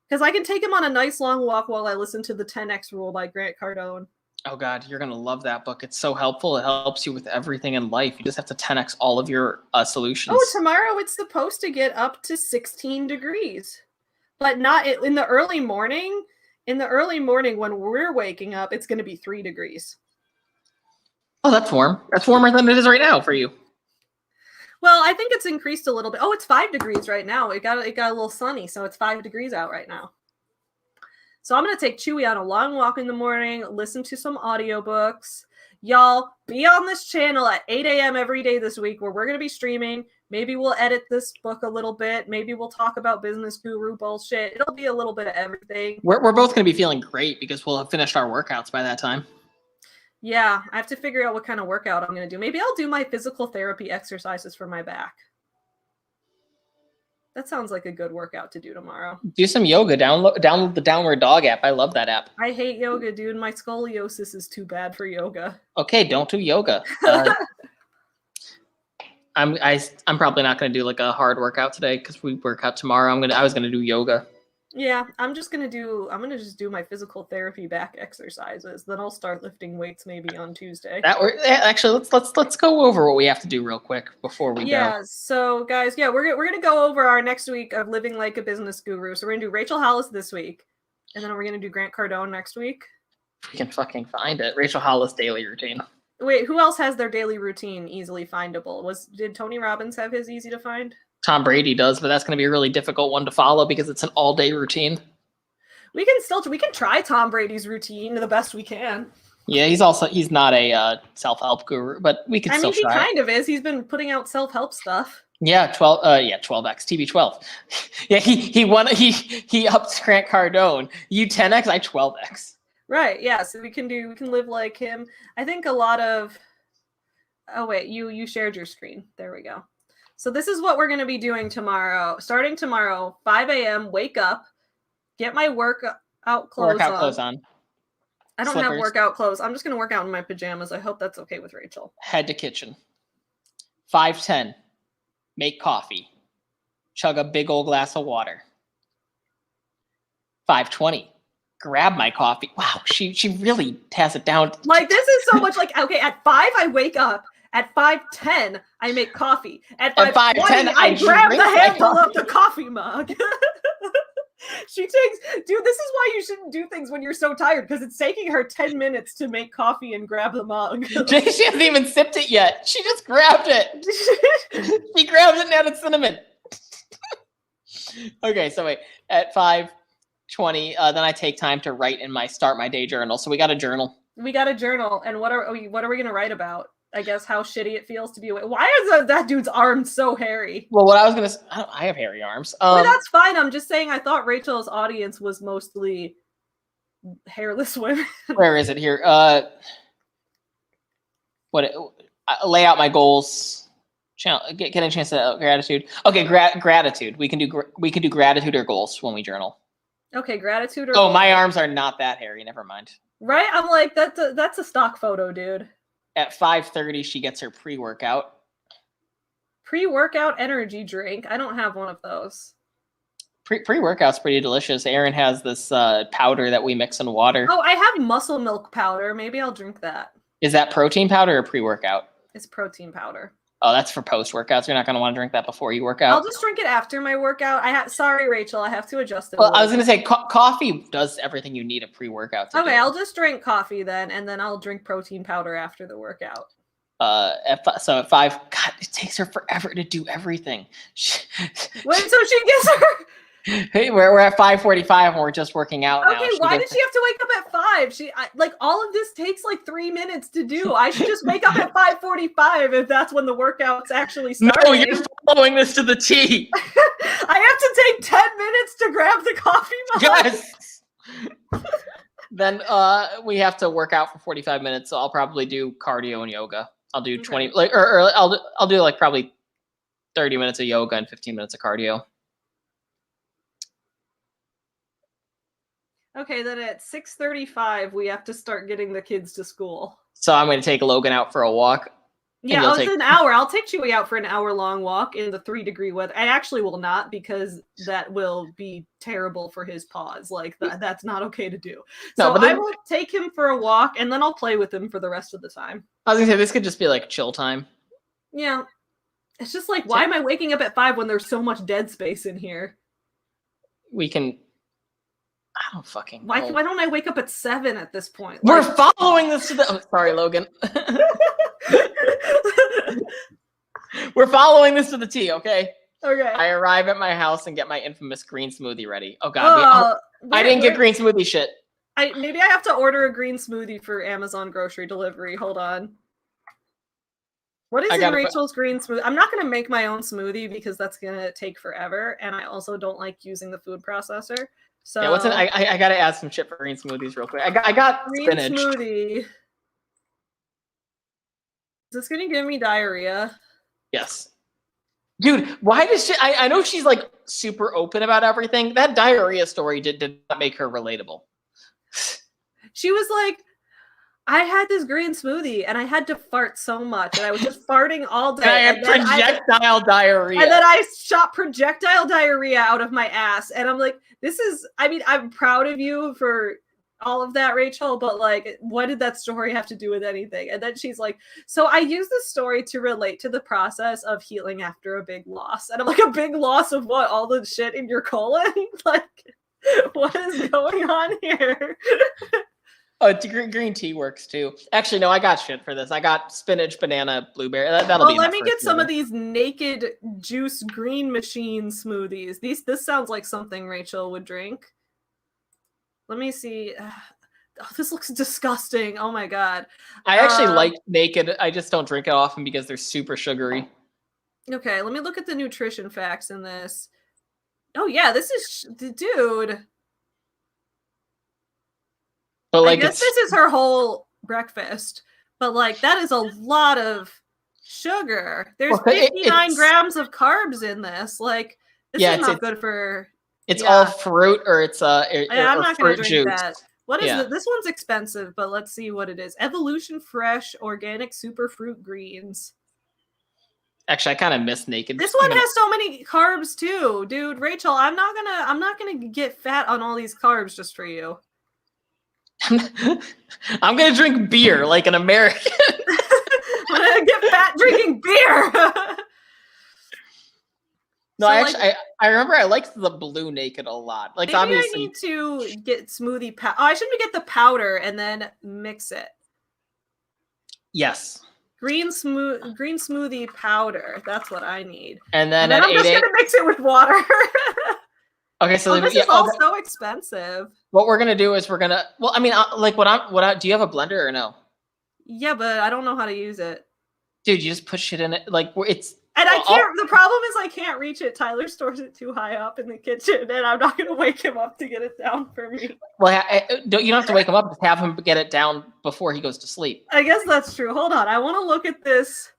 Because I can take him on a nice long walk while I listen to the 10X Rule by Grant Cardone.
Oh God, you're going to love that book. It's so helpful. It helps you with everything in life. You just have to 10X all of your solutions.
Oh, tomorrow it's supposed to get up to 16 degrees. But not in the early morning. In the early morning when we're waking up, it's going to be 3 degrees.
Oh, that's warm. That's warmer than it is right now for you.
Well, I think it's increased a little bit. Oh, it's 5 degrees right now. It got a little sunny, so it's 5 degrees out right now. So I'm going to take Chewy on a long walk in the morning, listen to some audiobooks. Y'all, be on this channel at 8 a.m. every day this week where we're going to be streaming. Maybe we'll edit this book a little bit. Maybe we'll talk about business guru bullshit. It'll be a little bit of everything.
We're both going to be feeling great because we'll have finished our workouts by that time.
Yeah, I have to figure out what kind of workout I'm going to do. Maybe I'll do my physical therapy exercises for my back. That sounds like a good workout to do tomorrow.
Do some yoga. Download the Downward Dog app. I love that app.
I hate yoga, dude. My scoliosis is too bad for yoga.
Okay, don't do yoga. I'm probably not going to do like a hard workout today because we work out tomorrow. I was going to do yoga.
Yeah, I'm just going to just do my physical therapy back exercises. Then I'll start lifting weights maybe on Tuesday.
Actually, let's go over what we have to do real quick before we go.
Yeah, so guys, we're going to go over our next week of living like a business guru. So we're going to do Rachel Hollis this week. And then we're going to do Grant Cardone next week.
We can fucking find it. Rachel Hollis daily routine.
Wait, who else has their daily routine easily findable? Did Tony Robbins have his easy to find?
Tom Brady does, but that's going to be a really difficult one to follow because it's an all-day routine.
We can try Tom Brady's routine the best we can.
Yeah, he's not a self-help guru, but we can still try.
He kind of is. He's been putting out self-help stuff.
Yeah, 12x, TB12. Yeah, he upped Grant Cardone. You 10x, I 12x.
Right, yeah, so we can live like him. I think a lot of oh wait, you shared your screen. There we go. So this is what we're going to be doing tomorrow. Starting tomorrow, 5 a.m., wake up, get my workout clothes on. I don't have workout clothes. I'm just going to work out in my pajamas. I hope that's okay with Rachel.
Head to kitchen. 5:10, make coffee. Chug a big old glass of water. 5:20, grab my coffee. Wow, she really has it down.
Like, this is so much like, okay, at 5, I wake up. At 5:10, I make coffee. At 5:20, I grab the handle of the coffee mug. She takes, dude, this is why you shouldn't do things when you're so tired, because it's taking her 10 minutes to make coffee and grab the mug.
She hasn't even sipped it yet. She just grabbed it. She grabbed it and added cinnamon. Okay, so wait, at 5:20, then I take time to start my day journal. So we got a journal. We got a journal, and what are we going to write about? I guess how shitty it feels to be away. Why is that dude's arm so hairy? Well, what I was going to say, I have hairy arms. Well, that's fine. I'm just saying I thought Rachel's audience was mostly hairless women. Where is it here? Lay out my goals. Get a chance to gratitude. Okay, gratitude. We can do gratitude or goals when we journal. Okay, gratitude or goals. My arms are not that hairy. Never mind. Right? I'm like, that's a stock photo, dude. At 5:30, she gets her pre-workout. Pre-workout energy drink. I don't have one of those. Pre-workout's pretty delicious. Erin has this powder that we mix in water. Oh, I have muscle milk powder. Maybe I'll drink that. Is that protein powder or pre-workout? It's protein powder. Oh, that's for post-workouts. You're not going to want to drink that before you work out. I'll just drink it after my workout. Sorry, Rachel. I have to adjust it. Well, I was going to say coffee does everything you need a pre-workout to do. Okay, I'll just drink coffee then, and then I'll drink protein powder after the workout. So at 5, God, it takes her forever to do everything. Wait, so she gets her... Hey, we're at 5:45 and we're just working out now. Okay, why did she have to wake up at 5? All of this takes like 3 minutes to do. I should just wake up at 5:45 if that's when the workout's actually starting. No, you're following this to the T. I have to take 10 minutes to grab the coffee mug. Yes. Then we have to work out for 45 minutes, so I'll probably do cardio and yoga. I'll do 20 I'll do like probably 30 minutes of yoga and 15 minutes of cardio. Okay, then at 6:35, we have to start getting the kids to school. So I'm going to take Logan out for a walk. Yeah, it's an hour. I'll take Chewy out for an hour-long walk in the 3-degree weather. I actually will not, because that will be terrible for his paws. Like, that's not okay to do. So I will take him for a walk, and then I'll play with him for the rest of the time. I was going to say, this could just be like chill time. Yeah. It's just like, why am I waking up at 5 when there's so much dead space in here? We can... I don't fucking know. Why don't I wake up at 7 at this point? We're following this to the... Oh, sorry, Logan. We're following this to the T, okay?
Okay.
I arrive at my house and get my infamous green smoothie ready. Oh God, I didn't get green smoothie shit.
Maybe I have to order a green smoothie for Amazon grocery delivery. Hold on. What is in Rachel's green smoothie? I'm not going to make my own smoothie because that's going to take forever, and I also don't like using the food processor. So
yeah, what's in? I got to add some shit for green smoothies real quick. I got
green
spinach.
Smoothie. Is this going to give me diarrhea?
Yes. Dude, why does she? I know she's like super open about everything. That diarrhea story did not make her relatable.
She was like, I had this green smoothie and I had to fart so much and I was just farting all day.
And I had projectile diarrhea.
And then I shot projectile diarrhea out of my ass. And I'm like, I'm proud of you for all of that, Rachel, but like, what did that story have to do with anything? And then she's like, so I use this story to relate to the process of healing after a big loss. And I'm like, a big loss of what? All the shit in your colon? Like, what is going on here?
Oh, green tea works too. Actually, no, I got shit for this. I got spinach, banana, blueberry. That'll be.
Let me get some of these naked juice green machine smoothies. This sounds like something Rachel would drink. Let me see. Oh, this looks disgusting. Oh my God.
I actually like naked. I just don't drink it often because they're super sugary.
Okay, let me look at the nutrition facts in this. Oh yeah, this is dude. But like, I guess this is her whole breakfast. But like, that is a lot of sugar. There's 59 grams of carbs in this. Like, this is not good for.
It's all fruit, or it's
I'm not going to drink that. What is it? This one's expensive, but let's see what it is. Evolution Fresh Organic Superfruit Greens.
Actually, I kind of miss naked.
This one has so many carbs too, dude. Rachel, I'm not gonna get fat on all these carbs just for you.
I'm gonna drink beer like an American.
I'm gonna get fat drinking beer.
No, I remember I liked the blue naked a lot. Like,
maybe
obviously,
I need to get smoothie powder. Oh, I should get the powder and then mix it.
Yes.
Green smoothie powder. That's what I need.
And then
I'm just gonna mix it with water.
Okay, so
this is all so expensive.
What we're gonna do is we're gonna. Well, I mean, do you have a blender or no?
Yeah, but I don't know how to use it.
Dude, you just put shit in it. Like, it's.
And I can't. The problem is I can't reach it. Tyler stores it too high up in the kitchen, and I'm not gonna wake him up to get it down for me.
Well, you don't have to wake him up. Just have him get it down before he goes to sleep.
I guess that's true. Hold on, I want to look at this.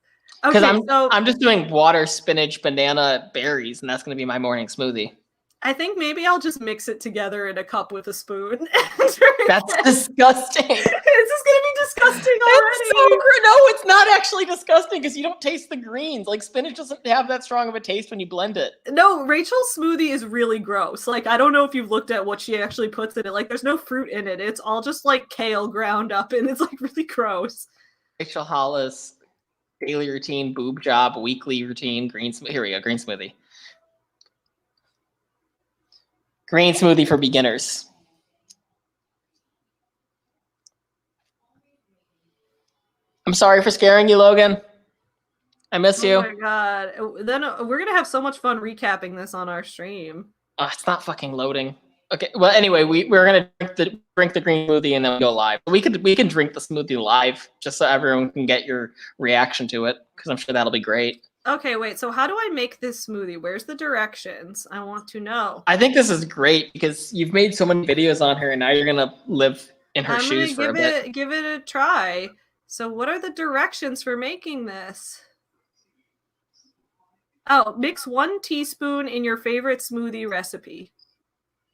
Because I'm just doing water, spinach, banana, berries, and that's gonna be my morning smoothie.
I think maybe I'll just mix it together in a cup with a spoon.
That's disgusting.
This is gonna be disgusting already.
It's so no, it's not actually disgusting because you don't taste the greens. Like, spinach doesn't have that strong of a taste when you blend it.
No, Rachel's smoothie is really gross. Like, I don't know if you've looked at what she actually puts in it. Like, there's no fruit in it. It's all just like kale ground up, and it's like really gross.
Rachel Hollis, daily routine, boob job, weekly routine, green smoothie. Here we go, green smoothie. Green smoothie for beginners. I'm sorry for scaring you, Logan. I miss you.
Oh my God. Then we're going to have so much fun recapping this on our stream.
Oh, it's not fucking loading. Okay. Well, anyway, we're going to drink the green smoothie and then go live. We can drink the smoothie live just so everyone can get your reaction to it, because I'm sure that'll be great.
Okay, wait. So how do I make this smoothie? Where's the directions? I want to know.
I think this is great because you've made so many videos on her, and now you're gonna live in her shoes for a bit.
Give it a try. So what are the directions for making this? Oh, mix 1 teaspoon in your favorite smoothie recipe.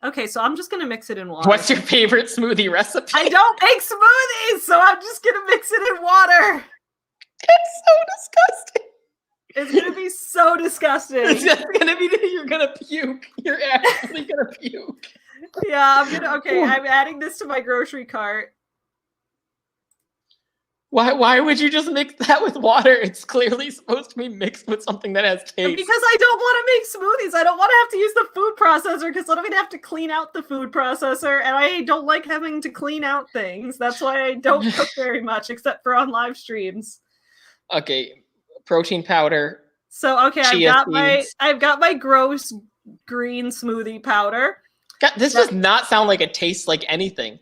Okay, so I'm just gonna mix it in water.
What's your favorite smoothie recipe?
I don't make smoothies, so I'm just gonna mix it in water.
It's so disgusting.
It's gonna be so disgusting.
It's just gonna be you're gonna puke. You're actually gonna puke.
Yeah, I'm adding this to my grocery cart.
Why would you just mix that with water? It's clearly supposed to be mixed with something that has taste.
Because I don't want to make smoothies. I don't want to have to use the food processor because then I'm gonna have to clean out the food processor, and I don't like having to clean out things. That's why I don't cook very much, except for on live streams.
Okay. Protein powder,
So okay,
Chia seeds.
I've got my gross green smoothie powder.
God, this does not sound like it tastes like anything.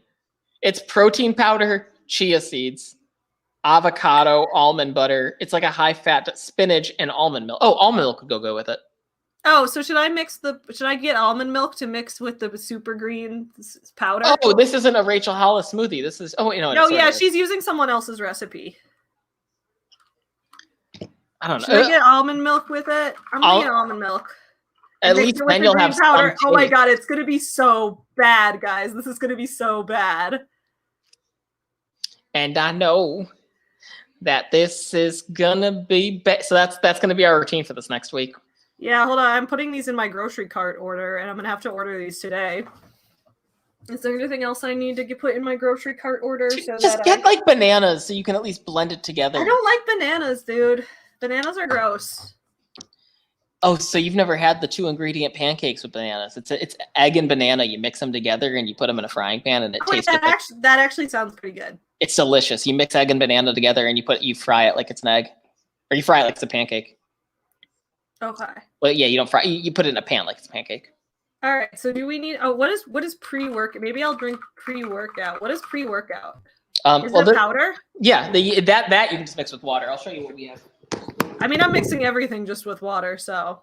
It's protein powder, chia seeds, avocado, almond butter. It's like a high fat spinach and almond milk. Oh, almond milk would go good with it.
Oh, so should I get almond milk to mix with the super green powder?
Oh, this isn't a Rachel Hollis smoothie. This is
No, yeah, she's using someone else's recipe.
I don't know.
Should I get almond milk with it? I'm gonna get almond milk.
At least then you'll have powder.
Oh my god, it's gonna be so bad, guys. This is gonna be so bad.
And I know that this is gonna be so that's gonna be our routine for this next week.
Yeah, hold on. I'm putting these in my grocery cart order, and I'm gonna have to order these today. Is there anything else I need to put in my grocery cart order?
Just get like bananas so you can at least blend it together.
I don't like bananas, dude. Bananas are gross.
Oh, so you've never had the 2-ingredient pancakes with bananas? It's egg and banana. You mix them together and you put them in a frying pan, and it tastes.
That actually sounds pretty good.
It's delicious. You mix egg and banana together, and you fry it like it's an egg, or you fry it like it's a pancake.
Okay.
Well, yeah, you don't fry. You put it in a pan like it's a pancake.
All right. So do we need? Oh, what is pre-workout? Maybe I'll drink pre-workout. What is pre-workout? Is it powder?
Yeah, that you can just mix with water. I'll show you what we have.
I mean, I'm mixing everything just with water, so.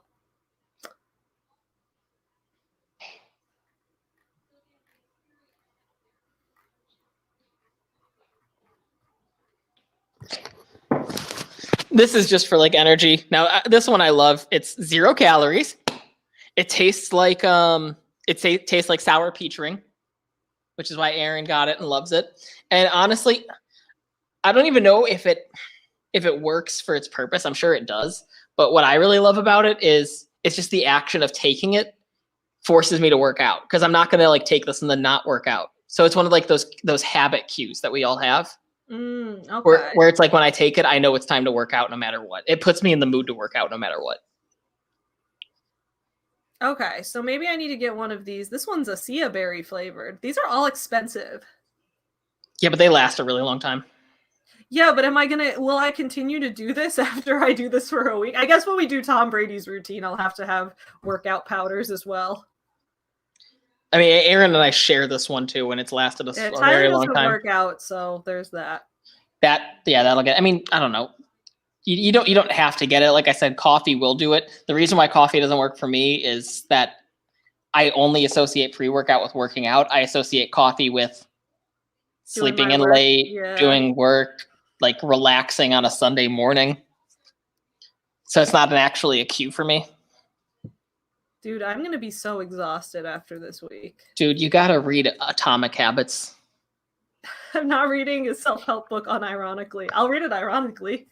This is just for like energy. Now, this one I love. It's 0 calories. It tastes like tastes like sour peach ring, which is why Aaron got it and loves it. And honestly, I don't even know if it works for its purpose. I'm sure it does. But what I really love about it is it's just the action of taking it forces me to work out, because I'm not going to like take this and then not work out. So it's one of like those habit cues that we all have.
Okay.
Where it's like when I take it, I know it's time to work out no matter what. It puts me in the mood to work out no matter what.
Okay, so maybe I need to get one of these. This one's a Sia berry flavored. These are all expensive.
Yeah, but they last a really long time.
Yeah, but will I continue to do this after I do this for a week? I guess when we do Tom Brady's routine, I'll have to have workout powders as well.
I mean, Aaron and I share this one too, and it's lasted a very long time.
Work out, so there's that.
That'll get. I mean, I don't know. You don't have to get it. Like I said, coffee will do it. The reason why coffee doesn't work for me is that I only associate pre-workout with working out. I associate coffee with sleeping in late, doing work, like relaxing on a Sunday morning. So it's not actually a cue for me.
Dude, I'm going to be so exhausted after this week.
Dude, you got to read Atomic Habits.
I'm not reading a self-help book unironically. I'll read it ironically.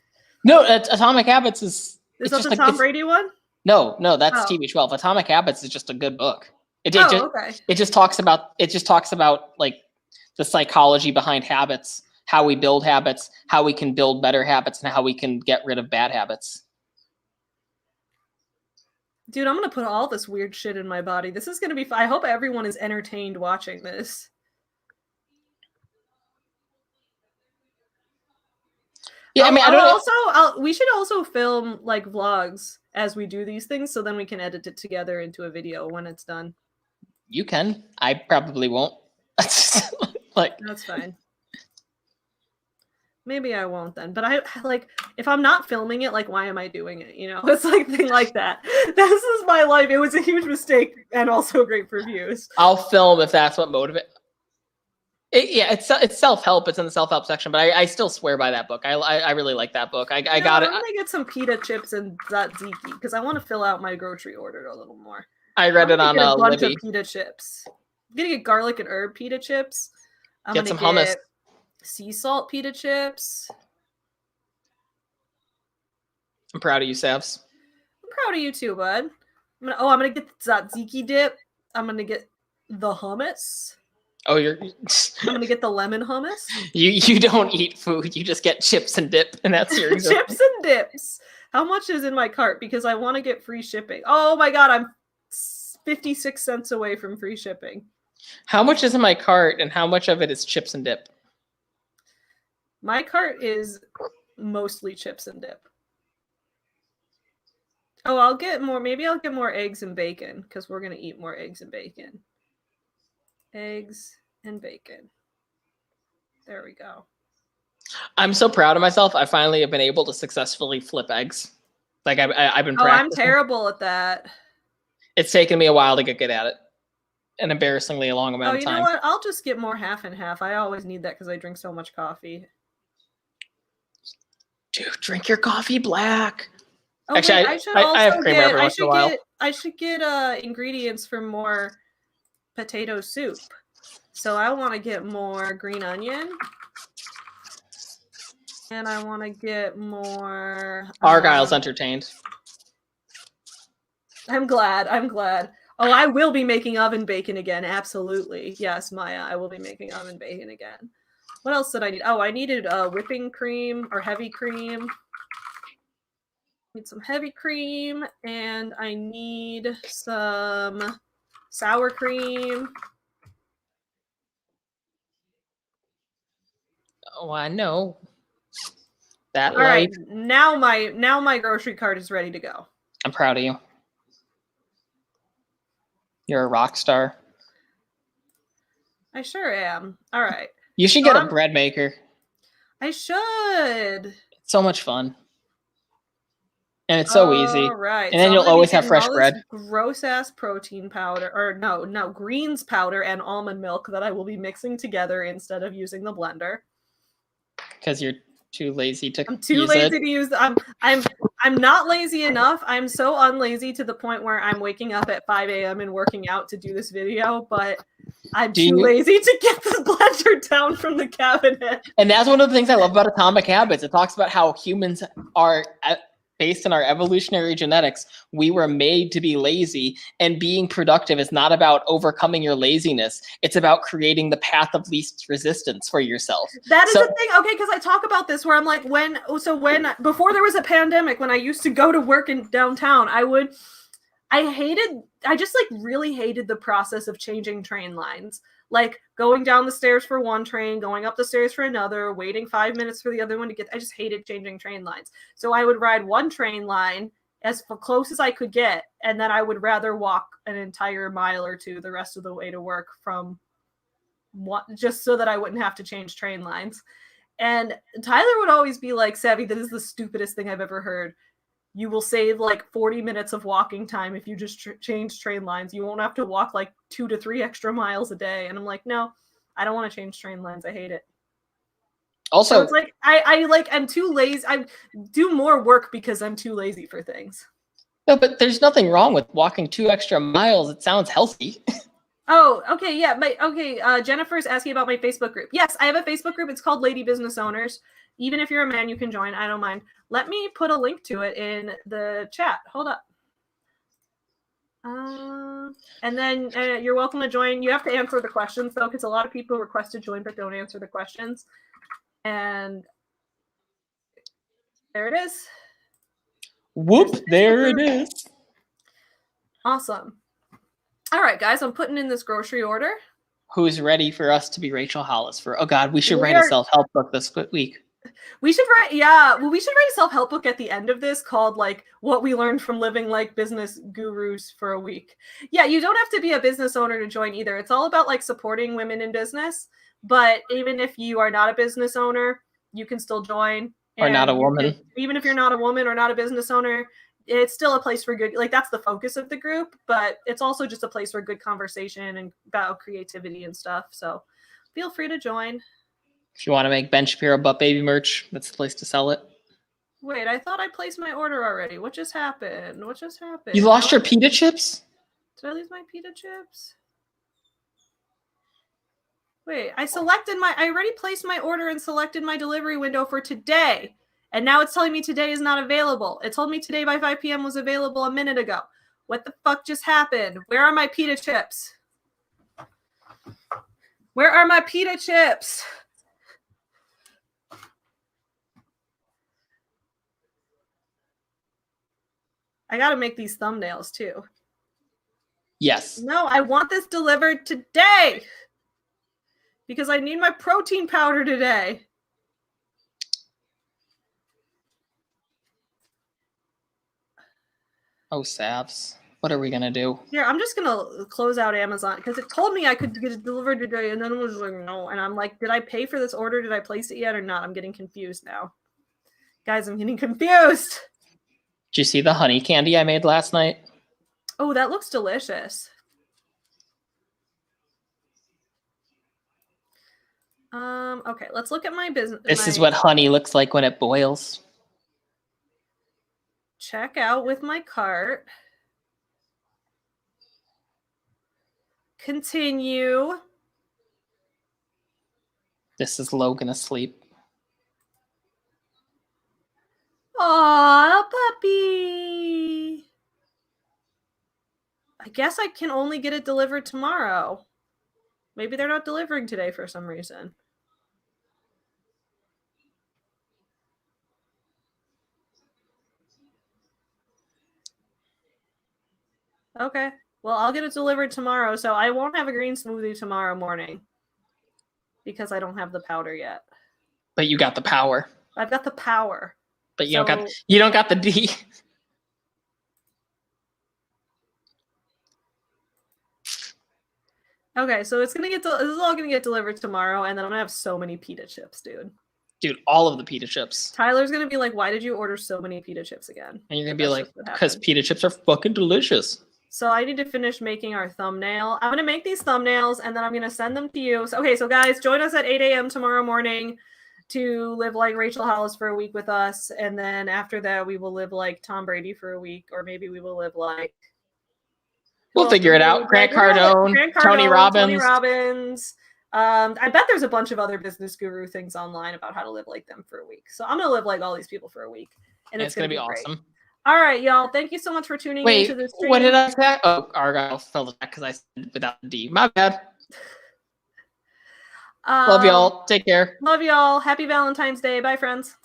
No, Atomic Habits is
that the Tom Brady one?
No, that's TB12. Atomic Habits is just a good book. It just talks about like the psychology behind habits, how we build habits, how we can build better habits, and how we can get rid of bad habits.
Dude, I'm going to put all this weird shit in my body. This is going to be I hope everyone is entertained watching this. Yeah, I mean, we should also film like vlogs as we do these things, so then we can edit it together into a video when it's done.
You can. I probably won't.
That's fine. Maybe I won't then. But I like if I'm not filming it, like why am I doing it? You know, it's like thing like that. This is my life. It was a huge mistake and also great for views.
I'll film if that's what motivates. It's self-help. It's in the self-help section, but I still swear by that book. I really like that book. I got it.
I'm gonna get some pita chips and tzatziki because I want to fill out my grocery order a little more.
I read it on
a bunch of pita chips. I'm gonna get garlic and herb pita chips.
Get some hummus.
Sea salt pita chips.
I'm proud of you, Savs.
I'm proud of you too, bud. I'm gonna get the tzatziki dip. I'm gonna get the hummus.
Oh,
I'm gonna get the lemon hummus.
You don't eat food. You just get chips and dip, and that's your
chips and dips. How much is in my cart? Because I want to get free shipping. Oh my god, I'm 56 cents away from free shipping.
How much is in my cart, and how much of it is chips and dip?
My cart is mostly chips and dip. Oh, I'll get more. Maybe I'll get more eggs and bacon because we're gonna eat more eggs and bacon. Eggs and bacon. There we go.
I'm so proud of myself. I finally have been able to successfully flip eggs. Like I've been practicing.
I'm terrible at that.
It's taken me a while to get good at it. An embarrassingly long amount of time.
Oh, you know what? I'll just get more half and half. I always need that because I drink so much coffee.
Dude, drink your coffee black.
Oh,
actually,
wait,
I have creamer every once in a while.
I should get ingredients for more potato soup. So I want to get more green onion. And I want to get more...
Argyle's entertained.
I'm glad. Oh, I will be making oven bacon again. Absolutely. Yes, Maya, I will be making oven bacon again. What else did I need? Oh, I needed whipping cream or heavy cream. Need some heavy cream, and I need some sour cream.
Oh, I know. That
all right, now my grocery cart is ready to go.
I'm proud of you. You're a rock star.
I sure am. All right.
You should get a bread maker.
I should.
It's so much fun. And it's so easy.
Right.
And then you'll always have fresh bread.
Gross ass protein powder, or no, greens powder and almond milk that I will be mixing together instead of using the blender.
Because you're too lazy to.
I'm too lazy to use. I'm not lazy enough. I'm so unlazy to the point where I'm waking up at 5 a.m. and working out to do this video, but I'm too lazy to get the blender down from the cabinet.
And that's one of the things I love about Atomic Habits. It talks about how humans are, based on our evolutionary genetics, we were made to be lazy, and being productive is not about overcoming your laziness. It's about creating the path of least resistance for yourself.
That is the thing. Okay, because I talk about this where I'm like, before there was a pandemic, when I used to go to work in downtown, I just really hated the process of changing train lines. Like going down the stairs for one train, going up the stairs for another, waiting 5 minutes for the other one to get. I just hated changing train lines. So I would ride one train line as close as I could get, and then I would rather walk an entire mile or two the rest of the way to work from just so that I wouldn't have to change train lines. And Tyler would always be like, Savvy, this is the stupidest thing I've ever heard. You will save 40 minutes of walking time if you just change train lines. You won't have to walk 2 to 3 extra miles a day. And I'm like, no, I don't want to change train lines. I hate it.
Also,
so it's I'm too lazy. I do more work because I'm too lazy for things.
No, but there's nothing wrong with walking 2 extra miles. It sounds healthy.
Oh, okay, yeah. Jennifer's asking about my Facebook group. Yes, I have a Facebook group. It's called Lady Business Owners. Even if you're a man, you can join. I don't mind. Let me put a link to it in the chat. Hold up. And then you're welcome to join. You have to answer the questions, though, because a lot of people request to join but don't answer the questions. And there it is.
Whoop, there it is.
Awesome. All right, guys, I'm putting in this grocery order.
Who's ready for us to be Rachel Hollis for? Oh, God, we should write a self-help book this week.
We should write a self-help book at the end of this called what we learned from living like business gurus for a week. Yeah, you don't have to be a business owner to join either. It's all about supporting women in business. But even if you are not a business owner, you can still join.
Or not a woman.
Even if you're not a woman or not a business owner, it's still a place for good. That's the focus of the group, but it's also just a place for good conversation and about creativity and stuff. So feel free to join.
If you want to make Ben Shapiro butt baby merch, that's the place to sell it.
Wait, I thought I placed my order already. What just happened?
You lost your pita chips?
Did I lose my pita chips? Wait, I already placed my order and selected my delivery window for today. And now it's telling me today is not available. It told me today by 5 p.m. was available a minute ago. What the fuck just happened? Where are my pita chips? Where are my pita chips? I gotta make these thumbnails too.
Yes.
No, I want this delivered today. Because I need my protein powder today.
Oh, Savs. What are we gonna do?
Here, I'm just gonna close out Amazon because it told me I could get it delivered today, and then it was like no, and I'm like, did I pay for this order? Did I place it yet or not? I'm getting confused now, guys. I'm getting confused.
Did you see the honey candy I made last night?
Oh, that looks delicious. Okay, let's look at my business.
This is what honey looks like when it boils.
Check out with my cart. Continue.
This is Logan asleep.
Aw, puppy. I guess I can only get it delivered tomorrow. Maybe they're not delivering today for some reason. Okay. Well, I'll get it delivered tomorrow, so I won't have a green smoothie tomorrow morning because I don't have the powder yet.
But you got the power.
I've got the power.
But you don't got the D.
Okay, so this is all gonna get delivered tomorrow, and then I'm gonna have so many pita chips, dude.
Dude, all of the pita chips.
Tyler's gonna be like, "Why did you order so many pita chips again?"
And you're gonna be like, "Because pita chips are fucking delicious."
So I need to finish making our thumbnail. I'm gonna make these thumbnails, and then I'm gonna send them to you. So okay, so guys, join us at 8 a.m. tomorrow morning to live like Rachel Hollis for a week with us, and then after that, we will live like Tom Brady for a week, or maybe we will live like.
We'll figure it out. Grant Cardone, Tony Robbins.
I bet there's a bunch of other business guru things online about how to live like them for a week. So I'm gonna live like all these people for a week, and it's gonna be awesome. Great. All right, y'all. Thank you so much for tuning into this stream.
What did I say? Oh, Argyle fell back because I said without the D. My bad. Love y'all. Take care.
Love y'all. Happy Valentine's Day. Bye, friends.